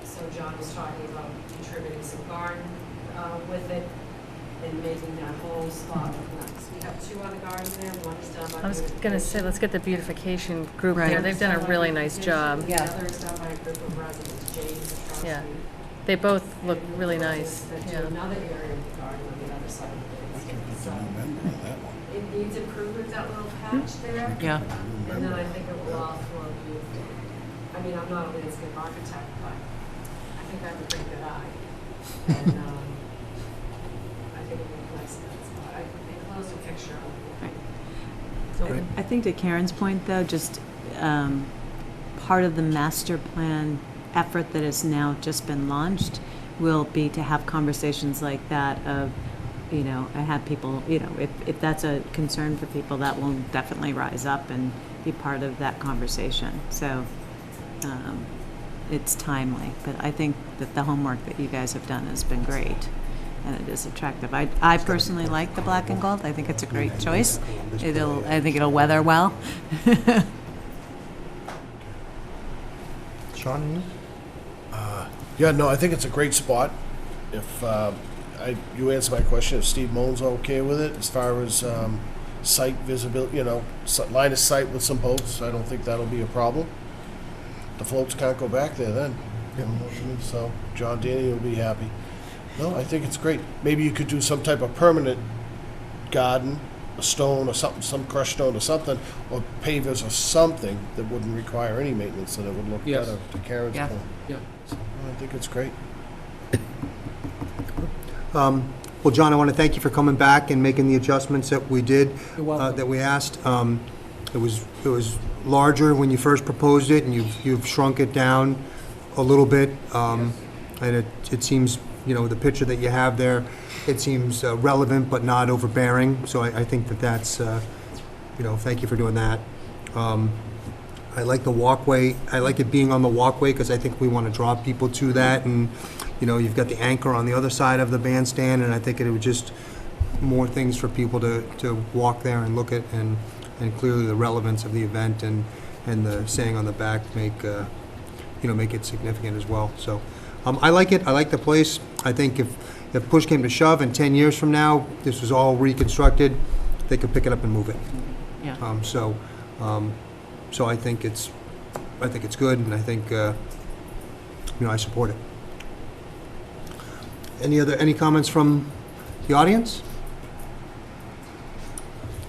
So John was talking about contributing some garden with it and making that whole spot look nice. We have two other gardens there. One is done by I was gonna say, let's get the beautification group Right. there. They've done a really nice job. The other is done by a group of residents, James and Trustee. Yeah. They both look really nice. That do Yeah. another area of the garden on the other side of the bandstand. So it needs improvement, that little patch there. Yeah. And then I think it will all flow beautifully. I mean, I'm not a landscape architect, but I think I have a pretty good eye. And I think it will look nice in that spot. I think post a picture. I think to Karen's point, though, just part of the master plan effort that has now just been launched will be to have conversations like that of, you know, I have people, you know, if that's a concern for people, that will definitely rise up and be part of that conversation. So it's timely, but I think that the homework that you guys have done has been great. And it is attractive. I personally like the black and gold. I think it's a great choice. I think it'll weather well. Sean, you? Yeah, no, I think it's a great spot. If, you answer my question, if Steve Moan's okay with it, as far as site visibility, you know, line of sight with some boats, I don't think that'll be a problem. The floats can't go back there then. You know what I mean? So John Danny will be happy. No, I think it's great. Maybe you could do some type of permanent garden, a stone or something, some crushed stone or something, or pavers or something that wouldn't require any maintenance and it would look Yes. better, to Karen's Yeah. point. Yeah. So, I think it's great. Well, John, I want to thank you for coming back and making the adjustments that we did, You're welcome. that we asked. It was larger when you first proposed it, and you've shrunk it down a little bit. And it seems, you know, the picture that you have there, it seems relevant but not overbearing. So I think that's, you know, thank you for doing that. I like the walkway. I like it being on the walkway because I think we want to draw people to that. And, you know, you've got the anchor on the other side of the bandstand, and I think it would just more things for people to walk there and look at, and clearly the relevance of the event and the saying on the back make it significant as well. So I like it. I like the place. I think if push came to shove and 10 years from now, this was all reconstructed, they could pick it up and move it. Yeah. So I think it's good, and I think I support it. Any comments from the audience?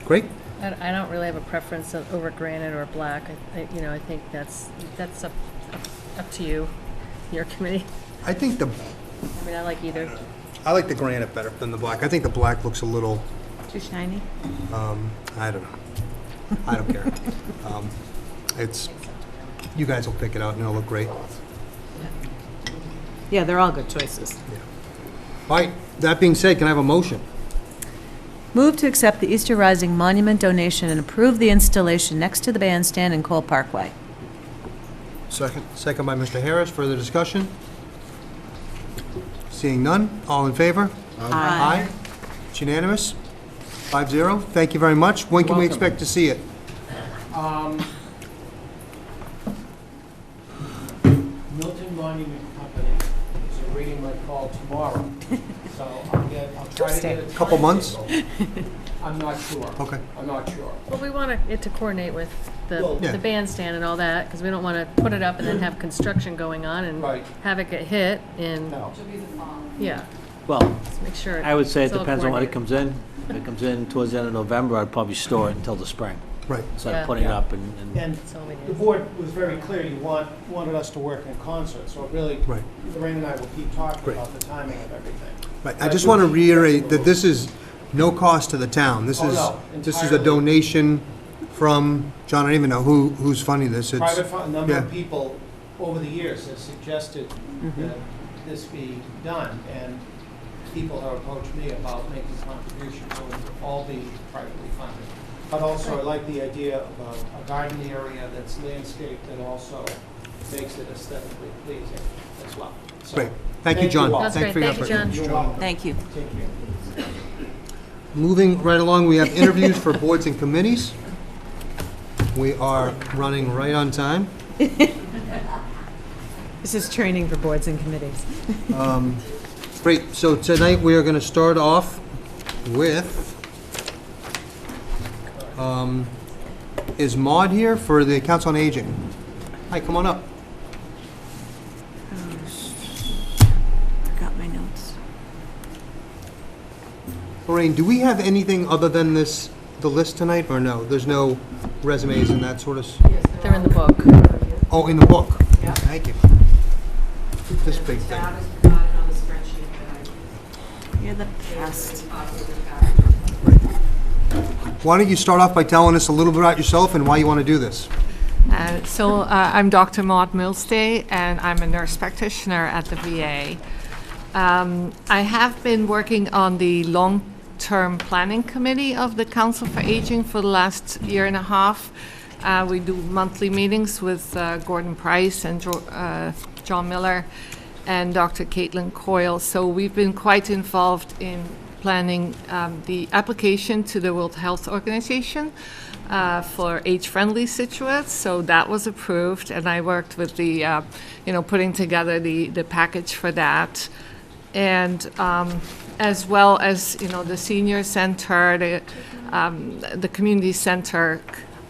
Great. I don't really have a preference over granite or black. I think that's up to you, your committee. I think I like either. I like the granite better than the black. I think the black looks a little, Too shiny? I don't know. I don't care. You guys will pick it out and it'll look great. Yeah, they're all good choices. All right, that being said, can I have a motion? Move to accept the Easter Rising Monument donation and approve the installation next to the bandstand in Cole Parkway. Second. Second by Mr. Harris. Further discussion? Seeing none, all in favor? Aye. It's unanimous, 5-0. Thank you very much. When can we Welcome. expect to see it? Milton Monument Company is awaiting my call tomorrow, so I'll try to get a Couple months? timetable. I'm not sure. Okay. I'm not sure. Well, we want it to coordinate with Well, yeah. the bandstand and all that, because we don't want to put it up and then have construction going on and Right. have it get hit and, No. Should be the fall. yeah, Well, just make sure. I would say it it's all depends on when it coordinated. comes in. If it comes in towards the end of November, I'd probably store it until the spring. Right. Instead Yeah. of putting it up and And That's all we the need. board was very clear, you wanted us to work in concert, so really, Right. Lorraine and I will keep talking Great. about the timing of everything. Right. I just want to reiterate that this is no cost to the town. This Oh, is no, this is a entirely. donation from, John, I don't even know who's funding this. It's Private fund, a number yeah. of people over the years have suggested that this be done, and people have approached me about making contributions, so it'll all be privately funded. But also, I like the idea of a garden area that's landscaped that also makes it aesthetically pleasing as well. So, Great. Thank you, John. all. That's Thanks great. for your Thank you, effort. John. You're welcome. Thank you. Take care. Moving right along, we have interviews for boards and committees. We are running right on time. This is training for boards and committees. Great, so tonight we are going to start off with, is Maud here for the Council on Aging? Hi, come on up. Got my notes. Lorraine, do we have anything other than the list tonight, or no? There's no resumes and that sort of, They're in the book. oh, in the book? Yeah. Thank you. This big thing. That is provided on the spreadsheet that You're the I best. gave as a copy of the package. Why don't you start off by telling us a little bit about yourself and why you want to do this? I'm Dr. Maud Millstay, and I'm a nurse practitioner at the VA. I have been working on the long-term planning committee of the Council for Aging for the last year and a half. We do monthly meetings with Gordon Price and John Miller and Dr. Caitlin Coyle. So we've been quite involved in planning the application to the World Health Organization for age-friendly Scituate. So that was approved, and I worked with the, putting together the package for that. And as well as, the senior center, the community center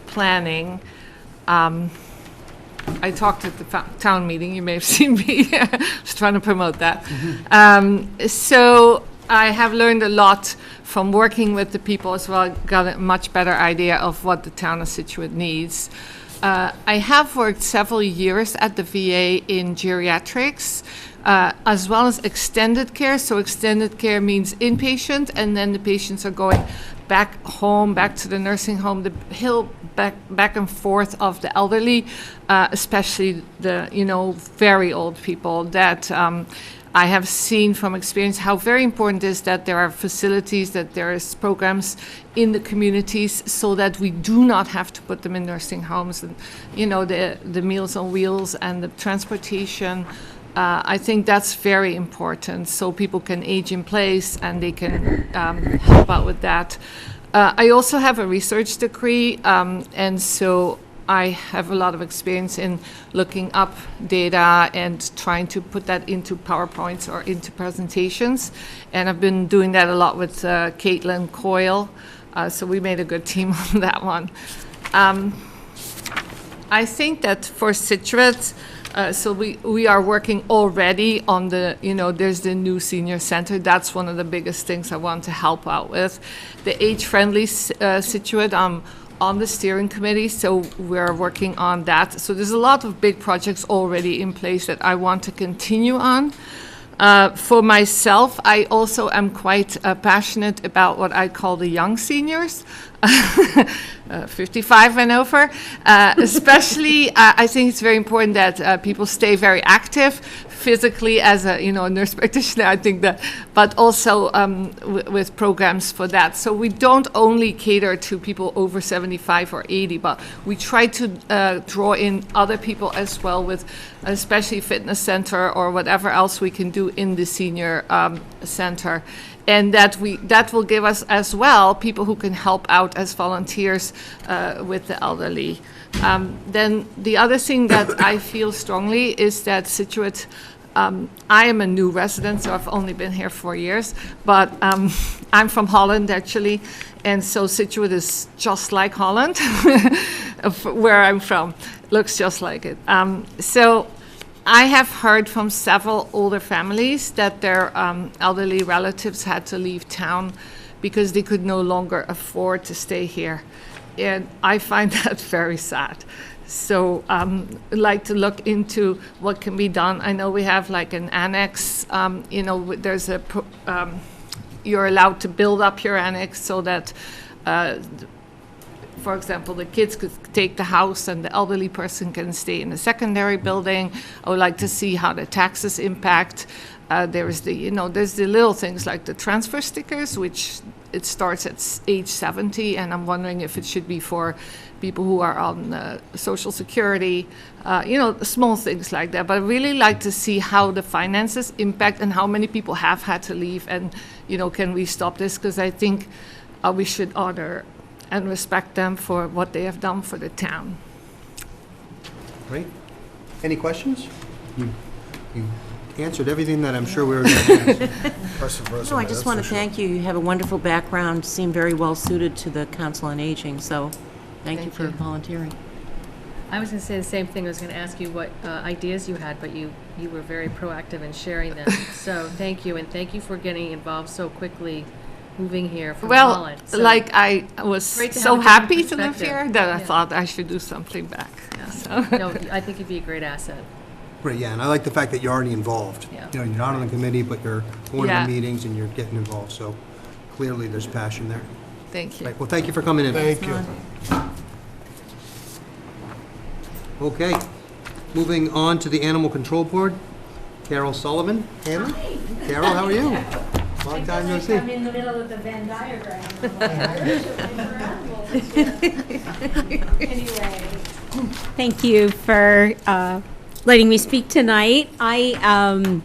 planning. I talked at the town meeting. You may have seen me. Just trying to promote that. So I have learned a lot from working with the people as well. Got a much better idea of what the town of Scituate needs. I have worked several years at the VA in geriatrics, as well as extended care. So extended care means inpatient, and then the patients are going back home, back to the nursing home, the hill back and forth of the elderly, especially the, very old people that I have seen from experience how very important it is that there are facilities, that there is programs in the communities so that we do not have to put them in nursing homes. And, the Meals on Wheels and the transportation, I think that's very important so people can age in place and they can help out with that. I also have a research degree, and so I have a lot of experience in looking up data and trying to put that into PowerPoints or into presentations. And I've been doing that a lot with Caitlin Coyle, so we made a good team on that one. I think that for Scituate, so we are working already on the, there's the new senior center. That's one of the biggest things I want to help out with. The age-friendly Scituate, on the steering committee, so we're working on that. So there's a lot of big projects already in place that I want to continue on. For myself, I also am quite passionate about what I call the young seniors, 55 and over. Especially, I think it's very important that people stay very active physically as a nurse practitioner. I think that, but also with programs for that. So we don't only cater to people over 75 or 80, but we try to draw in other people as well, with especially fitness center or whatever else we can do in the senior center. And that will give us as well people who can help out as volunteers with the elderly. Then the other thing that I feel strongly is that Scituate, I am a new resident, so I've only been here 4 years, but I'm from Holland actually, and so Scituate is just like Holland, where I'm from, looks just like it. So I have heard from several older families that their elderly relatives had to leave town because they could no longer afford to stay here. And I find that very sad. So I'd like to look into what can be done. I know we have like an annex, there's you're allowed to build up your annex so that for example, the kids could take the house and the elderly person can stay in the secondary building. I would like to see how the taxes impact. There's the little things like the transfer stickers, which it starts at age 70, and I'm wondering if it should be for people who are on Social Security, small things like that. But I'd really like to see how the finances impact and how many people have had to leave, and, can we stop this? Because I think we should honor and respect them for what they have done for the town. Great. Any questions? You answered everything that I'm sure we were going to ask. No, I just want to thank you. You have a wonderful background, seem very well suited to the Council on Aging, so thank you for volunteering. I was going to say the same thing. I was going to ask you what ideas you had, but you were very proactive in sharing them. So thank you, and thank you for getting involved so quickly, moving here from Holland. So I was so happy to live here that I thought I should do something back. Yeah. So. No, I think you'd be a great asset. Right, yeah, and I like the fact that you're already involved. Yeah. You're not on the committee, but you're going to the meetings and you're getting involved, so clearly there's passion there. Thank you. Right, well, thank you for coming in. Thank you. Okay, moving on to the Animal Control Board. Carol Sullivan. Carol, how are you? Long time no see. I'm in the middle of the Venn diagram. Anyway. Thank you for letting me speak tonight. I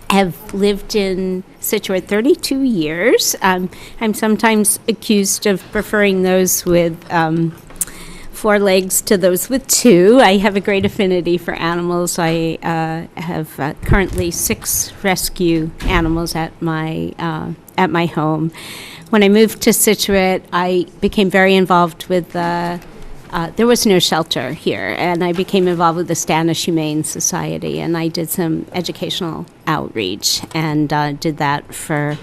have lived in Scituate 32 years. I'm sometimes accused of preferring those with 4 legs to those with 2. I have a great affinity for animals. I have currently 6 rescue animals at my home. When I moved to Scituate, I became very involved with there was no shelter here, and I became involved with the Spanish Humane Society, and I did some educational outreach and did that for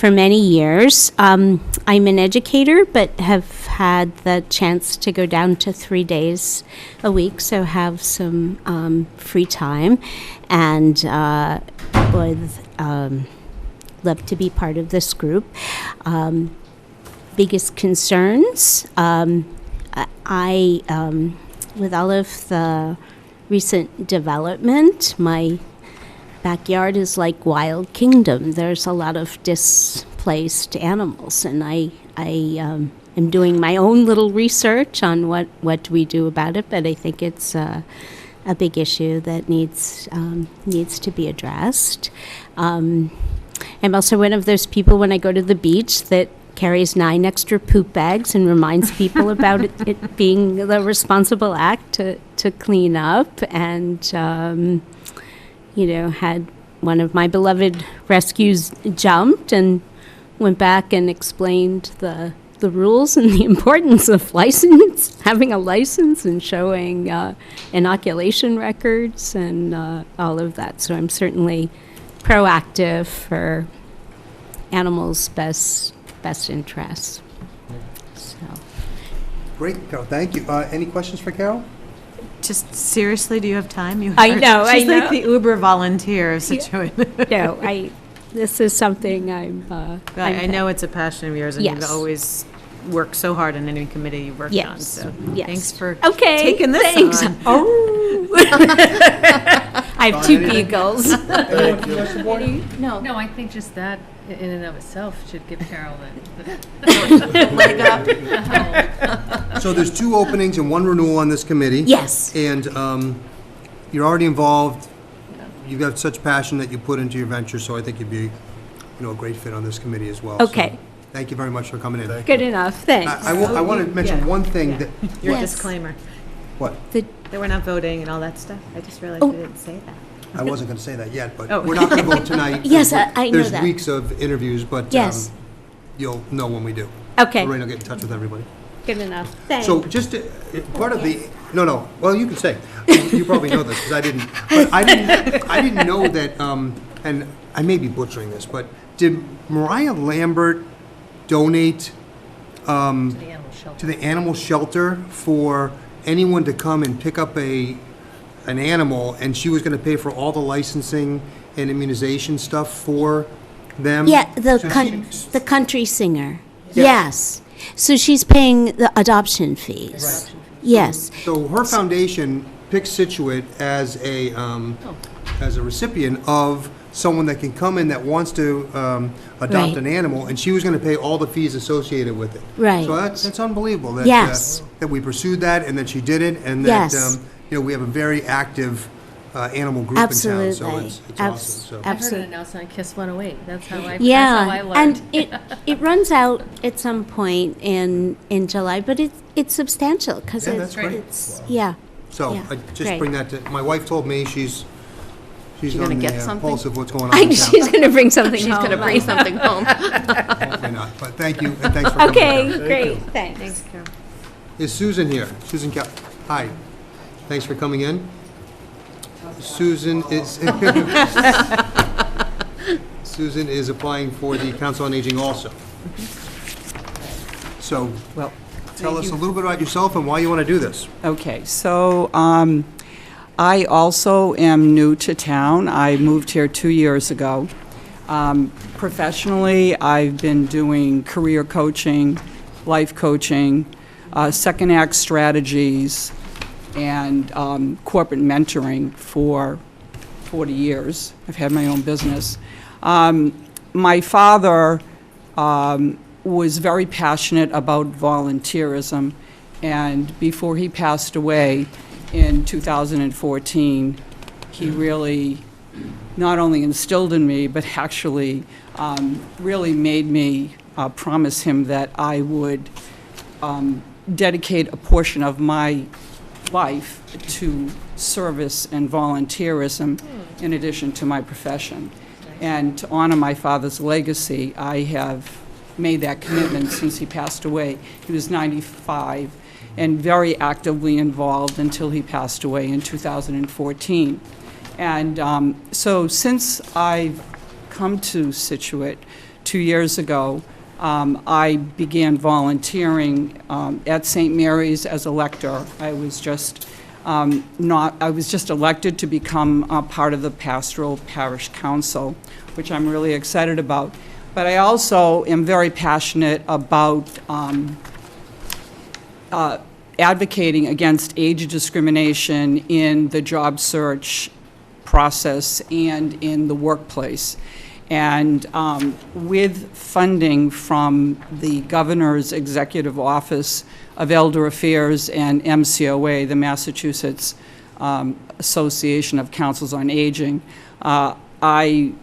many years. I'm an educator, but have had the chance to go down to 3 days a week, so have some free time, and would love to be part of this group. Biggest concerns, with all of the recent development, my backyard is like Wild Kingdom. There's a lot of displaced animals, and I am doing my own little research on what we do about it, but I think it's a big issue that needs to be addressed. I'm also one of those people when I go to the beach that carries 9 extra poop bags and reminds people about it being the responsible act to clean up, and had one of my beloved rescues jumped and went back and explained the rules and the importance of having a license and showing inoculation records and all of that. So I'm certainly proactive for animals' best interests. So. Great, Carol, thank you. Any questions for Carol? Just seriously, do you have time? I know. She's like the Uber volunteer of Scituate. No, this is something I know it's a passion of yours, and Yes. you've always worked so hard in any committee you've worked on. So Yes. thanks for Okay, taking this thanks. on. I have 2 beagles. No, I think just that in and of itself should give Carol Leg up. So there's 2 openings and 1 renewal on this committee. Yes. And you're already involved. You've got such passion that you put into your venture, so I think you'd be, a great fit on this committee as well. Okay. So thank you very much for coming in. Good enough, thanks. I want to mention one thing that. Your Yes. disclaimer. What? That we're not voting and all that stuff. I just realized we didn't say that. I wasn't going to say that yet, but Oh. we're not going to vote tonight. Yes, I know There's that. weeks of interviews, but Yes. you'll know when we do. Okay. Lorraine will get in touch with everybody. Good enough, thanks. So just part of the, no, well, you can say. You probably know this, because I didn't. But I didn't know that, and I may be butchering this, but did Mariah Lambert donate to the animal shelter for anyone to come and pick up an animal, and she was going to pay for all the licensing and immunization stuff for them? Yeah, the So country singer. Yeah. Yes. So she's paying the adoption fees. Right. Yes. So her foundation picks Scituate as a recipient of someone that can come in that wants to adopt Right. an animal, and she was going to pay all the fees associated with it. Right. So that's unbelievable that Yes. that we pursued that and that she did it, and Yes. that we have a very active animal group in town. So Absolutely. it's awesome. So. I heard it announced on KISS 108. That's how I Yeah, learned. and it runs out at some point in July, but it's substantial because Yeah, that's great. yeah. So Yeah, I just great. bring that to, my wife told me she's gonna on get the something? pulse of what's going on in town. She's going to bring something She's home. going to bring something home. Hopefully not, but thank you, and thanks for coming. Okay, Carol. great, thanks. Carol. Is Susan here? Susan hi. Thanks for coming in. Susan is Susan is applying for the Council on Aging also. So, Well, tell us a little bit about yourself and why you want to do this. okay, so I also am new to town. I moved here 2 years ago. Professionally, I've been doing career coaching life coaching, second act strategies, and corporate mentoring for 40 years. I've had my own business. My father was very passionate about volunteerism, and before he passed away in 2014, he really not only instilled in me, but actually really made me promise him that I would dedicate a portion of my life to service and volunteerism in addition to my profession. And to honor my father's legacy, I have made that commitment since he passed away. He was 95 and very actively involved until he passed away in 2014. And so since I've come to Scituate 2 years ago, I began volunteering at St. Mary's as a lector. I was just elected to become a part of the Pastoral Parish Council, which I'm really excited about. But I also am very passionate about advocating against age discrimination in the job search process and in the workplace. And with funding from the Governor's Executive Office of Elder Affairs and MCOA, the Massachusetts Association of Councils on Aging, I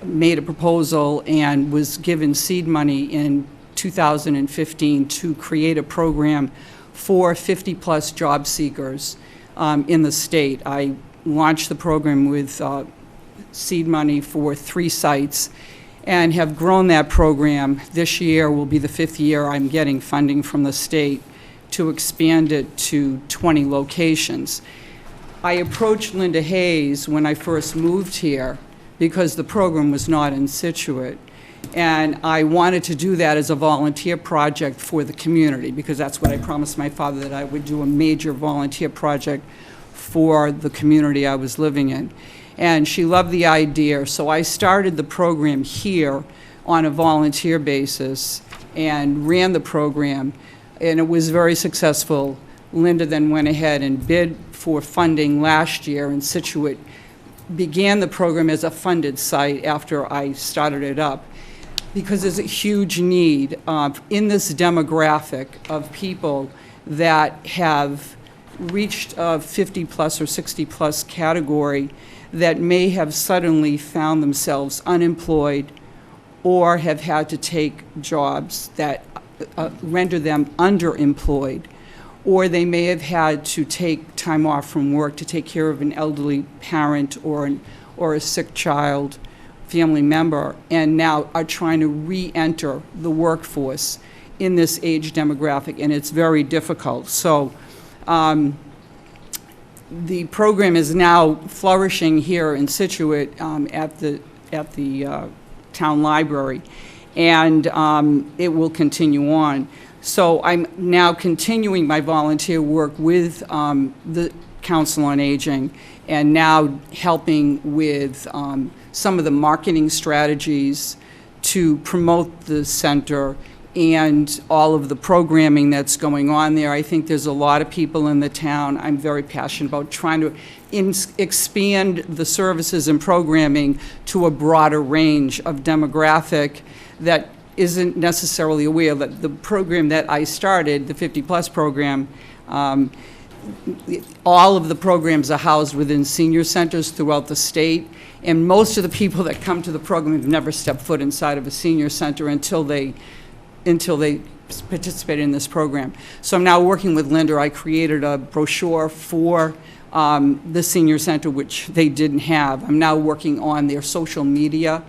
made a proposal and was given seed money in 2015 to create a program for 50-plus job seekers in the state. I launched the program with seed money for 3 sites and have grown that program. This year will be the 5th year I'm getting funding from the state to expand it to 20 locations. I approached Linda Hayes when I first moved here because the program was not in Scituate, and I wanted to do that as a volunteer project for the community because that's what I promised my father, that I would do a major volunteer project for the community I was living in. And she loved the idea, so I started the program here on a volunteer basis and ran the program, and it was very successful. Linda then went ahead and bid for funding last year, and Scituate began the program as a funded site after I started it up, because there's a huge need in this demographic of people that have reached a 50-plus or 60-plus category that may have suddenly found themselves unemployed or have had to take jobs that render them underemployed, or they may have had to take time off from work to take care of an elderly parent or a sick child, family member, and now are trying to re-enter the workforce in this age demographic, and it's very difficult. So the program is now flourishing here in Scituate at the town library, and it will continue on. So I'm now continuing my volunteer work with the Council on Aging, and now helping with some of the marketing strategies to promote the center and all of the programming that's going on there. I think there's a lot of people in the town. I'm very passionate about trying to expand the services and programming to a broader range of demographic that isn't necessarily aware that the program that I started, the 50-plus program, all of the programs are housed within senior centers throughout the state, and most of the people that come to the program have never stepped foot inside of a senior center until they participated in this program. So I'm now working with Linda. I created a brochure for the senior center, which they didn't have. I'm now working on their social media,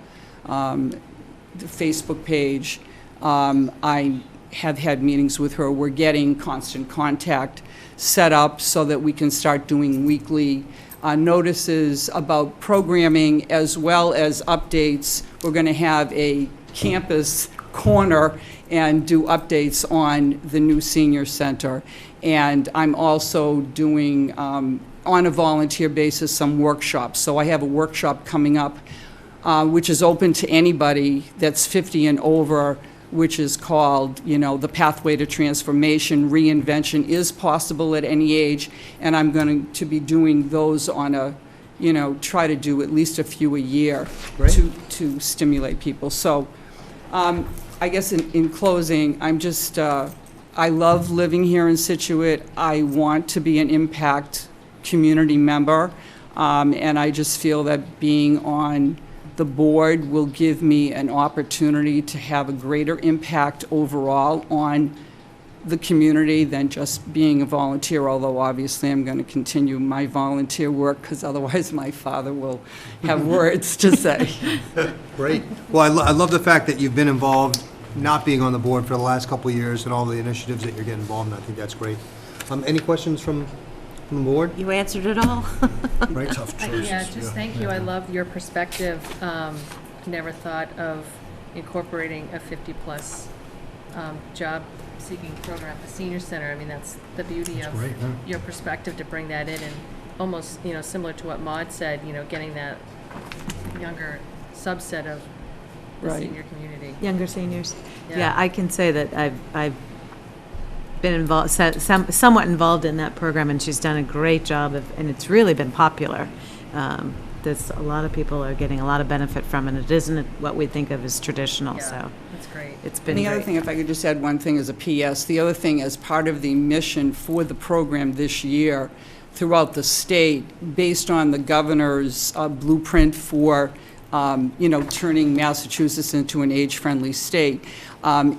the Facebook page. I have had meetings with her. We're getting constant contact set up so that we can start doing weekly notices about programming as well as updates. We're going to have a campus corner and do updates on the new senior center. And I'm also doing, on a volunteer basis, some workshops. So I have a workshop coming up which is open to anybody that's 50 and over which is called, the pathway to transformation. Reinvention is possible at any age, and I'm going to be doing those on a, try to do at least a few a year to stimulate people. So I guess in closing, I'm just, I love living here in Scituate. I want to be an impact community member, and I just feel that being on the board will give me an opportunity to have a greater impact overall on the community than just being a volunteer, although obviously I'm going to continue my volunteer work because otherwise my father will have words to say. Great. Well, I love the fact that you've been involved, not being on the board for the last couple of years, and all the initiatives that you're getting involved in. I think that's great. Any questions from the board? You answered it all. Right, tough choices. Yeah, just thank you. I love your perspective. Never thought of incorporating a 50-plus job-seeking program at the senior center. I mean, that's the beauty of great, huh? your perspective to bring that in, and almost, similar to what Maude said, getting that younger subset of the Right. senior community. Younger seniors. Yeah. Yeah, I can say that I've been involved, somewhat involved in that program, and she's done a great job and it's really been popular. There's a lot of people are getting a lot of benefit from it. It isn't what we think of as traditional, Yeah, so that's great. it's been And the great. other thing, if I could just add one thing as a PS, the other thing as part of the mission for the program this year throughout the state, based on the governor's blueprint for turning Massachusetts into an age-friendly state,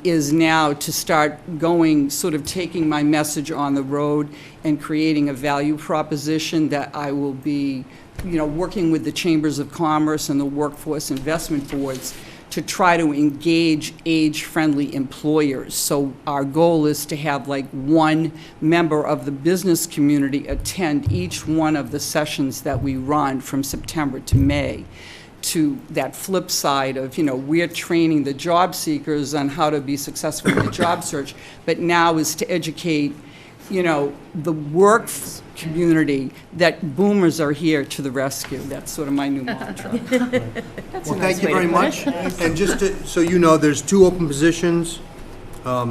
is now to start going, sort of taking my message on the road and creating a value proposition that I will be, working with the chambers of commerce and the workforce investment boards to try to engage age-friendly employers. So our goal is to have like one member of the business community attend each one of the sessions that we run from September to May, to that flip side of, we're training the job seekers on how to be successful in the job search, but now is to educate, the work community that boomers are here to the rescue. That's sort of my new mantra. Well, thank you very much. And just so you know, there's 2 open positions, A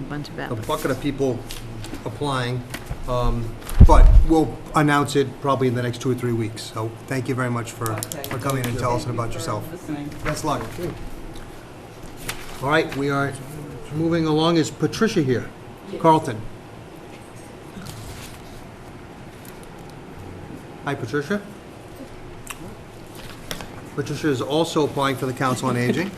bunch of a applicants. bucket of people applying, but we'll announce it probably in the next 2 or 3 weeks. So thank you very much for coming in and telling us about yourself. Best luck. All right, we are moving along. Is Patricia here? Carlton. Hi, Patricia. Patricia is also applying for the Council on Aging.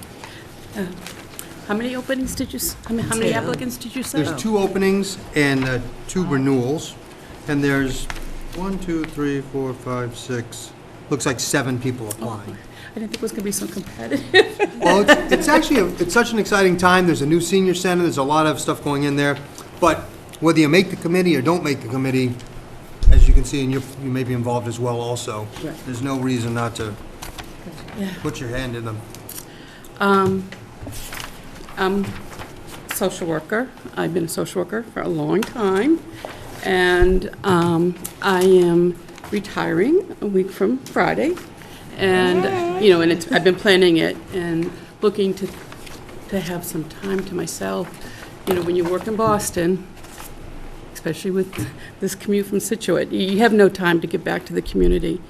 How many openings did you, how many applicants did you say? There's 2 openings and 2 renewals, and there's 1, 2, 3, 4, 5, 6, looks like 7 people applying. I didn't think it was going to be so competitive. Well, it's actually, it's such an exciting time. There's a new senior center, there's a lot of stuff going in there, but whether you make the committee or don't make the committee, as you can see, and you may be involved as well also, Right. there's no reason not to Yeah. put your hand in them. I'm a social worker. I've been a social worker for a long time, and I am retiring a week from Friday. And, and I've been planning it and looking to have some time to myself. When you work in Boston, especially with this commute from Scituate, you have no time to get back to the community.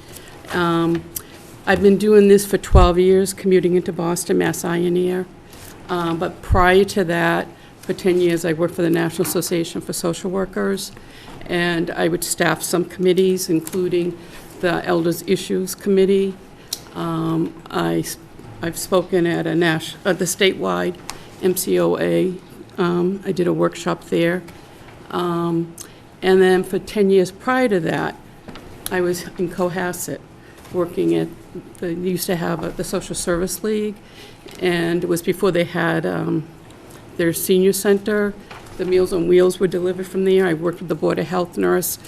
I've been doing this for 12 years, commuting into Boston, Mass Ioneer. But prior to that, for 10 years, I worked for the National Association for Social Workers, and I would staff some committees, including the Elders Issues Committee. I've spoken at the statewide MCOA. I did a workshop there. And then for 10 years prior to that, I was in Cohasset, working at, they used to have the Social Service League, and it was before they had their senior center. The Meals on Wheels were delivered from there. I worked with the Board of Health nurse,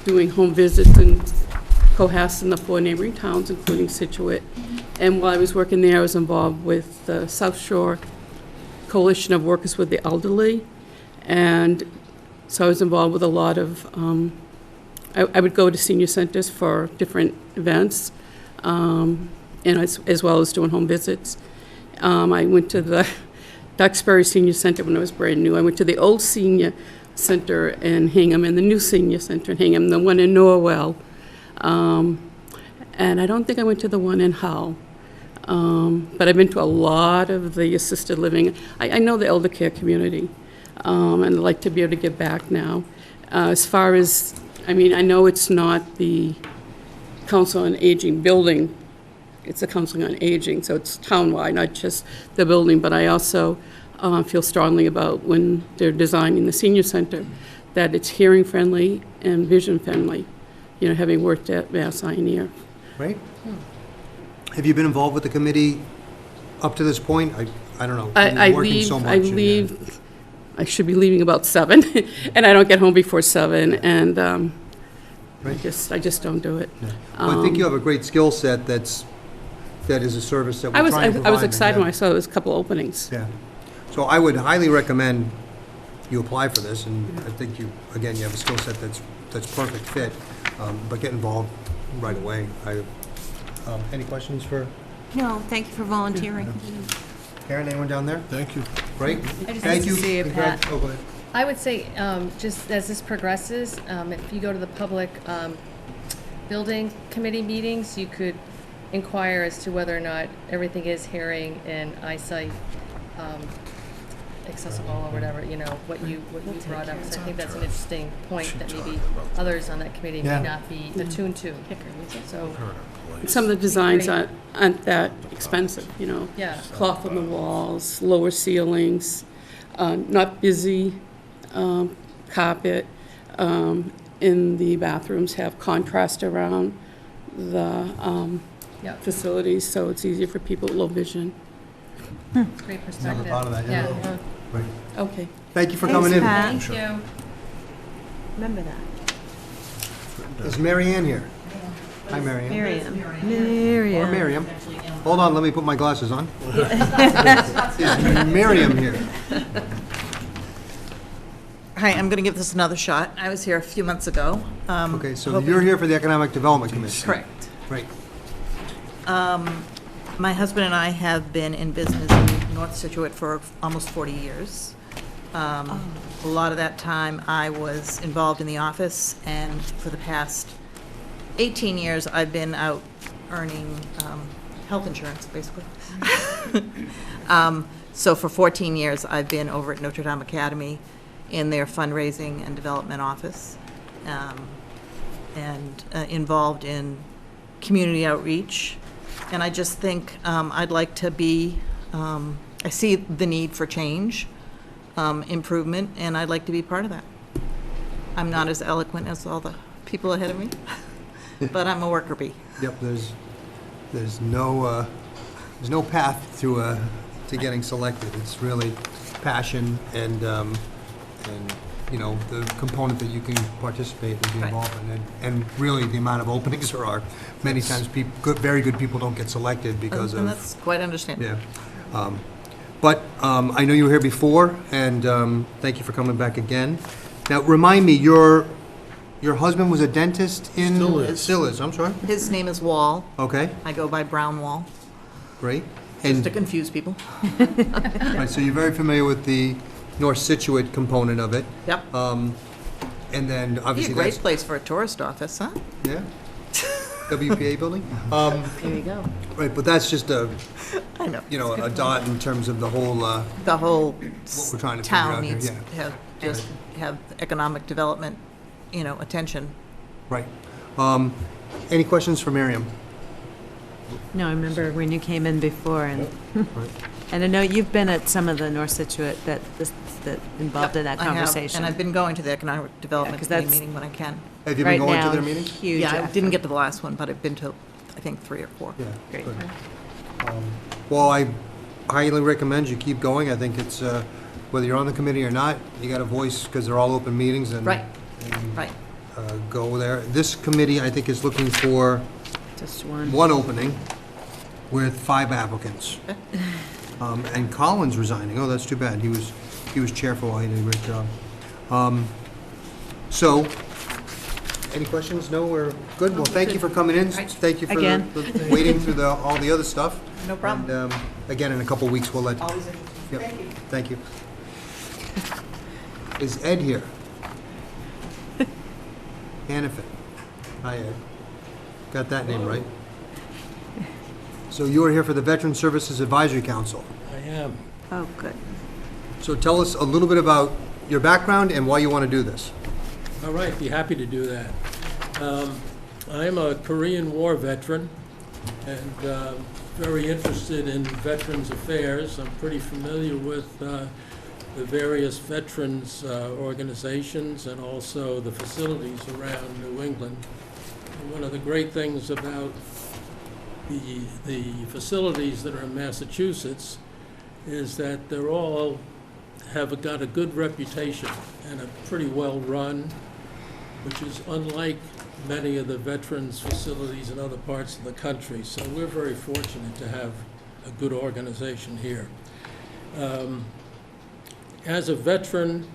doing home visits in Cohasset and the 4 neighboring towns, including Scituate. And while I was working there, I was involved with the South Shore Coalition of Workers with the Elderly. And so I was involved with a lot of, I would go to senior centers for different events, and as well as doing home visits. I went to the Duxbury Senior Center when it was brand new. I went to the old senior center in Hingham and the new senior center in Hingham, the one in Norwell. And I don't think I went to the one in Hull. But I've been to a lot of the assisted living. I know the elder care community, and I'd like to be able to give back now. As far as, I mean, I know it's not the Council on Aging building, it's the Council on Aging, so it's townwide, not just the building, but I also feel strongly about when they're designing the senior center, that it's hearing friendly and vision friendly, you know, having worked at Mass Eye. Right? Have you been involved with the committee up to this point? I don't know. You've been working so much I and, leave, I should be leaving about 7, and I don't get home before 7, and I just don't do it. Well, I think you have a great skill set that is a service that we're trying to provide. I was excited when I saw there was a couple openings. Yeah. So I would highly recommend you apply for this, and I think you have a skill set that's perfect fit, but get involved right away. Any questions for No, thank you for volunteering. Karen? Anyone down there? Thank you. Great. I just Thank like to you. see you, Pat. Oh, go ahead. I would say, just as this progresses, if you go to the public building committee meetings, you could inquire as to whether or not everything is hearing and eyesight accessible or whatever, you know, what you brought up. So I think that's an interesting point that maybe others on that committee may not be attuned to. So Some of the designs aren't that expensive, you know. Yeah. Cloth on the walls, lower ceilings, not busy, carpet. In the bathrooms have contrast around the facilities, so it's easier for people with low vision. great perspective. Never thought of that, yeah. Right. Okay. Thank you for coming in. Thank you. Remember that. Is Mary Ann here? Hi, Mary Ann. Miriam. Or Miriam. Hold on, let me put my glasses on. Is Miriam here? Hi, I'm going to give this another shot. I was here a few months ago. Okay, so you're here for the Economic Development Commission? Correct. Right. My husband and I have been in business in North Scituate for almost 40 years. A lot of that time I was involved in the office, and for the past 18 years I've been out earning health insurance, basically. So for 14 years I've been over at Notre Dame Academy in their fundraising and development office, and involved in community outreach. And I just think I'd like to be, I see the need for change, improvement, and I'd like to be part of that. I'm not as eloquent as all the people ahead of me, but I'm a worker bee. Yep, there's no path to getting selected. It's really passion and you know, the component that you can participate and be involved in, and really the amount of openings there are. Many times, very good people don't get selected because And of. that's quite understandable. Yeah. But I know you were here before, and thank you for coming back again. Now, remind me, your husband was a dentist in? Still is, I'm sorry. His name is Wall. Okay, I go by Brown Wall, great. just to confuse people. Right, so you're very familiar with the North Scituate component of it. Yep. And then Be a obviously great that's, place for a tourist office, huh? yeah, WPA building. There you go. Right, but that's just a, I know. you know, a dot in terms of the whole, The whole what we're trying to figure town out here, needs yeah. to have economic development, you know, attention. Right. Any questions for Miriam? No, I remember when you came in before, and and I know you've been at some of the North Scituate that involved in that I have, conversation. and I've been going to the economic development 'cause committee that's meeting when I can. Have you right been going to now, their meetings? huge Yeah, I effort. didn't get to the last one, but I've been to, I think, 3 or 4. Yeah. Great. good. Well, I highly recommend you keep going. I think it's, whether you're on the committee or not, you got a voice because they're all open meetings and. Right. and, Right. Go there. This committee, I think, is looking for Just one. one opening with 5 applicants. And Colin's resigning. Oh, that's too bad. He was chair for a while. He did a great job. So, any questions? No, we're good. Well, thank you for coming in. Thank you for Again. waiting through all the other stuff. No problem. And again, in a couple weeks, we'll let Always interesting. Yep. Thank you. Thank you. Is Ed here? Hannafin. Hi, Ed. Got that name right. So you are here for the Veteran Services Advisory Council. I am. Oh, good. So tell us a little bit about your background and why you want to do this. All right, be happy to do that. I'm a Korean War veteran and very interested in veterans affairs. I'm pretty familiar with the various veterans organizations and also the facilities around New England. And one of the great things about the facilities that are in Massachusetts is that they're all have got a good reputation and are pretty well run, which is unlike many of the veterans facilities in other parts of the country. So we're very fortunate to have a good organization here. As a veteran,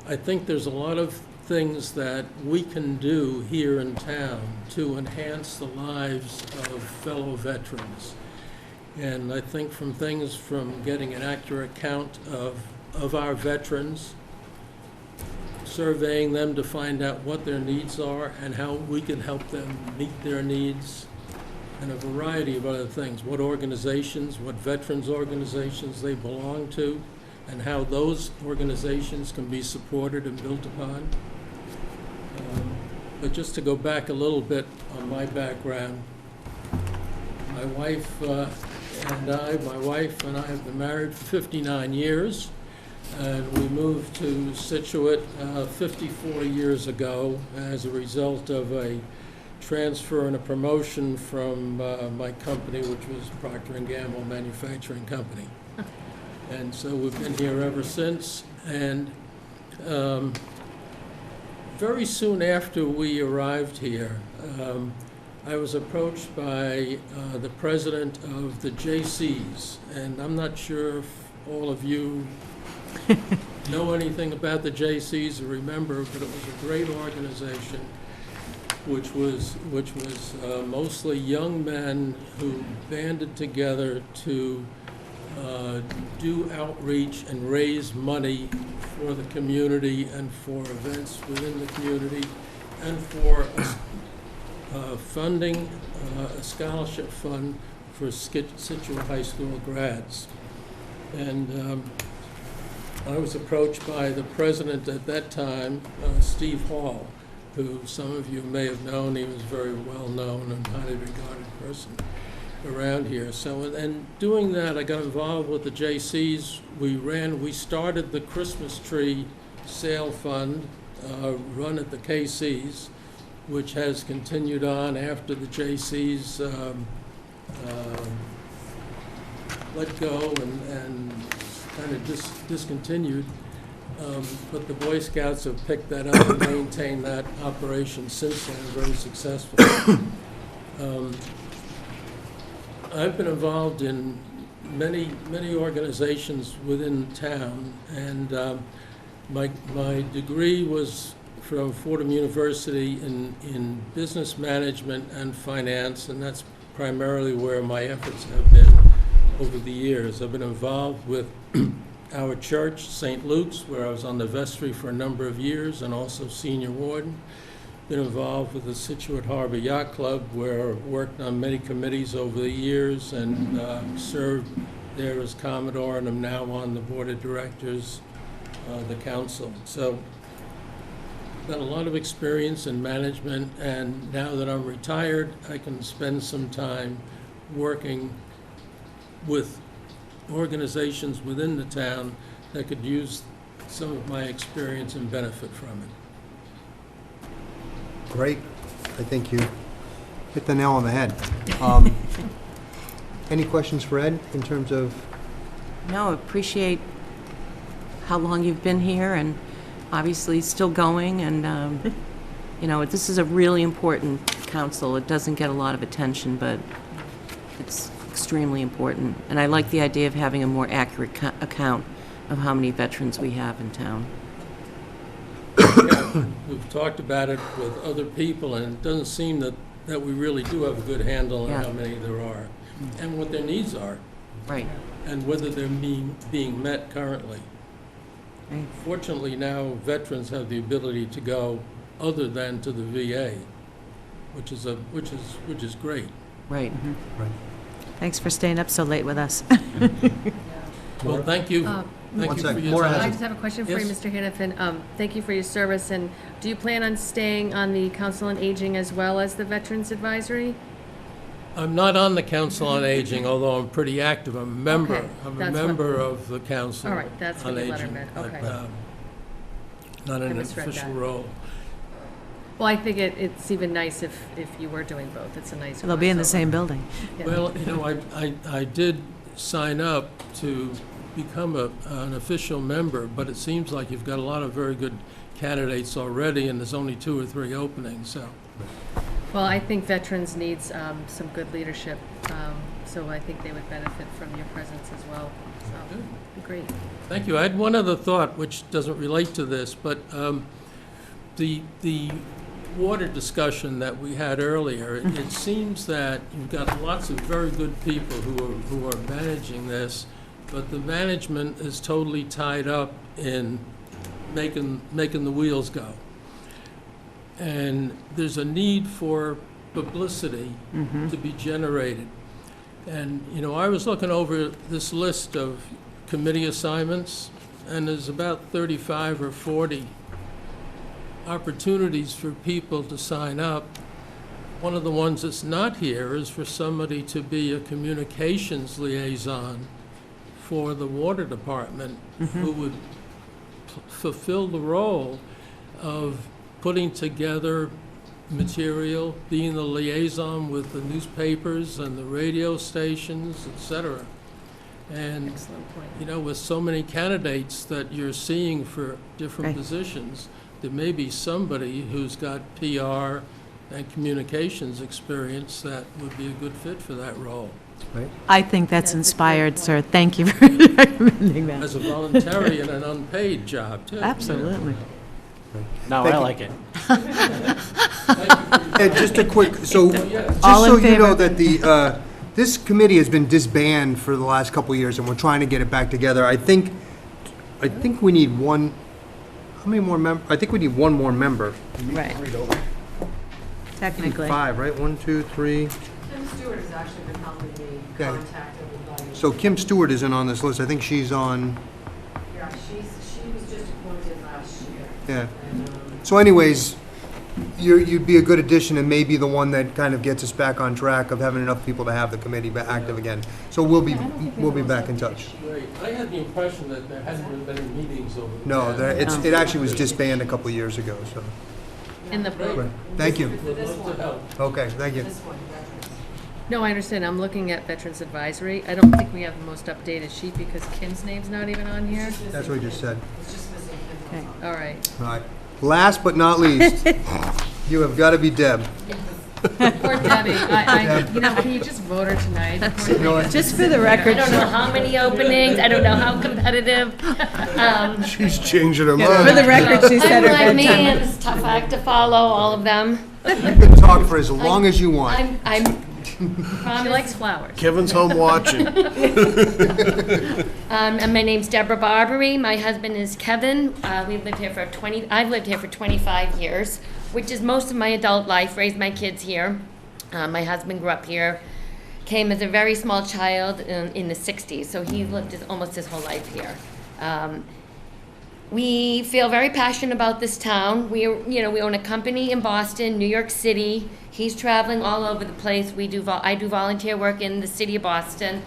I think there's a lot of things that we can do here in town to enhance the lives of fellow veterans. And I think from things from getting an accurate count of our veterans, surveying them to find out what their needs are and how we can help them meet their needs, and a variety of other things, what organizations, what veterans organizations they belong to, and how those organizations can be supported and built upon. But just to go back a little bit on my background, my wife and I have been married for 59 years, and we moved to Scituate 54 years ago as a result of a transfer and a promotion from my company, which was Procter & Gamble Manufacturing Company. And so we've been here ever since, and very soon after we arrived here, I was approached by the president of the JCs, and I'm not sure if all of you know anything about the JCs or remember, but it was a great organization, which was mostly young men who banded together to do outreach and raise money for the community and for events within the community and for funding a scholarship fund for Scituate High School grads. And I was approached by the president at that time, Steve Hall, who some of you may have known. He was a very well-known and highly regarded person around here. So, and doing that, I got involved with the JCs. We started the Christmas tree sale fund run at the KCs, which has continued on after the JCs let go and kind of discontinued. But the Boy Scouts have picked that up and maintained that operation since then, very successful. I've been involved in many organizations within town, and my degree was from Fordham University in business management and finance, and that's primarily where my efforts have been over the years. I've been involved with our church, St. Luke's, where I was on the vestry for a number of years and also senior warden. Been involved with the Scituate Harbor Yacht Club, where I worked on many committees over the years and served there as Commodore, and I'm now on the board of directors, the council. So got a lot of experience in management, and now that I'm retired, I can spend some time working with organizations within the town that could use some of my experience and benefit from it. Great. I think you hit the nail on the head. Any questions for Ed in terms of? No, appreciate how long you've been here and obviously still going. And, you know, this is a really important council. It doesn't get a lot of attention, but it's extremely important. And I like the idea of having a more accurate account of how many veterans we have in town. We've talked about it with other people, and it doesn't seem that we really do have a good handle on how many there are and what their needs are. Right. and whether they're being met currently. Right. Fortunately, now veterans have the ability to go other than to the VA, which is great. Right. Right. Thanks for staying up so late with us. Well, thank you. Thank One you sec. for your Maura time. has I just have a question for you, Yes. Mr. Hannafin. Thank you for your service, and do you plan on staying on the Council on Aging as well as the Veterans Advisory? I'm not on the Council on Aging, although I'm pretty active. I'm a member. Okay, I'm a that's what- member of the Council All right, that's on what your letter Aging. meant. but, Okay. Not I in an misread official that. role. Well, I think it's even nice if you were doing both. It's a nice. They'll be in the crossover. same building. Yeah. Well, I did sign up to become an official member, but it seems like you've got a lot of very good candidates already, and there's only 2 or 3 openings, so. Well, I think veterans needs some good leadership, so I think they would benefit from your presence as well. So, great. Thank you. I had one other thought, which doesn't relate to this, but the water discussion that we had earlier, it seems that you've got lots of very good people who are managing this, but the management is totally tied up in making the wheels go. And there's a need for publicity to be generated. And, I was looking over this list of committee assignments, and there's about 35 or 40 opportunities for people to sign up. One of the ones that's not here is for somebody to be a communications liaison for the water department, who would fulfill the role of putting together material, being the liaison with the newspapers and the radio stations, et cetera. And, Excellent point. with so many candidates that you're seeing for different Right. positions, there may be somebody who's got PR and communications experience that would be a good fit for that role. Right. I think that's inspired, sir. Thank you for recommending that. As a voluntary and an unpaid job, too. Absolutely. No, Thank I you. like it. And just a quick, so, just All in so you know favor? that this committee has been disbanded for the last couple of years, and we're trying to get it back together. I think we need one, how many more I think we need one more member. Right. Technically. 5, right? 1, 2, 3. Kim Stewart has actually been helping me Okay. contact everybody. So Kim Stewart isn't on this list. I think she's on, Yeah, she was just appointed last year. yeah. And, So anyways, you'd be a good addition and maybe the one that kind of gets us back on track of having enough people to have the committee active again. So we'll be back in touch. Great. I had the impression that there hadn't been many meetings over the No, past. it actually was disbanded a couple of years ago, so. In the Right. Thank you. Would love to help. Okay, thank you. this one, veterans. No, I understand. I'm looking at Veterans Advisory. I don't think we have the most updated sheet because Kim's name's not even on here. That's what we just said. It's just missing Kim. Okay. All right. All right. Last but not least, you have got to be Deb. Poor Debbie. Can you just vote her tonight? Poor know what? thing. Just for the I record, don't know how many openings. I don't know how competitive. She's changing her for mind. the record, she said her I'm like me, and bedtime. it's tough act to follow all of them. You can talk for as long as you want. She likes flowers. Kevin's home watching. And my name's Deborah Barbary. My husband is Kevin. I've lived here for 25 years, which is most of my adult life. Raised my kids here. My husband grew up here. Came as a very small child in the 60s, so he lived almost his whole life here. We feel very passionate about this town. We own a company in Boston, New York City. He's traveling all over the place. I do volunteer work in the city of Boston,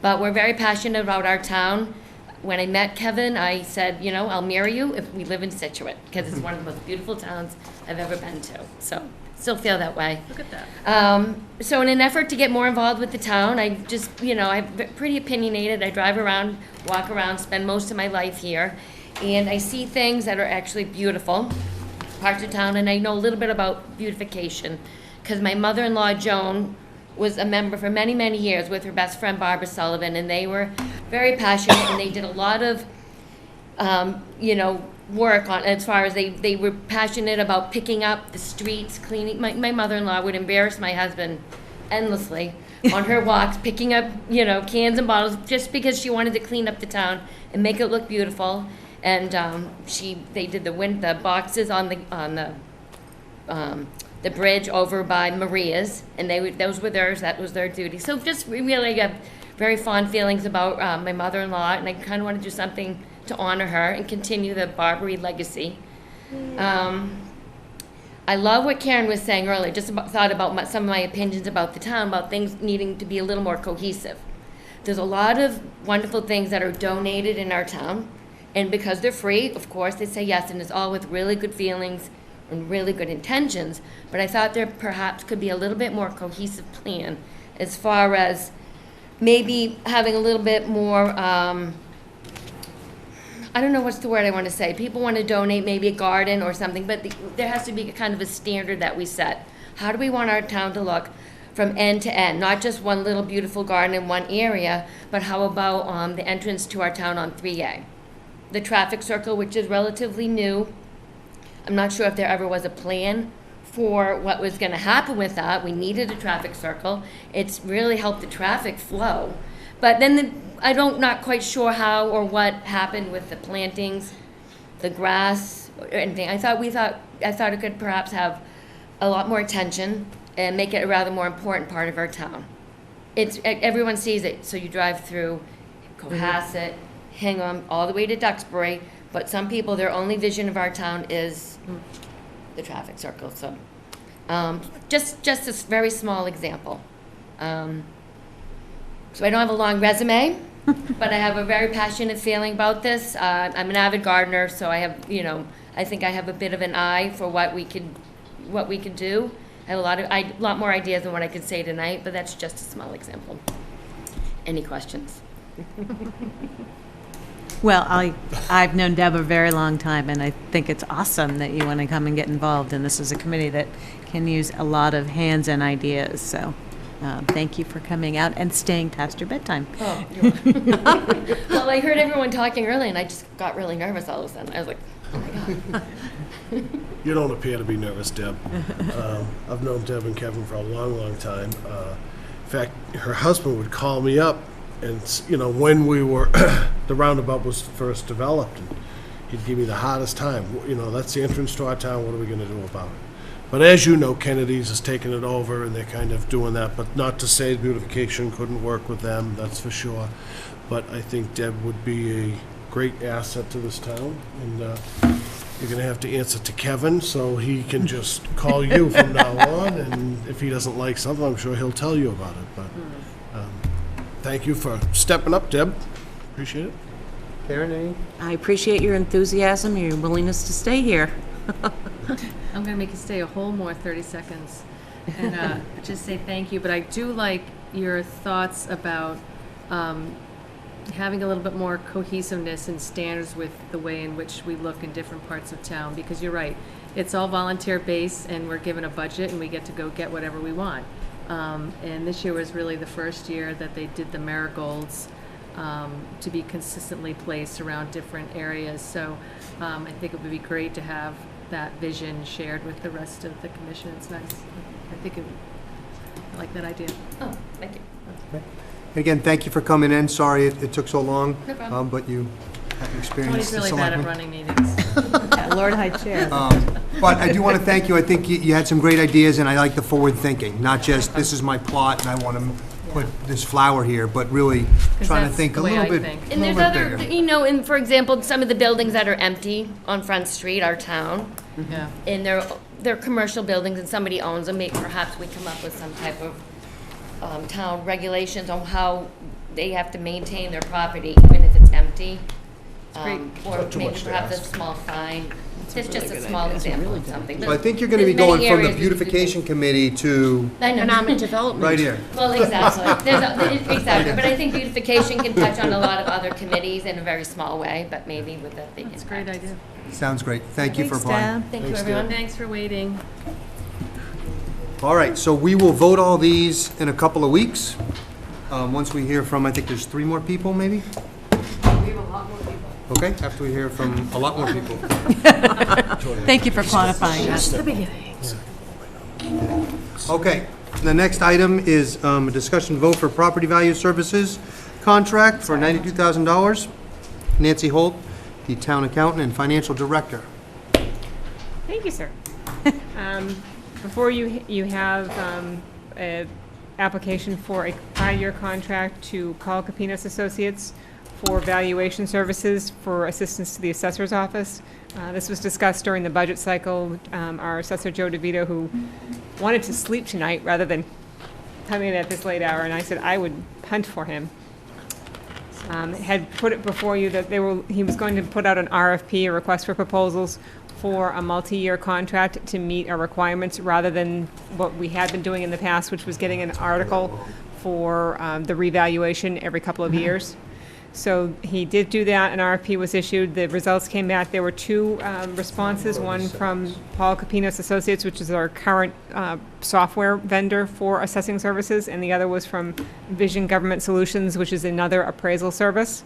but we're very passionate about our town. When I met Kevin, I said, I'll marry you if we live in Scituate, because it's one of the most beautiful towns I've ever been to. So, still feel that way. Look at that. So in an effort to get more involved with the town, I'm pretty opinionated. I drive around, walk around, spend most of my life here. And I see things that are actually beautiful, parts of town, and I know a little bit about beautification, because my mother-in-law, Joan, was a member for many, many years with her best friend, Barbara Sullivan, and they were very passionate, and they did a lot of, work on, as far as they were passionate about picking up the streets, cleaning. My mother-in-law would embarrass my husband endlessly on her walks, picking up, cans and bottles, just because she wanted to clean up the town and make it look beautiful. And they did the boxes on the bridge over by Maria's, and those were theirs. That was their duty. So just we really have very fond feelings about my mother-in-law, and I kind of want to do something to honor her and continue the Barbary legacy. I love what Karen was saying earlier. Thought about some of my opinions about the town, about things needing to be a little more cohesive. There's a lot of wonderful things that are donated in our town, and because they're free, of course, they say yes, and it's all with really good feelings and really good intentions. But I thought there perhaps could be a little bit more cohesive plan as far as maybe having a little bit more, I don't know what's the word I want to say. People want to donate maybe a garden or something, but there has to be kind of a standard that we set. How do we want our town to look from end to end? Not just one little beautiful garden in one area, but how about the entrance to our town on 3A? The traffic circle, which is relatively new. I'm not sure if there ever was a plan for what was going to happen with that. We needed a traffic circle. It's really helped the traffic flow. But then I'm not quite sure how or what happened with the plantings, the grass, or anything. I thought it could perhaps have a lot more attention and make it a rather more important part of our town. Everyone sees it, so you drive through Cohasset, Hingham, all the way to Duxbury, but some people, their only vision of our town is the traffic circle. So just this very small example. So I don't have a long resume, but I have a very passionate feeling about this. I'm an avid gardener, so I have, I think I have a bit of an eye for what we could do. I have a lot more ideas than what I could say tonight, but that's just a small example. Any questions? Well, I've known Deb a very long time, and I think it's awesome that you want to come and get involved, and this is a committee that can use a lot of hands and ideas, so thank you for coming out and staying past your bedtime. Oh, you're welcome. Well, I heard everyone talking early, and I just got really nervous all of a sudden. I was like, oh my God. You don't appear to be nervous, Deb. I've known Deb and Kevin for a long, long time. In fact, her husband would call me up, and when we were, the roundabout was first developed, and he'd give me the hardest time. That's the entrance to our town. What are we going to do about it? But as you know, Kennedy's has taken it over, and they're kind of doing that. But not to say beautification couldn't work with them, that's for sure. But I think Deb would be a great asset to this town, and you're going to have to answer to Kevin, so he can just call you from now on, and if he doesn't like something, I'm sure he'll tell you about it. But thank you for stepping up, Deb. Appreciate it. Karen, any? I appreciate your enthusiasm, your willingness to stay here. I'm going to make you stay a whole more 30 seconds and just say thank you. But I do like your thoughts about having a little bit more cohesiveness and standards with the way in which we look in different parts of town, because you're right. It's all volunteer based, and we're given a budget, and we get to go get whatever we want. And this year was really the first year that they did the marigolds to be consistently placed around different areas. So I think it would be great to have that vision shared with the rest of the commission. It's nice. I like that idea. Oh, thank you. Okay. Again, thank you for coming in. Sorry it took so long. No problem. But you have experience. Tony's really bad at running meetings. Lord High Chair. But I do want to thank you. I think you had some great ideas, and I like the forward thinking, not just this is my plot and I want to put this flower here, but really trying to think a little bit bigger. And there's other, for example, some of the buildings that are empty on Front Street, our town, Yeah. and they're commercial buildings and somebody owns them. Maybe perhaps we come up with some type of town regulations on how they have to maintain their property even if it's empty. Or maybe perhaps a small fine. It's just a small example of something. Well, I think you're going to be There's going many from the areas beautification committee to Economic development. right here. Well, exactly. Exactly. But I think beautification can touch on a lot of other committees in a very small way, but maybe with a big impact. It's a great idea. Sounds great. Thank you for Thanks, applying. Deb. Thank you, everyone. Thanks for waiting. All right, so we will vote all these in a couple of weeks. Once we hear from, I think there's 3 more people, maybe? We have a lot more people. Okay, after we hear from a lot more people. Thank you for quantifying that. Just the beginning. Okay, the next item is a discussion vote for property value services contract for $92,000. Nancy Holt, the town accountant and financial director. Thank you, sir. Before you have an application for a 5-year contract to Paul Capinos Associates for valuation services for assistance to the assessor's office. This was discussed during the budget cycle. Our assessor, Joe DeVito, who wanted to sleep tonight rather than coming in at this late hour, and I said I would hunt for him. Had put it before you that he was going to put out an RFP, a request for proposals, for a multi-year contract to meet our requirements rather than what we had been doing in the past, which was getting an article for the revaluation every couple of years. So he did do that. An RFP was issued. The results came back. There were 2 responses, one from Paul Capinos Associates, which is our current software vendor for assessing services, and the other was from Vision Government Solutions, which is another appraisal service.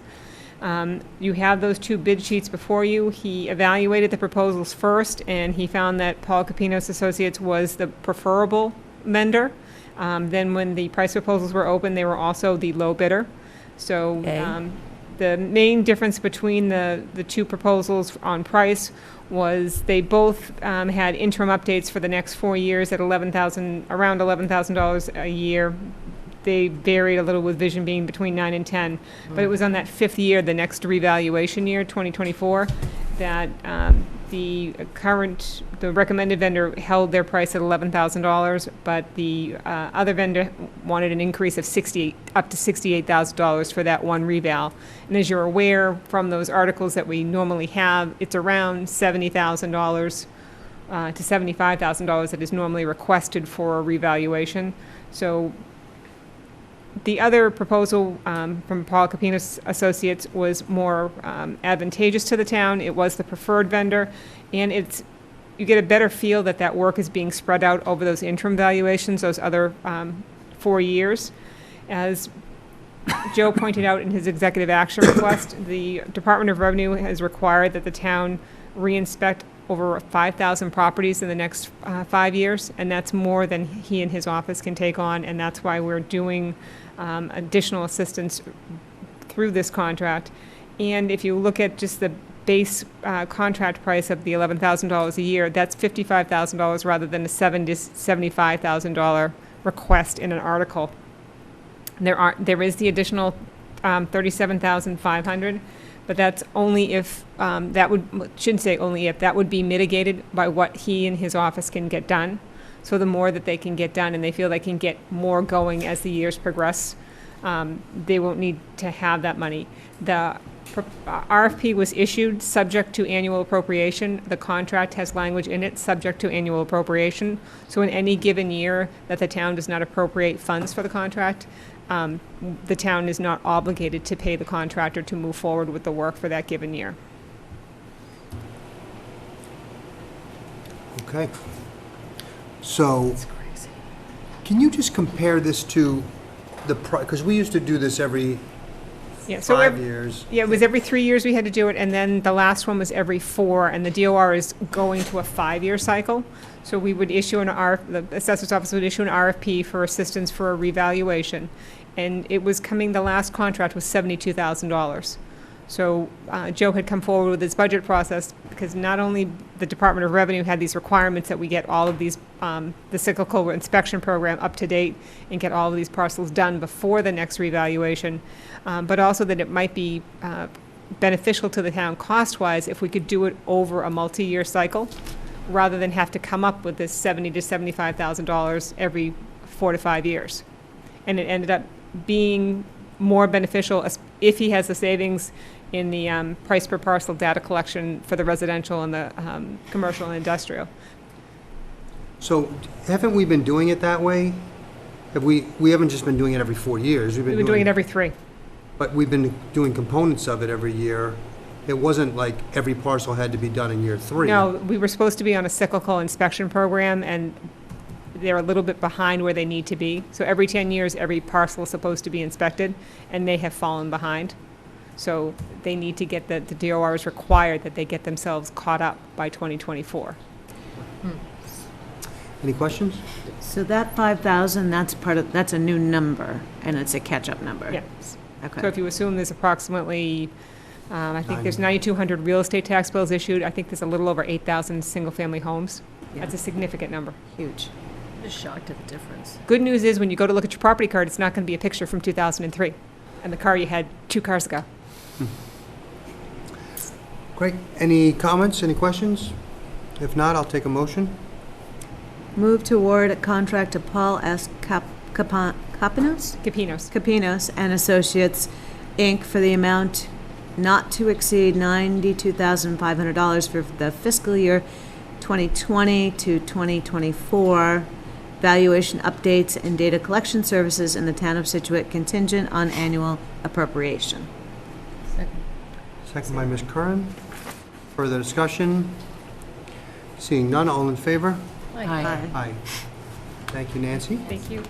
You have those 2 bid sheets before you. He evaluated the proposals first, and he found that Paul Capinos Associates was the preferable vendor. Then when the price proposals were open, they were also the low bidder. So the main difference between the 2 proposals on price was they both had interim updates for the next 4 years at around $11,000 a year. They varied a little with Vision being between 9 and 10, but it was on that 5th year, the next revaluation year, 2024, that the recommended vendor held their price at $11,000, but the other vendor wanted an increase of up to $68,000 for that one reval. And as you're aware from those articles that we normally have, it's around $70,000 to $75,000 that is normally requested for a revaluation. So the other proposal from Paul Capinos Associates was more advantageous to the town. It was the preferred vendor, and you get a better feel that that work is being spread out over those interim valuations, those other 4 years. As Joe pointed out in his executive action request, the Department of Revenue has required that the town re-inspect over 5,000 properties in the next 5 years, and that's more than he and his office can take on, and that's why we're doing additional assistance through this contract. And if you look at just the base contract price of the $11,000 a year, that's $55,000 rather than a $7,000 to $75,000 request in an article. There is the additional $37,500. But that's only if, that would be mitigated by what he and his office can get done. So the more that they can get done and they feel they can get more going as the years progress, they won't need to have that money. The RFP was issued subject to annual appropriation. The contract has language in it subject to annual appropriation. So in any given year that the town does not appropriate funds for the contract, the town is not obligated to pay the contractor to move forward with the work for that given year. Okay. So, can you just compare this to because we used to do this every 5 years. Yeah, it was every 3 years we had to do it, and then the last one was every 4, and the DOR is going to a 5-year cycle. So we would issue the assessor's office would issue an RFP for assistance for a revaluation, and it was the last contract was $72,000. So Joe had come forward with his budget process because not only the Department of Revenue had these requirements that we get all of these, the cyclical inspection program up to date and get all of these parcels done before the next revaluation, but also that it might be beneficial to the town cost-wise if we could do it over a multi-year cycle rather than have to come up with this $70,000 to $75,000 every 4 to 5 years. And it ended up being more beneficial if he has the savings in the price per parcel data collection for the residential and the commercial and industrial. So haven't we been doing it that way? We haven't just been doing it every 4 years. We've been doing it every 3. But we've been doing components of it every year. It wasn't like every parcel had to be done in year 3. No, we were supposed to be on a cyclical inspection program, and they're a little bit behind where they need to be. So every 10 years, every parcel is supposed to be inspected, and they have fallen behind. So they need to get the DOR is required that they get themselves caught up by 2024. Any questions? So that 5,000, that's a new number, and it's a catch-up number? Yes. Okay. So if you assume there's approximately, I think there's 9,200 real estate tax bills issued, I think there's a little over 8,000 single-family homes. That's a significant number. Huge. I'm just shocked at the difference. Good news is, when you go to look at your property card, it's not going to be a picture from 2003, and the car you had 2 cars ago. Great. Any comments, any questions? If not, I'll take a motion. Move to award a contract to Paul S. Capinos? Capinos and Associates, Inc. for the amount not to exceed $92,500 for the fiscal year 2020 to 2024, valuation updates and data collection services in the town of Scituate contingent on annual appropriation. Second by Ms. Curran. Further discussion? Seeing none, all in favor? Aye. Aye. Thank you, Nancy. Thank you.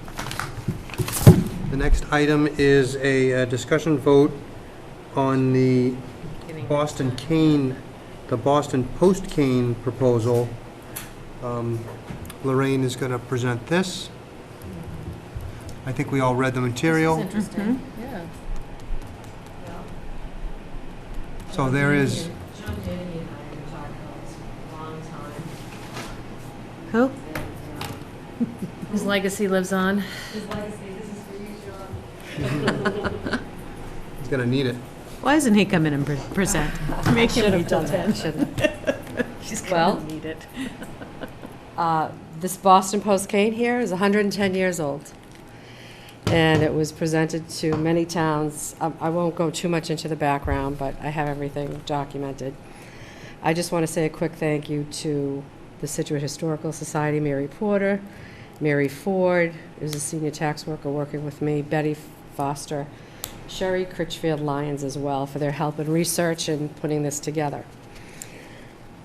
The next item is a discussion vote on the Boston Post Cane proposal. Lorraine is going to present this. I think we all read the material. This is interesting, yeah. So there is, John Danny and I have been talking about this for a long time. Who? His legacy lives on. His legacy, this is for you, John. he's going to need it. Why doesn't he come in and present? Make him Should've done that, shouldn't Well, Need it. this Boston Post cane here is 110 years old. And it was presented to many towns. I won't go too much into the background, but I have everything documented. I just want to say a quick thank you to the Scituate Historical Society, Mary Porter, Mary Ford, who's a senior tax worker working with me, Betty Foster, Sherry Critchfield Lyons as well, for their help in research and putting this together.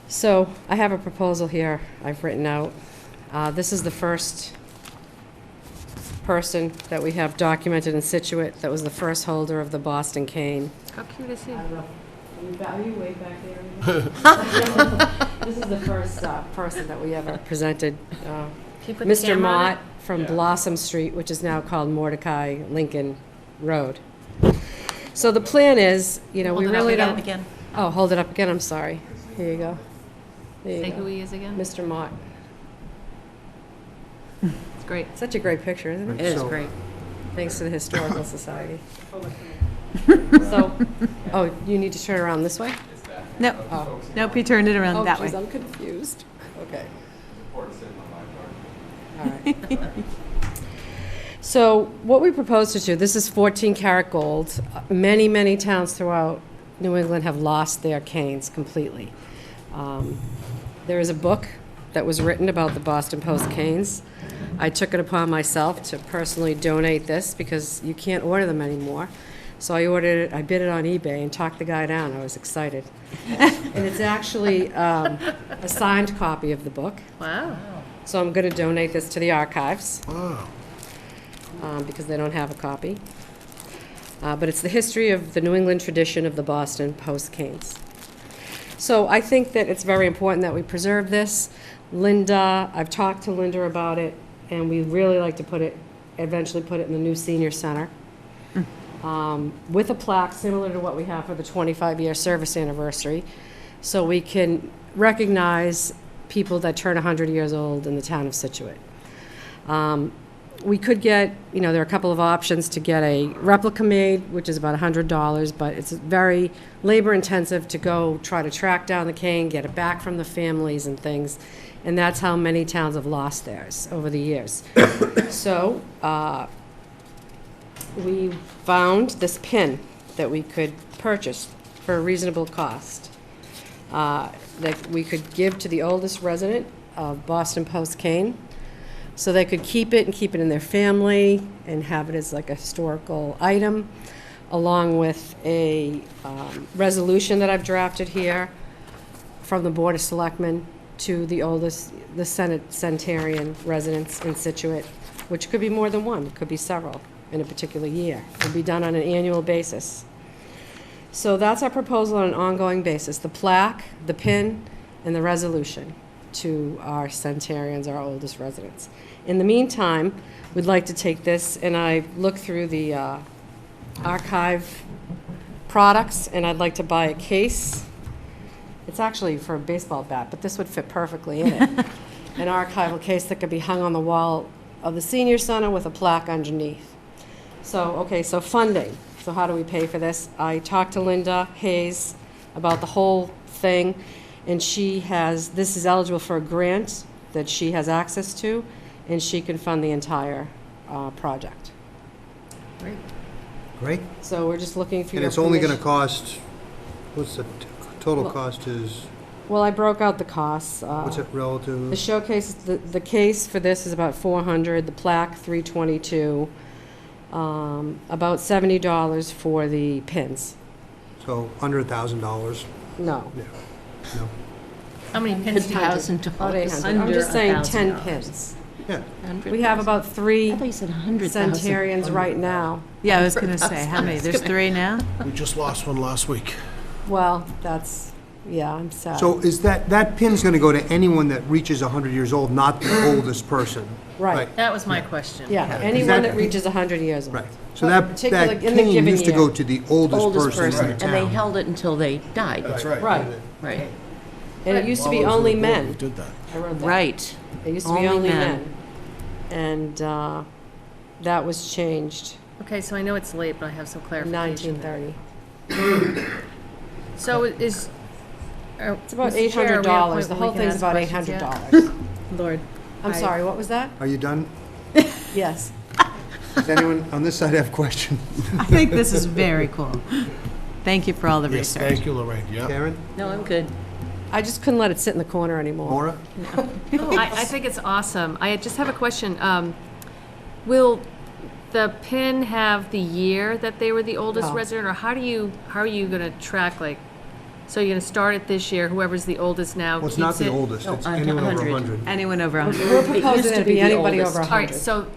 So I have a proposal here I've written out. This is the first person that we have documented in Scituate that was the first holder of the Boston cane. How cute is he? Are you way back there? This is the first person that we ever presented. Can you put the Mr. camera on Mott from Blossom Street, which is now called Mordecai Lincoln Road. So the plan is, we Hold it up really again. don't... Again. Oh, hold it up again, I'm sorry. Here you go. There you Say go. who he is again? Mr. Mott. It's great. Such a great picture, isn't it? It is great. Thanks to the Historical Society. So, oh, you need to turn around this way? Nope. Oh. Nope, he turned it around that way. Oh, geez, I'm confused. Okay. All right. So what we propose to do, this is 14 karat gold. Many, many towns throughout New England have lost their canes completely. There is a book that was written about the Boston Post canes. I took it upon myself to personally donate this because you can't order them anymore. So I ordered it, I bid it on eBay and talked the guy down. I was excited. And it's actually a signed copy of the book. Wow. So I'm going to donate this to the archives. Wow. Because they don't have a copy. But it's the history of the New England tradition of the Boston Post canes. So I think that it's very important that we preserve this. Linda, I've talked to Linda about it, and we'd really like to eventually put it in the new senior center. With a plaque similar to what we have for the 25-year service anniversary, so we can recognize people that turn 100 years old in the town of Scituate. We could get, there are a couple of options to get a replica made, which is about $100, but it's very labor-intensive to go try to track down the cane, get it back from the families and things, and that's how many towns have lost theirs over the years. So, we found this pin that we could purchase for a reasonable cost, that we could give to the oldest resident of Boston Post cane, so they could keep it and keep it in their family and have it as like a historical item, along with a resolution that I've drafted here from the Board of Selectmen to the oldest, the centenarian residents in Scituate, which could be more than one, it could be several in a particular year. It would be done on an annual basis. So that's our proposal on an ongoing basis, the plaque, the pin, and the resolution. to our centenarians, our oldest residents. In the meantime, we'd like to take this, and I looked through the archive products, and I'd like to buy a case. It's actually for a baseball bat, but this would fit perfectly in it. An archival case that could be hung on the wall of the senior center with a plaque underneath. So, okay, so funding. So how do we pay for this? I talked to Linda Hayes about the whole thing, and this is eligible for a grant that she has access to, and she can fund the entire project. Great. Great. So we're just looking for your And it's only going to permission. cost, what's the total cost is, Well, I broke out the costs. what's it relative? The showcase, the case for this is about $400, the plaque $322, about $70 for the pins. So under $1,000. No. Yeah. No. How many pins do you have? About 800. I'm just saying 10 pins. Yeah. We have about 3 I thought you said 100,000. centenarians right now. Yeah, I was going to say, how many? There's 3 now? We just lost one last week. Well, I'm sad. So is that pin's going to go to anyone that reaches 100 years old, not the oldest person? Right. That was my question. Yeah, anyone that reaches 100 years old. Right. So that Particularly in the pin given used to year. go to the oldest person in And they town. held it until they died. That's right. Right. Right. And it used to be While I was only on the board, men. we did that. I wrote that. Right. It used to be only men. And that was changed Okay, so I know it's late, but I have some in clarification. 1930. So is... It's about Mr. Chair, are we at a $800. point The where we whole can thing's ask about questions yet? $800. Lord. I'm sorry, what was that? Are you done? Yes. Does anyone on this side have a question? I think this is very cool. Thank you for all the Yes, research. thank you, Lorraine, yeah. Karen? No, I'm good. I just couldn't let it sit in the corner anymore. Maura? No, I think it's awesome. I just have a question. Will the pin have the year that they were the oldest No. resident, or how are you going to track, like, so you're going to start it this year, whoever's the oldest now Well, keeps it's not the it? oldest, No, it's anyone over 100. 100. Anyone over 100. We're It used proposing to it be be the anybody oldest. over All right, 100. so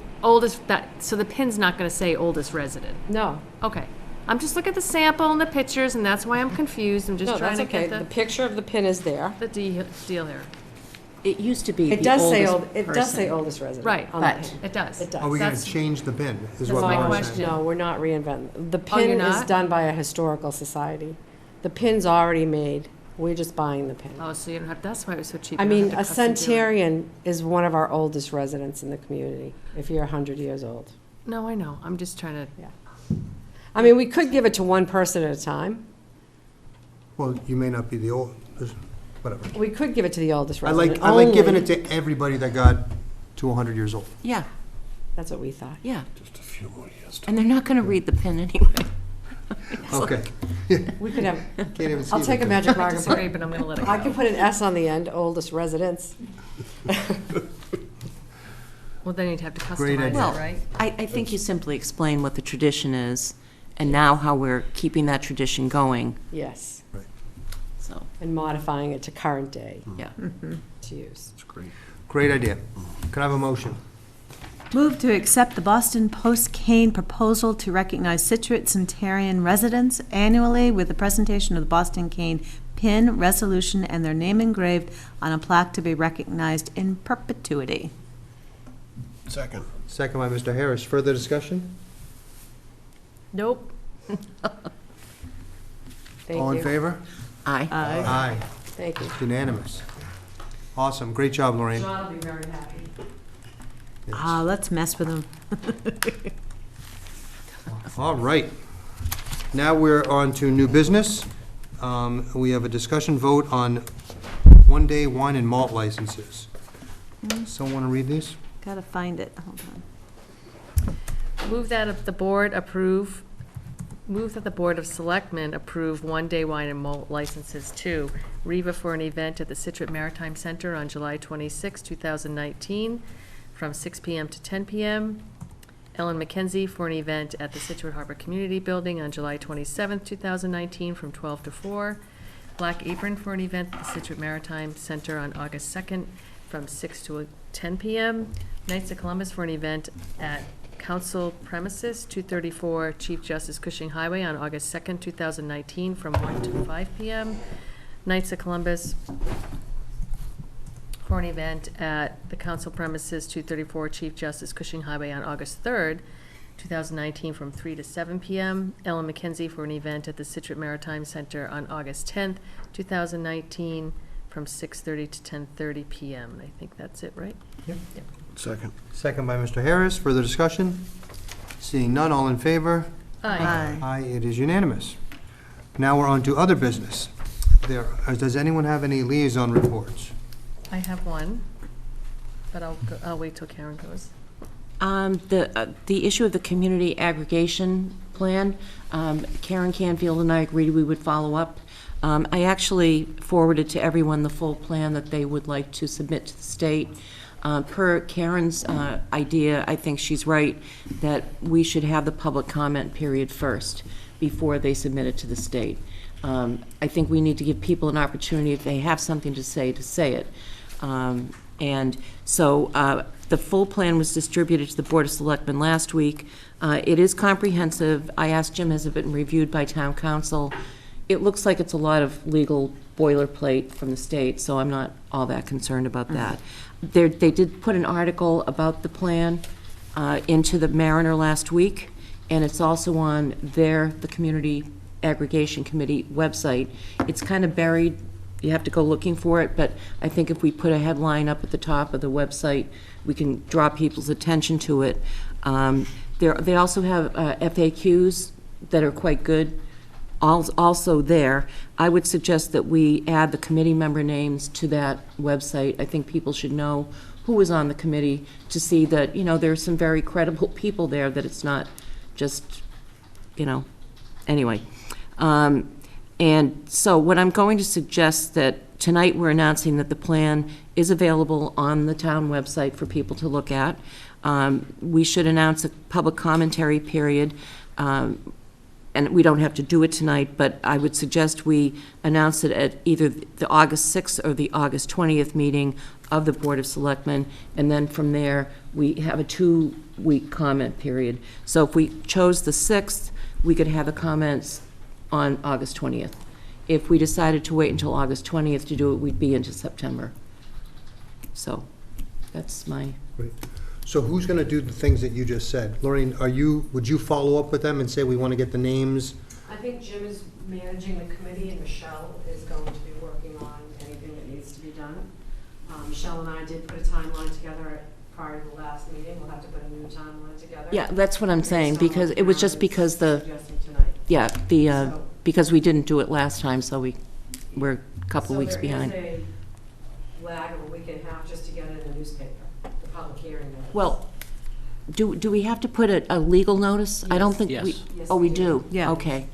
so the pin's not going to say oldest resident? No. Okay. I'm just looking at the sample and the pictures, and that's why I'm confused. I'm just No, trying that's to okay. get The picture of the pin is there. the deal here. It used to be It the does say oldest it does say person. oldest resident. Right, on the but- pin. It does. It does. Are we going to That's- change the pin, is that's what my Maura's question. saying? No, we're not reinventing. The Oh, you're pin is not? done by a historical society. The pin's already made. We're just buying the pin. Oh, so you don't have, that's why it was so cheap. I You don't mean, have a to custom do it. centenarian is one of our oldest residents in the community, if you're 100 years old. No, I know. I'm just trying to, I mean, we could give it to one person at a time. Well, you may not be the old, whatever. We could give it to the oldest I resident. like giving only. it to everybody that got to 100 years old. Yeah, That's what we thought. yeah. Just a few more years. And they're not going to read the pin anyway. Okay. We could have, Can't even see I'll the take a pin. magic I marker. disagree, but I'm going to let it go. I can put an S on the end, oldest residents. Well, then you'd have to Great customize it, idea. Well, right? I think you simply explain what the tradition is, and now how we're keeping that tradition going, Yes, so, and modifying it to current day yeah. to use. That's great. Great idea. Can I have a motion? Move to accept the Boston Post-Cane proposal to recognize Scituate Centenarian residents annually with the presentation of the Boston Cane pin resolution and their name engraved on a plaque to be recognized in perpetuity. Second. Second by Mr. Harris. Further discussion? Nope. Thank All in you. favor? Aye. Aye. Thank you. It's unanimous. Awesome. Great job, Lorraine. John will be very happy. Let's mess with them. All right. Now we're on to new business. We have a discussion vote on one-day wine and malt licenses. Someone want to read these? Gotta find it. Hold on. Move that the Board of Selectmen approve one-day wine and malt licenses to Riva for an event at the Scituate Maritime Center on July 26, 2019, from 6 p.m. to 10 p.m. Ellen McKenzie for an event at the Scituate Harbor Community Building on July 27, 2019, from 12 to 4. Black Apron for an event at the Scituate Maritime Center on August 2nd, from 6 to 10 p.m. Knights of Columbus for an event at Council Premises, 234 Chief Justice Cushing Highway on August 2nd, 2019, from 1 to 5 p.m. Knights of Columbus for an event at the council premises, 234 Chief Justice Cushing Highway on August 3rd, 2019, from 3 to 7 p.m. Ellen McKenzie for an event at the Scituate Maritime Center on August 10th, 2019, from 6:30 to 10:30 p.m. I think that's it, right? Yep. Second. Second by Mr. Harris. Further discussion? Seeing none, all in favor? Aye. Aye, it is unanimous. Now we're on to other business. Does anyone have any liaison reports? I have one, but I'll wait till Karen goes. The issue of the community aggregation plan, Karen Canfield and I agreed we would follow up. I actually forwarded to everyone the full plan that they would like to submit to the state. Per Karen's idea, I think she's right, that we should have the public comment period first before they submit it to the state. I think we need to give people an opportunity, if they have something to say it. And so the full plan was distributed to the Board of Selectmen last week. It is comprehensive. I asked Jim, has it been reviewed by town council? It looks like it's a lot of legal boilerplate from the state, so I'm not all that concerned about that. They did put an article about the plan into the Mariner last week, and it's also on the Community Aggregation Committee website. It's kind of buried. You have to go looking for it, but I think if we put a headline up at the top of the website, we can draw people's attention to it. They also have FAQs that are quite good. Also there, I would suggest that we add the committee member names to that website. I think people should know who was on the committee to see that, there are some very credible people there, that it's not just, anyway. And so what I'm going to suggest, that tonight we're announcing that the plan is available on the town website for people to look at. We should announce a public commentary period, and we don't have to do it tonight, but I would suggest we announce it at either the August 6th or the August 20th meeting of the Board of Selectmen, and then from there, we have a 2-week comment period. So if we chose the 6th, we could have the comments on August 20th. If we decided to wait until August 20th to do it, we'd be into September. So that's my... Great. So who's going to do the things that you just said? Lorraine, would you follow up with them and say we want to get the names? I think Jim is managing the committee, and Michelle is going to be working on anything that needs to be done. Michelle and I did put a timeline together prior to the last meeting. We'll have to put a new timeline together. Yeah, that's what I'm saying, because it was just because suggesting tonight. because we didn't do it last time, so we're a couple weeks behind. So there is a lag of a week and a half just to get it in the newspaper, the public hearing notice. Well, do we have to put a legal notice? I don't think we... Yes. Yes, Oh, we we do? do. Yeah. Okay,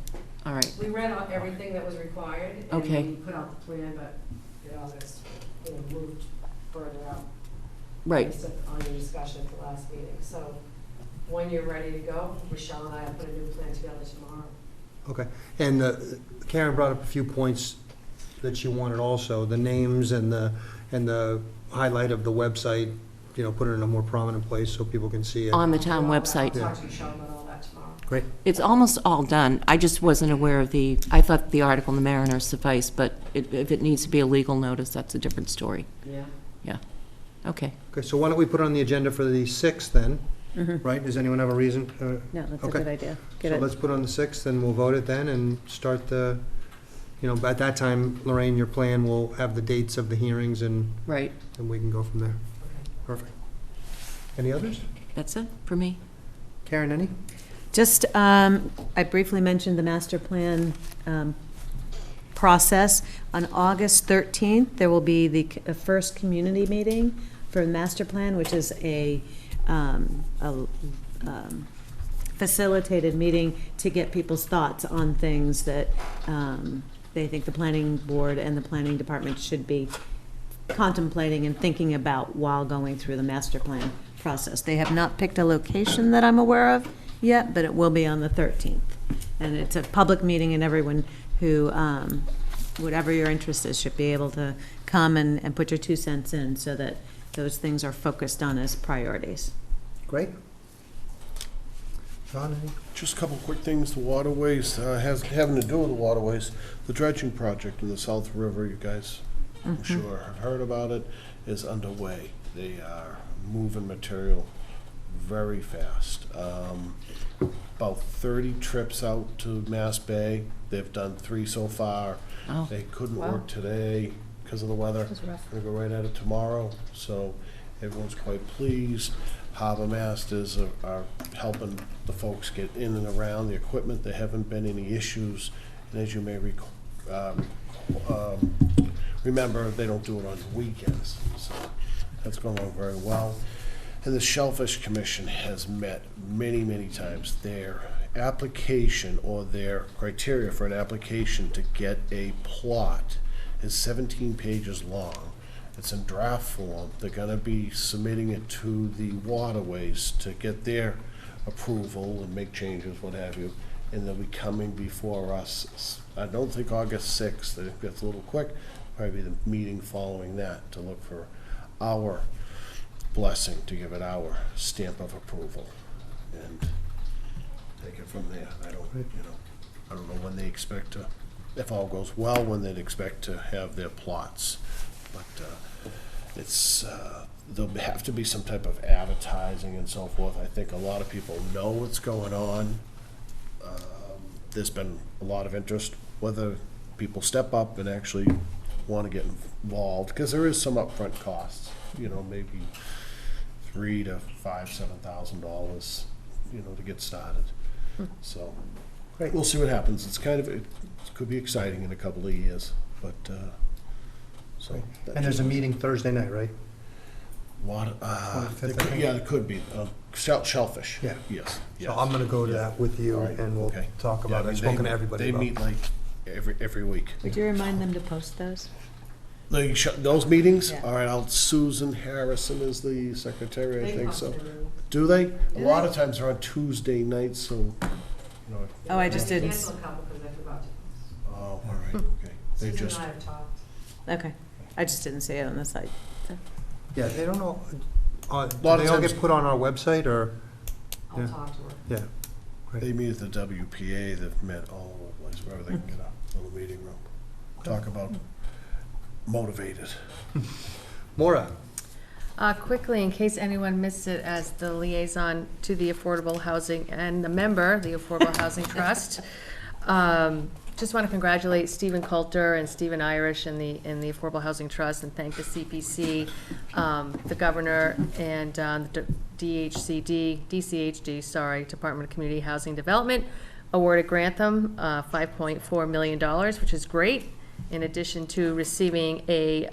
all right. We read out everything that was required, and Okay. we put out the plan, but it all gets, moved further out. Right. Based on your discussion at the last meeting. So when you're ready to go, Michelle and I will put a new plan together tomorrow. Okay. And Karen brought up a few points that she wanted also, the names and the highlight of the website, put it in a more prominent place so people can see it. On the town website. I'll talk to Michelle about all that tomorrow. Great. It's almost all done. I just wasn't aware of I thought the article in the Mariner sufficed, but if it needs to be a legal notice, that's a different story. Yeah. Yeah. Okay. Okay, so why don't we put it on the agenda for the 6th then, right? Does anyone have a reason? No, that's a Okay. good idea. So let's put it on the 6th, and we'll vote it then and start at that time, Lorraine, your plan will have the dates of the hearings and Right. and we can go from there. Perfect. Any others? That's it for me. Karen, any? Just, I briefly mentioned the master plan process. On August 13th, there will be the first community meeting for the master plan, which is a facilitated meeting to get people's thoughts on things that they think the planning board and the planning department should be contemplating and thinking about while going through the master plan process. They have not picked a location that I'm aware of yet, but it will be on the 13th. And it's a public meeting, and everyone who, whatever your interest is, should be able to come and put your 2 cents in so that those things are focused on as priorities. Great. John, any? Just a couple quick things. The waterways, having to do with the waterways, the dredging project in the South River, you guys I'm sure have heard about it, is underway. They are moving material very fast. About 30 trips out to Mass Bay. They've done 3 so far. Oh. They couldn't Wow. work today because of the weather. was rough. Gonna go right at it tomorrow, so everyone's quite pleased. Harbor masters are helping the folks get in and around the equipment. There haven't been any issues, and as you may remember, they don't do it on weekends, so that's going on very well. And the Shellfish Commission has met many, many times. Their application or their criteria for an application to get a plot is 17 pages long. It's in draft form. They're gonna be submitting it to the waterways to get their approval and make changes, what have you. And they'll be coming before us, I don't think August 6th, I think that's a little quick, probably the meeting following that to look for our blessing, to give it our stamp of approval and take it from there. I don't know when they expect to, if all goes well, when they'd expect to have their plots. But there'll have to be some type of advertising and so forth. I think a lot of people know what's going on. There's been a lot of interest, whether people step up and actually want to get involved, because there is some upfront costs, maybe $3,000 to $7,000, to get started. So, Great. We'll see what happens. It could be exciting in a couple of years, but, so. And there's a meeting Thursday night, right? What, 25th, I think. yeah, it could be, Shellfish. Yeah. Yes. So I'm gonna go to that with you, All right, and we'll okay. talk Yeah, about it. I've they- spoken to everybody They about meet like every week. Would you remind them to post those? Those meetings? Yeah. All right, Susan Harrison is the secretary, I think so. Do they? A lot of times they're on Tuesday nights, so, Oh, I just didn't. Cancel a couple because I forgot to. oh, all right, okay. They Susan just, and I have talked. Okay. I just didn't see it on the site. Yeah, they don't know, do Lot of they all times- get put on our website, or? I'll Yeah. talk to her. Yeah. they meet at the WPA, they've met all over the place, wherever they can get a little meeting room. Talk about motivated. Maura? Quickly, in case anyone missed it, as the liaison to the Affordable Housing and the member, the Affordable Housing Trust, just want to congratulate Stephen Coulter and Stephen Irish and the Affordable Housing Trust, and thank the CPC, the governor, and the DCHD, Department of Community Housing Development, awarded Grantham $5.4 million, which is great, in addition to receiving a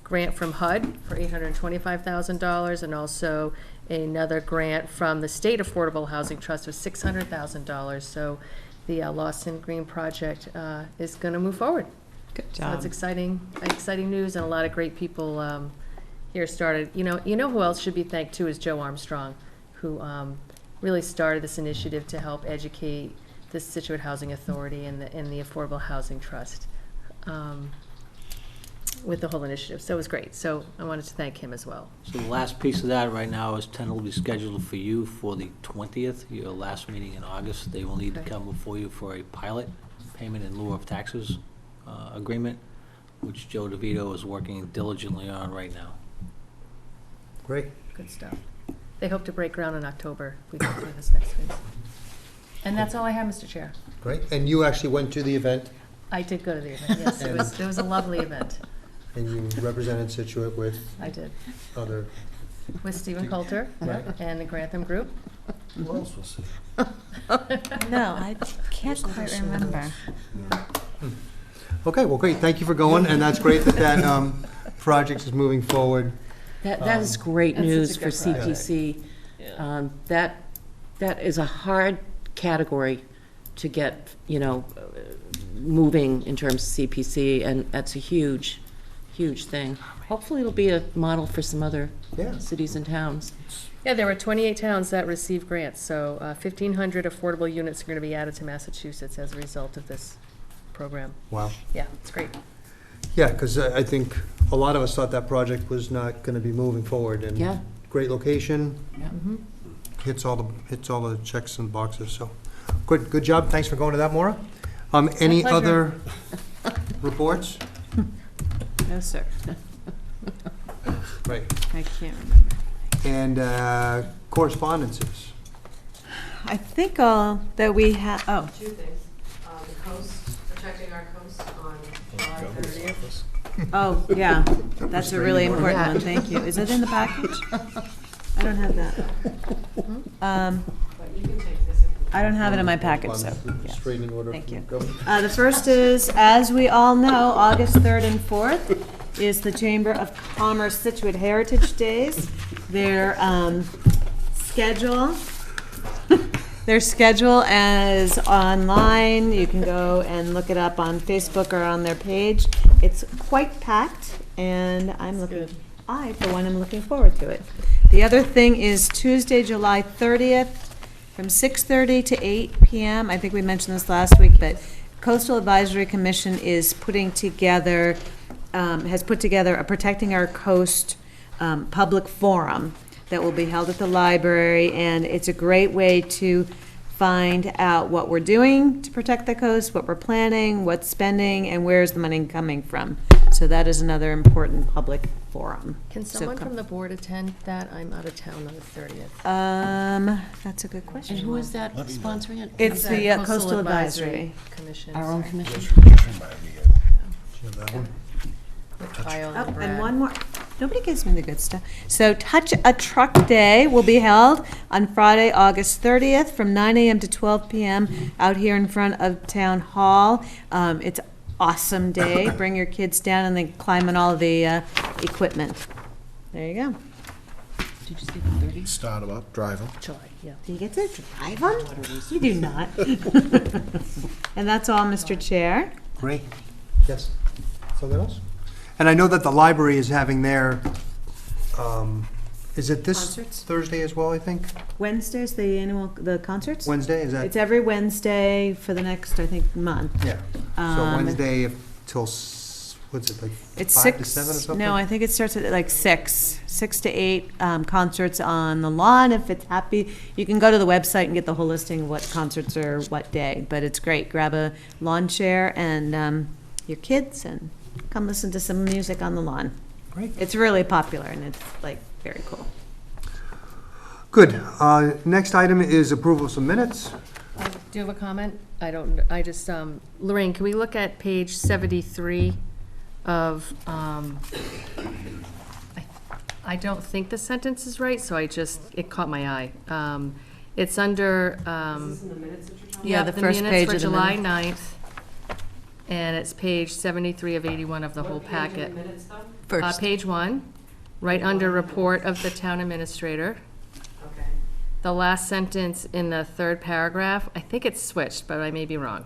grant from HUD for $825,000, and also another grant from the State Affordable Housing Trust of $600,000. So the Lawson Green project is going to move forward. Good So job. that's exciting news, and a lot of great people here started. You know who else should be thanked too is Joe Armstrong, who really started this initiative to help educate the Scituate Housing Authority and the Affordable Housing Trust with the whole initiative. So it was great. So I wanted to thank him as well. So the last piece of that right now is tentatively scheduled for you for the 20th, your last meeting in August. They will need to Okay. come before you for a pilot payment in lieu of taxes agreement, which Joe DeVito is working diligently on right now. Great. Good stuff. They hope to break ground in October if we go through this next week. And that's all I have, Mr. Chair. Great. And you actually went to the event, I did go to the event, yes. It was a lovely event. and you represented Scituate with I did. other, With Stephen Coulter Right. and the Grantham Group. Who else was it? No, I can't quite remember. okay, well, great. Thank you for going, and that's great that project is moving forward. That is great That's news such for a good project. CPC. That is a hard category to get, moving in terms of CPC, and that's a huge, huge thing. Hopefully it'll be a model for some other Yeah. cities and towns. Yeah, there were 28 towns that received grants, so 1,500 affordable units are going to be added to Massachusetts as a result of this program. Wow. Yeah, it's great. Yeah, because I think a lot of us thought that project was not going to be moving forward, and Yeah. great location, Yeah. hits all the checks and boxes, so. Good job. Thanks for going to that, Maura. Any pleasure. other reports? No, sir. Right. I can't remember. And correspondences. I think all that we have, oh, Two things. The coast, protecting our coast on July 30th. oh, yeah, that's a really important one, thank you. Is it in the package? I don't have that. But you can take this if I don't have it in my package, so, yeah. Straightening order. Thank you. The first is, as we all know, August 3rd and 4th is the Chamber of Commerce Scituate Heritage Days. Their schedule, their schedule is online. You can go and look it up on Facebook or on their page. It's quite packed, and I, for one, am looking forward to it. The other thing is Tuesday, July 30th, from 6:30 to 8 p.m. I think we mentioned this last week, but Coastal Advisory Commission is putting together, has put together a Protecting Our Coast public forum that will be held at the library, and it's a great way to find out what we're doing to protect the coast, what we're planning, what's spending, and where's the money coming from. So that is another important public forum. Can someone from the board attend that? I'm out of town on the 30th. That's a good question. And who is that sponsoring it? It's the Coastal Advisory. Commission. Our own commission? With Kyle Oh, and Brad. and one more. Nobody gives me the good stuff. So Touch a Truck Day will be held on Friday, August 30th from 9 a.m. to 12 p.m. out here in front of Town Hall. It's an awesome day. Bring your kids down and they climb on all the equipment. There you go. Did you say the 30th? Start them up, drive them. July, yeah. Do you get to drive them? You do not. And that's all, Mr. Chair. Great. Yes. Something else? And I know that the library is having their, is it this Concerts? Thursday as well, I think? Wednesday's the concerts? Wednesday, is that? It's every Wednesday for the next, I think, month. Yeah. So Wednesday till, what's it, like It's 5 to 6. 7 or something? No, I think it starts at like 6 to 8 concerts on the lawn. If it's happy, you can go to the website and get the whole listing of what concerts are what day. But it's great. Grab a lawn chair and your kids and come listen to some music on the lawn. Great. It's really popular and it's like very cool. Good. Next item is approval of some minutes. I do have a comment. I just, Lorraine, can we look at page 73 of, I don't think the sentence is right, so it caught my eye. It's under, Is this in the minutes that you're talking Yeah, the first page for of the July minutes. 9th, and it's page 73 of 81 of the whole packet. about? Minutes though? First. Page 1, right under report of the town administrator. Okay. The last sentence in the third paragraph, I think it's switched, but I may be wrong.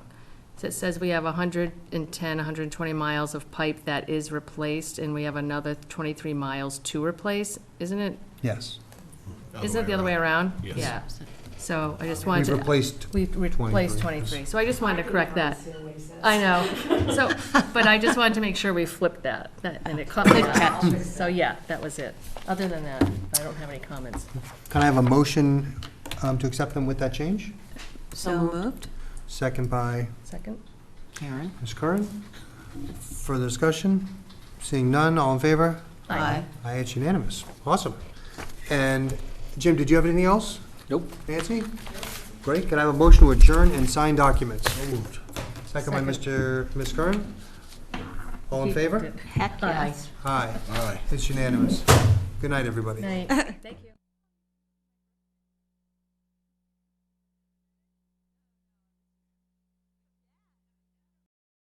So it says we have 120 miles of pipe that is replaced, and we have another 23 miles to replace, isn't it? Yes. Isn't it the other way around? Yes. Yeah. So I just wanted to. We've replaced 23. So I just wanted to correct that. I know. So, but I just wanted to make sure we flipped that, and it caught my eye. So yeah, that was it. Other than that, I don't have any comments. Can I have a motion to accept them with that change? So moved. Second by Second? Karen? Ms. Curran. Further discussion? Seeing none, all in favor? Aye. Aye, it's unanimous. Awesome. And Jim, did you have anything else? Nope. Nancy? Great. Can I have a motion to adjourn and sign documents? So moved. Second by Ms. Curran. All in favor? Heck yes. Aye. Aye. It's unanimous. Good night, everybody. Night. Thank you.